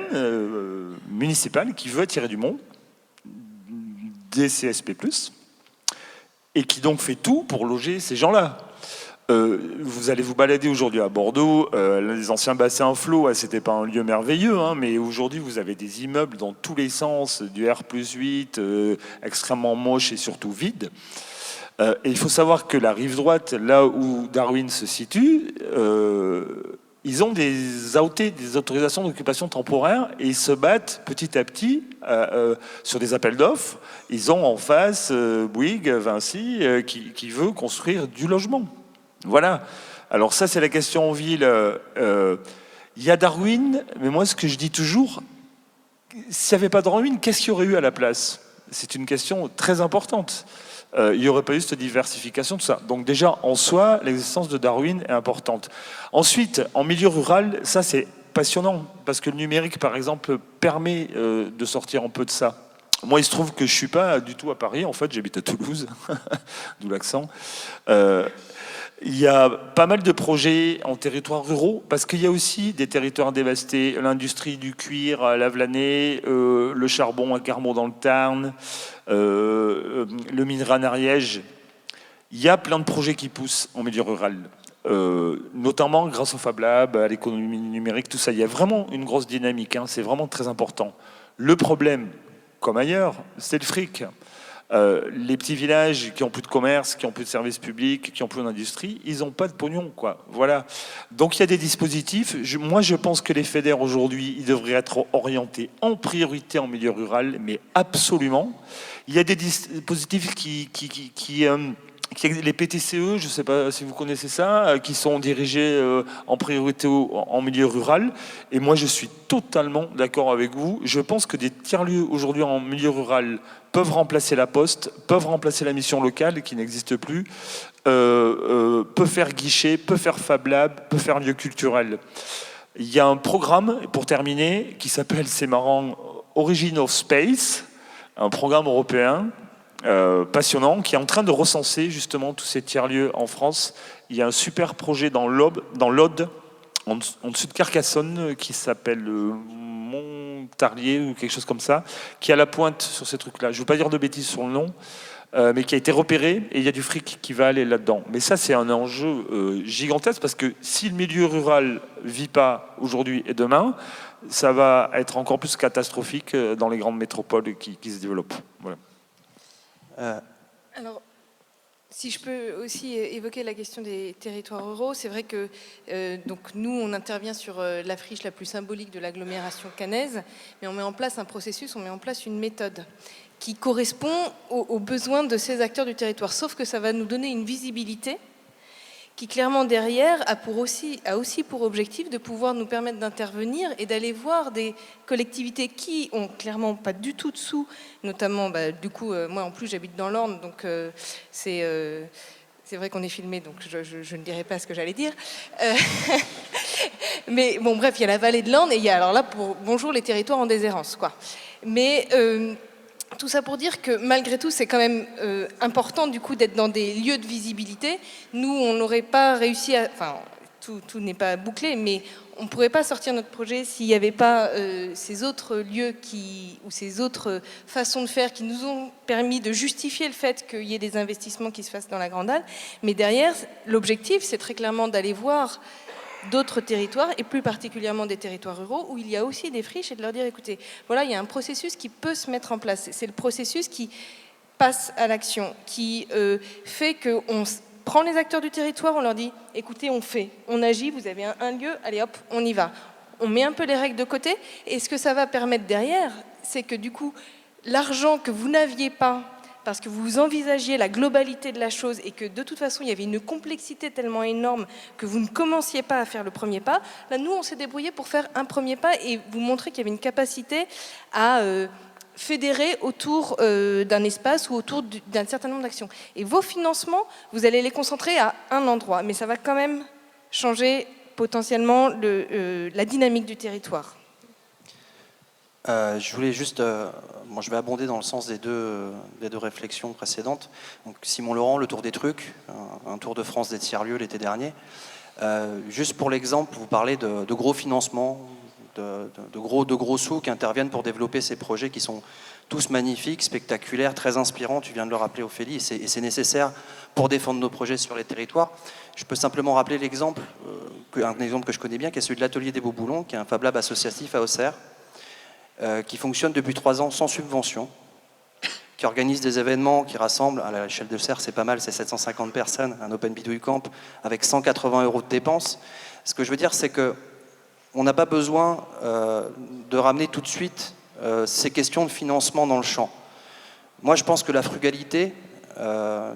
municipale, qui veut attirer du monde, des CSP+, et qui donc fait tout pour loger ces gens-là. Vous allez vous balader aujourd'hui à Bordeaux, les anciens bassins en flot, c'était pas un lieu merveilleux, hein, mais aujourd'hui vous avez des immeubles dans tous les sens, du R+8, extrêmement moche et surtout vide. Et il faut savoir que la rive droite, là où Darwin se situe, ils ont des AOT, des autorisations d'occupation temporaire, et ils se battent petit à petit sur des appels d'offres. Ils ont en face Bouygues, Vinci, qui veut construire du logement. Voilà. Alors ça, c'est la question en ville. Il y a Darwin, mais moi, ce que je dis toujours, s'il n'y avait pas Darwin, qu'est-ce qu'il y aurait eu à la place? C'est une question très importante. Il n'y aurait pas eu cette diversification, tout ça. Donc déjà, en soi, l'existence de Darwin est importante. Ensuite, en milieu rural, ça c'est passionnant, parce que le numérique, par exemple, permet de sortir un peu de ça. Moi, il se trouve que je ne suis pas du tout à Paris, en fait, j'habite à Toulouse, d'où l'accent. Il y a pas mal de projets en territoires ruraux, parce qu'il y a aussi des territoires dévastés, l'industrie du cuir à Lavelanet, le charbon à Carmont dans le Tarn, le minerai en Ariège. Il y a plein de projets qui poussent en milieu rural, notamment grâce au Fab Lab, à l'économie numérique, tout ça. Il y a vraiment une grosse dynamique, hein, c'est vraiment très important. Le problème, comme ailleurs, c'est le fric. Les petits villages qui ont plus de commerce, qui ont plus de services publics, qui ont plus d'industrie, ils n'ont pas de pognon, quoi. Voilà. Donc il y a des dispositifs. Moi, je pense que les FEDER aujourd'hui, ils devraient être orientés en priorité en milieu rural, mais absolument. Il y a des dispositifs les PTCE, je ne sais pas si vous connaissez ça, qui sont dirigés en priorité en milieu rural. Et moi, je suis totalement d'accord avec vous. Je pense que des tiers-lieux aujourd'hui en milieu rural peuvent remplacer la Poste, peuvent remplacer la mission locale qui n'existe plus, peut faire guichet, peut faire Fab Lab, peut faire lieu culturel. Il y a un programme, pour terminer, qui s'appelle, c'est marrant, Origin of Space, un programme européen passionnant qui est en train de recenser justement tous ces tiers-lieux en France. Il y a un super projet dans l'Aude, en dessous de Carcassonne, qui s'appelle Montarlier ou quelque chose comme ça, qui a la pointe sur ces trucs-là. Je ne veux pas dire de bêtises sur le nom, mais qui a été repéré et il y a du fric qui va aller là-dedans. Mais ça, c'est un enjeu gigantesque parce que si le milieu rural ne vit pas aujourd'hui et demain, ça va être encore plus catastrophique dans les grandes métropoles qui se développent. Voilà. Alors, si je peux aussi évoquer la question des territoires ruraux, c'est vrai que donc nous, on intervient sur la friche la plus symbolique de l'agglomération caennaise, mais on met en place un processus, on met en place une méthode qui correspond aux besoins de ces acteurs du territoire, sauf que ça va nous donner une visibilité qui clairement derrière a aussi pour objectif de pouvoir nous permettre d'intervenir et d'aller voir des collectivités qui ont clairement pas du tout de sous, notamment du coup moi en plus j'habite dans l'Orne, donc c'est vrai qu'on est filmé, donc je ne dirai pas ce que j'allais dire. Mais bon bref, il y a la vallée de l'Orne et il y a alors là bonjour les territoires en déshérence quoi. Mais tout ça pour dire que malgré tout, c'est quand même important du coup d'être dans des lieux de visibilité. Nous, on n'aurait pas réussi à... Enfin, tout n'est pas bouclé, mais on ne pourrait pas sortir notre projet s'il n'y avait pas ces autres lieux ou ces autres façons de faire qui nous ont permis de justifier le fait qu'il y ait des investissements qui se fassent dans la Grande Halle. Mais derrière, l'objectif, c'est très clairement d'aller voir d'autres territoires, et plus particulièrement des territoires ruraux, où il y a aussi des friches, et de leur dire, écoutez, voilà, il y a un processus qui peut se mettre en place. C'est le processus qui passe à l'action, qui fait qu'on prend les acteurs du territoire, on leur dit, écoutez, on fait, on agit, vous avez un lieu, allez hop, on y va. On met un peu les règles de côté, et ce que ça va permettre derrière, c'est que du coup, l'argent que vous n'aviez pas, parce que vous envisagiez la globalité de la chose et que de toute façon il y avait une complexité tellement énorme que vous ne commenciez pas à faire le premier pas, là nous on s'est débrouillé pour faire un premier pas et vous montrer qu'il y avait une capacité à fédérer autour d'un espace ou autour d'un certain nombre d'actions. Et vos financements, vous allez les concentrer à un endroit, mais ça va quand même changer potentiellement la dynamique du territoire. Je voulais juste, je vais abonder dans le sens des deux réflexions précédentes. Donc, Simon Laurent, le Tour des trucs, un Tour de France des tiers-lieux l'été dernier. Juste pour l'exemple, vous parlez de gros financements, de gros sous qui interviennent pour développer ces projets qui sont tous magnifiques, spectaculaires, très inspirants. Tu viens de le rappeler, Ophélie, et c'est nécessaire pour défendre nos projets sur les territoires. Je peux simplement rappeler l'exemple, un exemple que je connais bien, qui est celui de l'Atelier des Beaux Boulons, qui est un Fab Lab associatif à Auxerre, qui fonctionne depuis 3 ans sans subvention, qui organise des événements, qui rassemble, à l'échelle de Serres, c'est pas mal, c'est 750 personnes, un Open Bidouille Camp, avec 180 € de dépenses. Ce que je veux dire, c'est qu'on n'a pas besoin de ramener tout de suite ces questions de financement dans le champ. Moi, je pense que la frugalité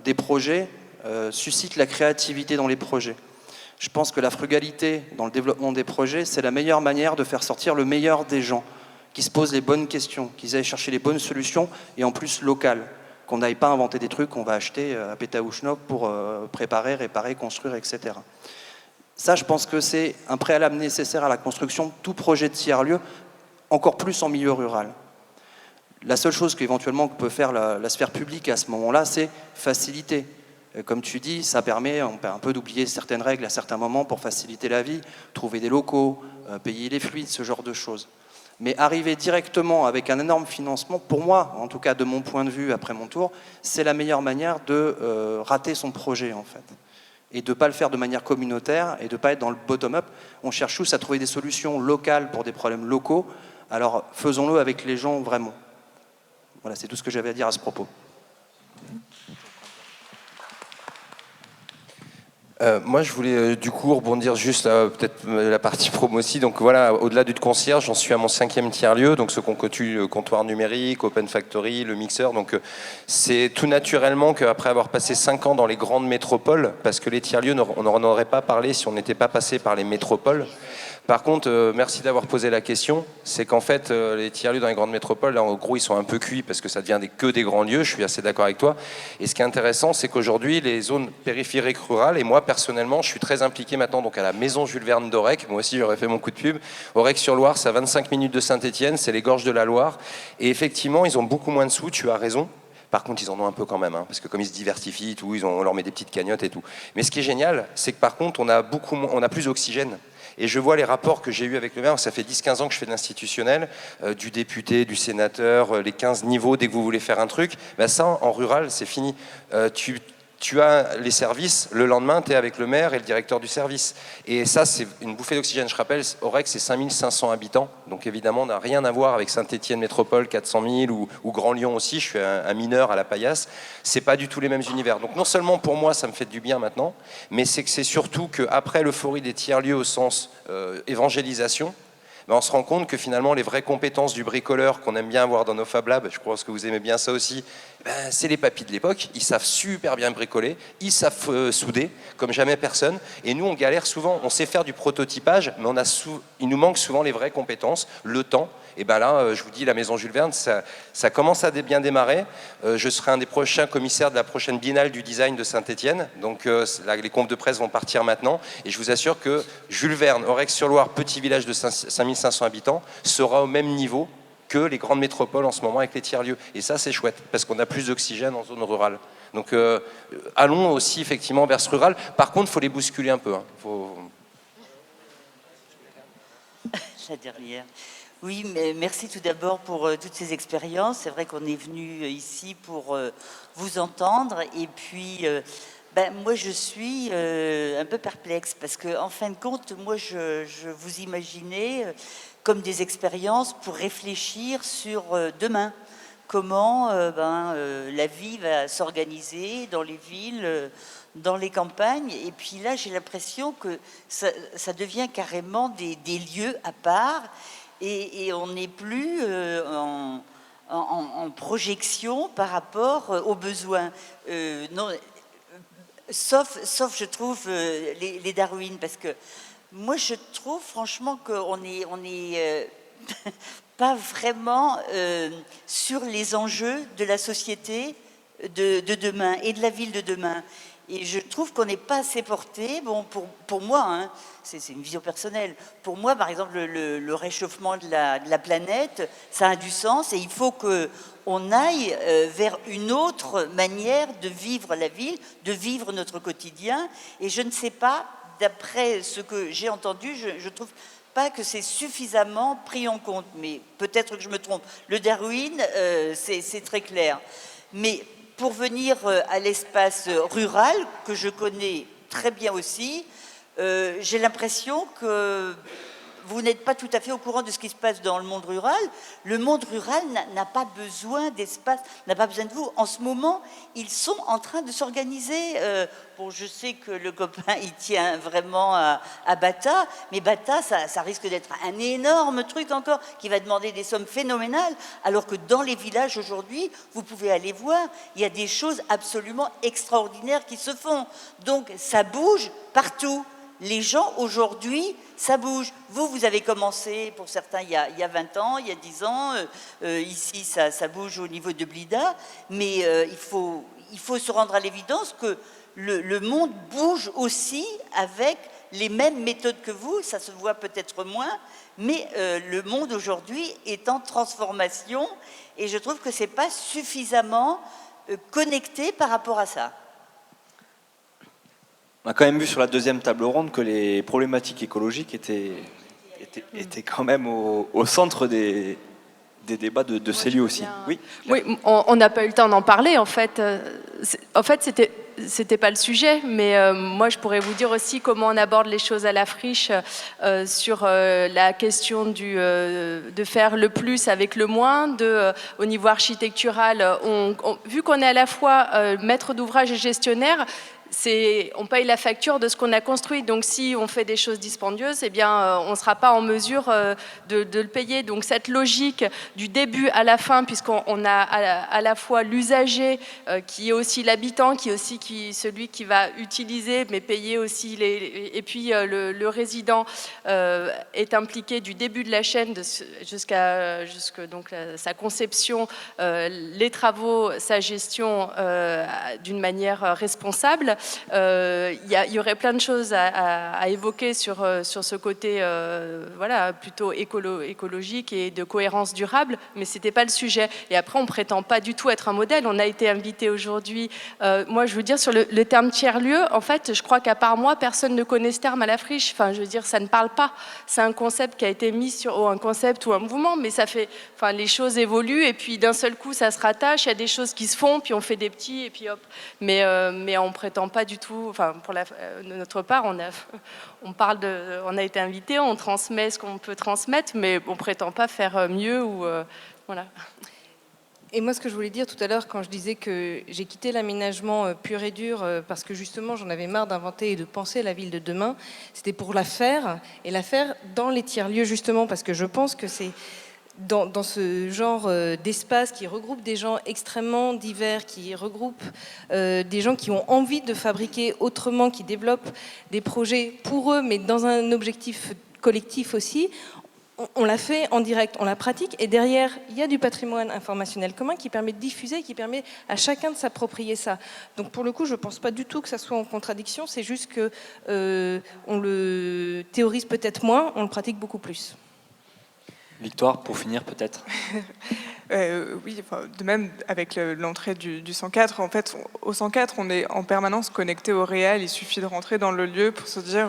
des projets suscite la créativité dans les projets. Je pense que la frugalité dans le développement des projets, c'est la meilleure manière de faire sortir le meilleur des gens, qui se posent les bonnes questions, qui aillent chercher les bonnes solutions, et en plus locales, qu'on n'aille pas inventer des trucs qu'on va acheter à Pétaouchnok pour préparer, réparer, construire, etc. Ça, je pense que c'est un préalable nécessaire à la construction de tout projet de tiers-lieu, encore plus en milieu rural. La seule chose qu'éventuellement peut faire la sphère publique à ce moment-là, c'est faciliter. Comme tu dis, ça permet un peu d'oublier certaines règles à certains moments pour faciliter la vie, trouver des locaux, payer les fluides, ce genre de choses. Mais arriver directement avec un énorme financement, pour moi, en tout cas de mon point de vue après mon tour, c'est la meilleure manière de rater son projet en fait. Et de ne pas le faire de manière communautaire et de ne pas être dans le bottom-up. On cherche tous à trouver des solutions locales pour des problèmes locaux, alors faisons-le avec les gens vraiment. Voilà, c'est tout ce que j'avais à dire à ce propos. Moi, je voulais du coup rebondir juste peut-être la partie promo aussi. Donc voilà, au-delà du concierge, j'en suis à mon 5e tiers-lieu, donc ce qu'on constitue le comptoir numérique, Open Factory, le mixeur. Donc c'est tout naturellement qu'après avoir passé 5 ans dans les grandes métropoles, parce que les tiers-lieux, on n'en aurait pas parlé si on n'était pas passé par les métropoles. Par contre, merci d'avoir posé la question. C'est qu'en fait, les tiers-lieux dans les grandes métropoles, là, en gros, ils sont un peu cuits parce que ça devient que des grands lieux. Je suis assez d'accord avec toi. Et ce qui est intéressant, c'est qu'aujourd'hui, les zones périphériques rurales, et moi, personnellement, je suis très impliqué maintenant donc, à la maison Jules Verne d'Aurec. Moi aussi, j'aurais fait mon coup de pub. Aurec-sur-Loire, c'est à 25 minutes de Saint-Étienne. C'est les gorges de la Loire. Et effectivement, ils ont beaucoup moins de sous. Tu as raison. Par contre, ils en ont un peu quand même, hein, parce que comme ils se diversifient, tout, on leur met des petites cagnottes et tout. Mais ce qui est génial, c'est que par contre, on a plus d'oxygène. Et je vois les rapports que j'ai eus avec le maire, ça fait 10-15 ans que je fais de l'institutionnel, du député, du sénateur, les 15 niveaux dès que vous voulez faire un truc. Ben ça, en rural, c'est fini. Tu as les services, le lendemain, tu es avec le maire et le directeur du service. Et ça, c'est une bouffée d'oxygène. Je rappelle, Aurec, c'est 5500 habitants. Donc évidemment, on n'a rien à voir avec Saint-Étienne Métropole, 400 000, ou Grand Lyon aussi. Je suis un mineur à la paillasse. C'est pas du tout les mêmes univers. Donc non seulement pour moi, ça me fait du bien maintenant, mais c'est que c'est surtout qu'après l'euphorie des tiers-lieux au sens évangélisation, ben on se rend compte que finalement les vraies compétences du bricoleur qu'on aime bien avoir dans nos Fab Labs, je crois que vous aimez bien ça aussi, ben c'est les papis de l'époque, ils savent super bien bricoler, ils savent souder comme jamais personne, et nous on galère souvent, on sait faire du prototypage, mais il nous manque souvent les vraies compétences, le temps. Et ben là, je vous dis, la maison Jules Verne, ça commence à bien démarrer. Je serai un des prochains commissaires de la prochaine biennale du design de Saint-Étienne. Donc là, les confs de presse vont partir maintenant. Et je vous assure que Jules Verne, Aurec-sur-Loire, petit village de 5500 habitants, sera au même niveau que les grandes métropoles en ce moment avec les tiers-lieux. Et ça, c'est chouette, parce qu'on a plus d'oxygène en zone rurale. Donc allons aussi effectivement vers ce rural. Par contre, il faut les bousculer un peu. Hein. La dernière. Oui, mais merci tout d'abord pour toutes ces expériences. C'est vrai qu'on est venu ici pour vous entendre. Et puis, moi, je suis un peu perplexe parce qu'en fin de compte, moi, je vous imaginais comme des expériences pour réfléchir sur demain. Comment la vie va s'organiser dans les villes, dans les campagnes. Et puis là, j'ai l'impression que ça devient carrément des lieux à part. Et on n'est plus en projection par rapport aux besoins. Non, sauf, je trouve, les Darwin, parce que moi, je trouve franchement qu'on est pas vraiment sur les enjeux de la société de demain et de la ville de demain. Et je trouve qu'on n'est pas assez porté, bon, pour moi, hein, c'est une vision personnelle, pour moi, par exemple, le réchauffement de la planète, ça a du sens et il faut qu'on aille vers une autre manière de vivre la ville, de vivre notre quotidien. Et je ne sais pas, d'après ce que j'ai entendu, je trouve pas que c'est suffisamment pris en compte, mais peut-être que je me trompe. Le Darwin, c'est très clair. Mais pour venir à l'espace rural, que je connais très bien aussi, j'ai l'impression que vous n'êtes pas tout à fait au courant de ce qui se passe dans le monde rural. Le monde rural n'a pas besoin d'espace, n'a pas besoin de vous. En ce moment, ils sont en train de s'organiser. Bon, je sais que le copain, il tient vraiment à Bata, mais Bata, ça risque d'être un énorme truc encore qui va demander des sommes phénoménales, alors que dans les villages aujourd'hui, vous pouvez aller voir, il y a des choses absolument extraordinaires qui se font. Donc, ça bouge partout. Les gens, aujourd'hui, ça bouge. Vous avez commencé, pour certains, il y a 20 ans, il y a 10 ans. Ici, ça bouge au niveau de Blida. Mais il faut se rendre à l'évidence que le monde bouge aussi avec les mêmes méthodes que vous. Ça se voit peut-être moins, mais le monde aujourd'hui est en transformation. Et je trouve que ce n'est pas suffisamment connecté par rapport à ça. On a quand même vu sur la deuxième table ronde que les problématiques écologiques étaient quand même au centre des débats de ces lieux aussi. Oui, on n'a pas eu le temps d'en parler en fait. C'était pas le sujet, mais moi je pourrais vous dire aussi comment on aborde les choses à la friche sur la question de faire le plus avec le moins, au niveau architectural. Vu qu'on est à la fois maître d'ouvrage et gestionnaire, on paye la facture de ce qu'on a construit. Donc si on fait des choses dispendieuses, eh bien, on ne sera pas en mesure de le payer. Donc cette logique du début à la fin, puisqu'on a à la fois l'usager qui est aussi l'habitant, qui est aussi celui qui va utiliser, mais payer aussi et puis le résident est impliqué du début de la chaîne jusque donc sa conception, les travaux, sa gestion d'une manière responsable. Il y aurait plein de choses à évoquer sur ce côté voilà, plutôt écologique et de cohérence durable, mais ce n'était pas le sujet. Et après, on ne prétend pas du tout être un modèle. On a été invité aujourd'hui, moi je veux dire, sur le terme tiers-lieu, en fait, je crois qu'à part moi, personne ne connaît ce terme à la friche. Enfin, je veux dire, ça ne parle pas. C'est un concept qui a été mis sur un concept ou un mouvement, mais ça fait, enfin, les choses évoluent et puis d'un seul coup, ça se rattache. Il y a des choses qui se font, puis on fait des petits et puis hop. Mais on prétend pas du tout, enfin pour de notre part, on a été invité, on transmet ce qu'on peut transmettre, mais on prétend pas faire mieux ou voilà. Et moi, ce que je voulais dire tout à l'heure, quand je disais que j'ai quitté l'aménagement pur et dur parce que justement, j'en avais marre d'inventer et de penser la ville de demain, c'était pour la faire, et la faire dans les tiers-lieux, justement, parce que je pense que c'est dans ce genre d'espace qui regroupe des gens extrêmement divers, qui regroupe des gens qui ont envie de fabriquer autrement, qui développent des projets pour eux, mais dans un objectif collectif aussi. On l'a fait en direct, on la pratique, et derrière, il y a du patrimoine informationnel commun qui permet de diffuser, qui permet à chacun de s'approprier ça. Donc pour le coup, je ne pense pas du tout que ça soit en contradiction, c'est juste que on le théorise peut-être moins, on le pratique beaucoup plus. Victoire, pour finir peut-être. Oui, enfin, de même avec l'entrée du 104, en fait, au 104, on est en permanence connecté au réel. Il suffit de rentrer dans le lieu pour se dire,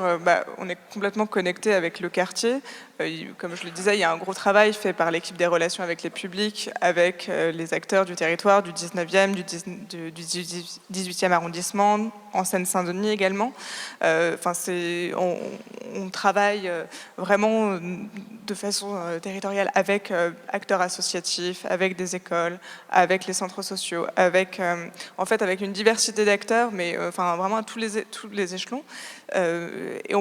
on est complètement connecté avec le quartier. Comme je le disais, il y a un gros travail fait par l'équipe des relations avec les publics, avec les acteurs du territoire, du 19e, du 18e arrondissement, en Seine-Saint-Denis également. On travaille vraiment de façon territoriale avec acteurs associatifs, avec des écoles, avec les centres sociaux, avec une diversité d'acteurs, mais vraiment à tous les échelons. Et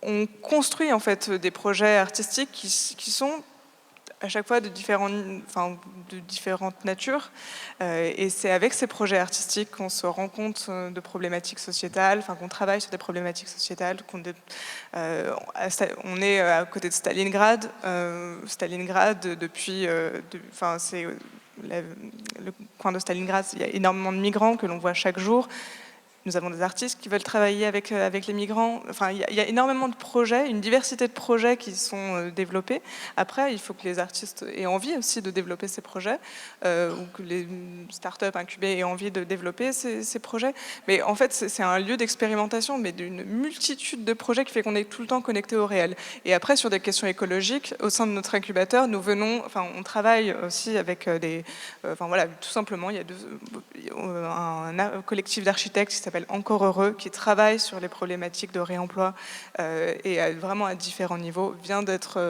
on construit en fait des projets artistiques qui sont à chaque fois de différentes natures. Et c'est avec ces projets artistiques qu'on se rend compte de problématiques sociétales, qu'on travaille sur des problématiques sociétales. On est à côté de Stalingrad. Stalingrad, c'est le coin de Stalingrad, il y a énormément de migrants que l'on voit chaque jour. Nous avons des artistes qui veulent travailler avec les migrants. Il y a énormément de projets, une diversité de projets qui sont développés. Après, il faut que les artistes aient envie aussi de développer ces projets, ou que les startups incubées aient envie de développer ces projets. Mais en fait, c'est un lieu d'expérimentation, mais d'une multitude de projets qui fait qu'on est tout le temps connecté au réel. Et après, sur des questions écologiques, au sein de notre incubateur, on travaille aussi avec tout simplement, il y a un collectif d'architectes qui s'appelle s'appelle Encore Heureux, qui travaille sur les problématiques de réemploi et vraiment à différents niveaux, vient d'être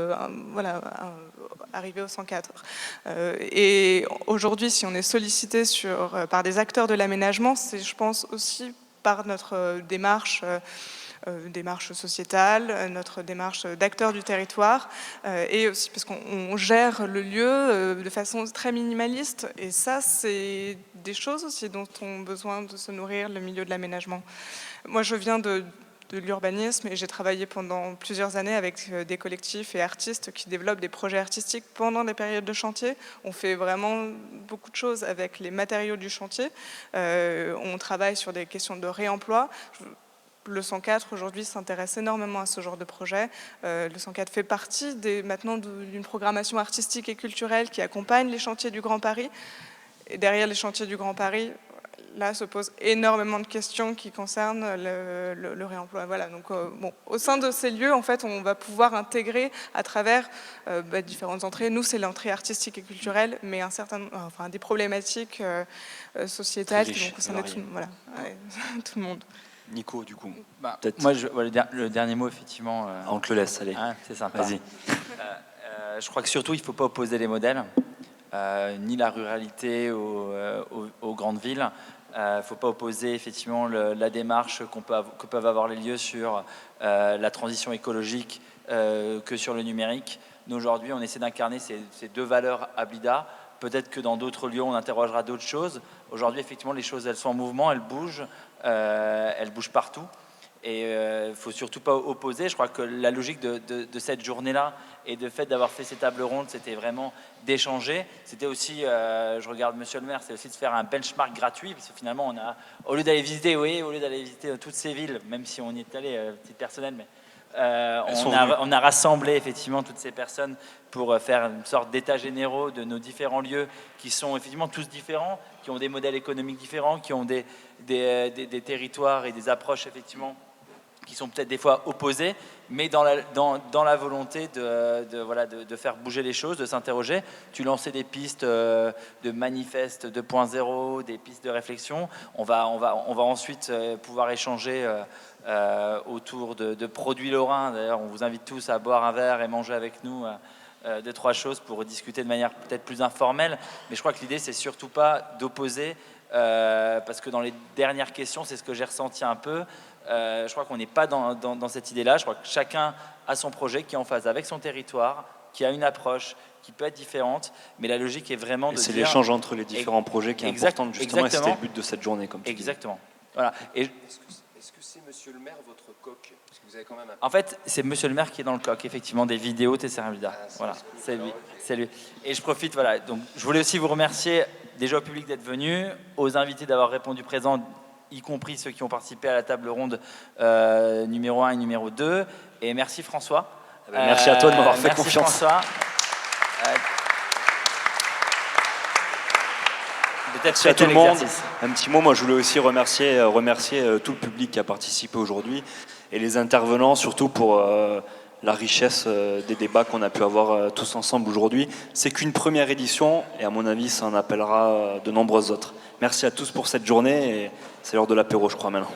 arrivé au 104. Et aujourd'hui, si on est sollicité par des acteurs de l'aménagement, c'est, je pense, aussi par notre démarche sociétale, notre démarche d'acteurs du territoire, et aussi parce qu'on gère le lieu de façon très minimaliste. Et ça, c'est des choses aussi dont ont besoin de se nourrir le milieu de l'aménagement. Moi, je viens de l'urbanisme et j'ai travaillé pendant plusieurs années avec des collectifs et artistes qui développent des projets artistiques pendant des périodes de chantier. On fait vraiment beaucoup de choses avec les matériaux du chantier. On travaille sur des questions de réemploi. Le 104 aujourd'hui s'intéresse énormément à ce genre de projet. Le 104 fait partie maintenant d'une programmation artistique et culturelle qui accompagne les chantiers du Grand Paris. Et derrière les chantiers du Grand Paris, là se posent énormément de questions qui concernent le réemploi. Voilà, donc, au sein de ces lieux, en fait, on va pouvoir intégrer à travers différentes entrées. Nous, c'est l'entrée artistique et culturelle, mais des problématiques sociétales qui vont concerner tout le monde. Nico, du coup. Moi, le dernier mot, effectivement. On te le laisse, allez. C'est sympa. Vas-y. Je crois que surtout, il ne faut pas opposer les modèles, ni la ruralité aux grandes villes. Il ne faut pas opposer effectivement la démarche que peuvent avoir les lieux sur la transition écologique que sur le numérique. Nous, aujourd'hui, on essaie d'incarner ces deux valeurs à Blida. Peut-être que dans d'autres lieux, on interrogera d'autres choses. Aujourd'hui, effectivement, les choses, elles sont en mouvement, elles bougent partout. Et il ne faut surtout pas opposer. Je crois que la logique de cette journée-là et de fait d'avoir fait ces tables rondes, c'était vraiment d'échanger. C'était aussi, je regarde Monsieur le maire, c'est aussi de faire un benchmark gratuit, parce que finalement, au lieu d'aller visiter toutes ces villes, même si on y est allé, petit personnel, mais on a rassemblé effectivement toutes ces personnes pour faire une sorte d'état généraux de nos différents lieux qui sont effectivement tous différents, qui ont des modèles économiques différents, qui ont des territoires et des approches effectivement qui sont peut-être des fois opposés, mais dans la volonté de faire bouger les choses, de s'interroger. Tu lançais des pistes de manifeste 2.0, des pistes de réflexion. On va ensuite pouvoir échanger autour de produits lorrains. D'ailleurs, on vous invite tous à boire un verre et manger avec nous 2-3 choses pour discuter de manière peut-être plus informelle. Mais je crois que l'idée, c'est surtout pas d'opposer, parce que dans les dernières questions, c'est ce que j'ai ressenti un peu. Je crois qu'on n'est pas dans cette idée-là. Je crois que chacun a son projet qui est en phase avec son territoire, qui a une approche qui peut être différente, mais la logique est vraiment de dire... C'est l'échange entre les différents projets qui est important, justement, et c'était le but de cette journée, comme tu Exactement. Voilà. Et... Est-ce que c'est Monsieur le maire, votre coq? Parce que vous avez quand même En fait, c'est Monsieur le maire qui est dans le coq, effectivement, des vidéos Tesserra Blida. Voilà, c'est lui. C'est lui. Et je profite, voilà. Donc, je voulais aussi vous remercier déjà au public d'être venu, aux invités d'avoir répondu présent, y compris ceux qui ont participé à la table ronde numéro 1 et numéro 2. Et merci François. Merci à toi de m'avoir fait confiance. François. Merci à tout le monde. Un petit mot, moi je voulais aussi remercier tout le public qui a participé aujourd'hui et les intervenants, surtout pour la richesse des débats qu'on a pu avoir tous ensemble aujourd'hui. C'est qu'une première édition et à mon avis ça en appellera de nombreuses autres. Merci à tous pour cette journée et c'est l'heure de l'apéro, je crois, maintenant.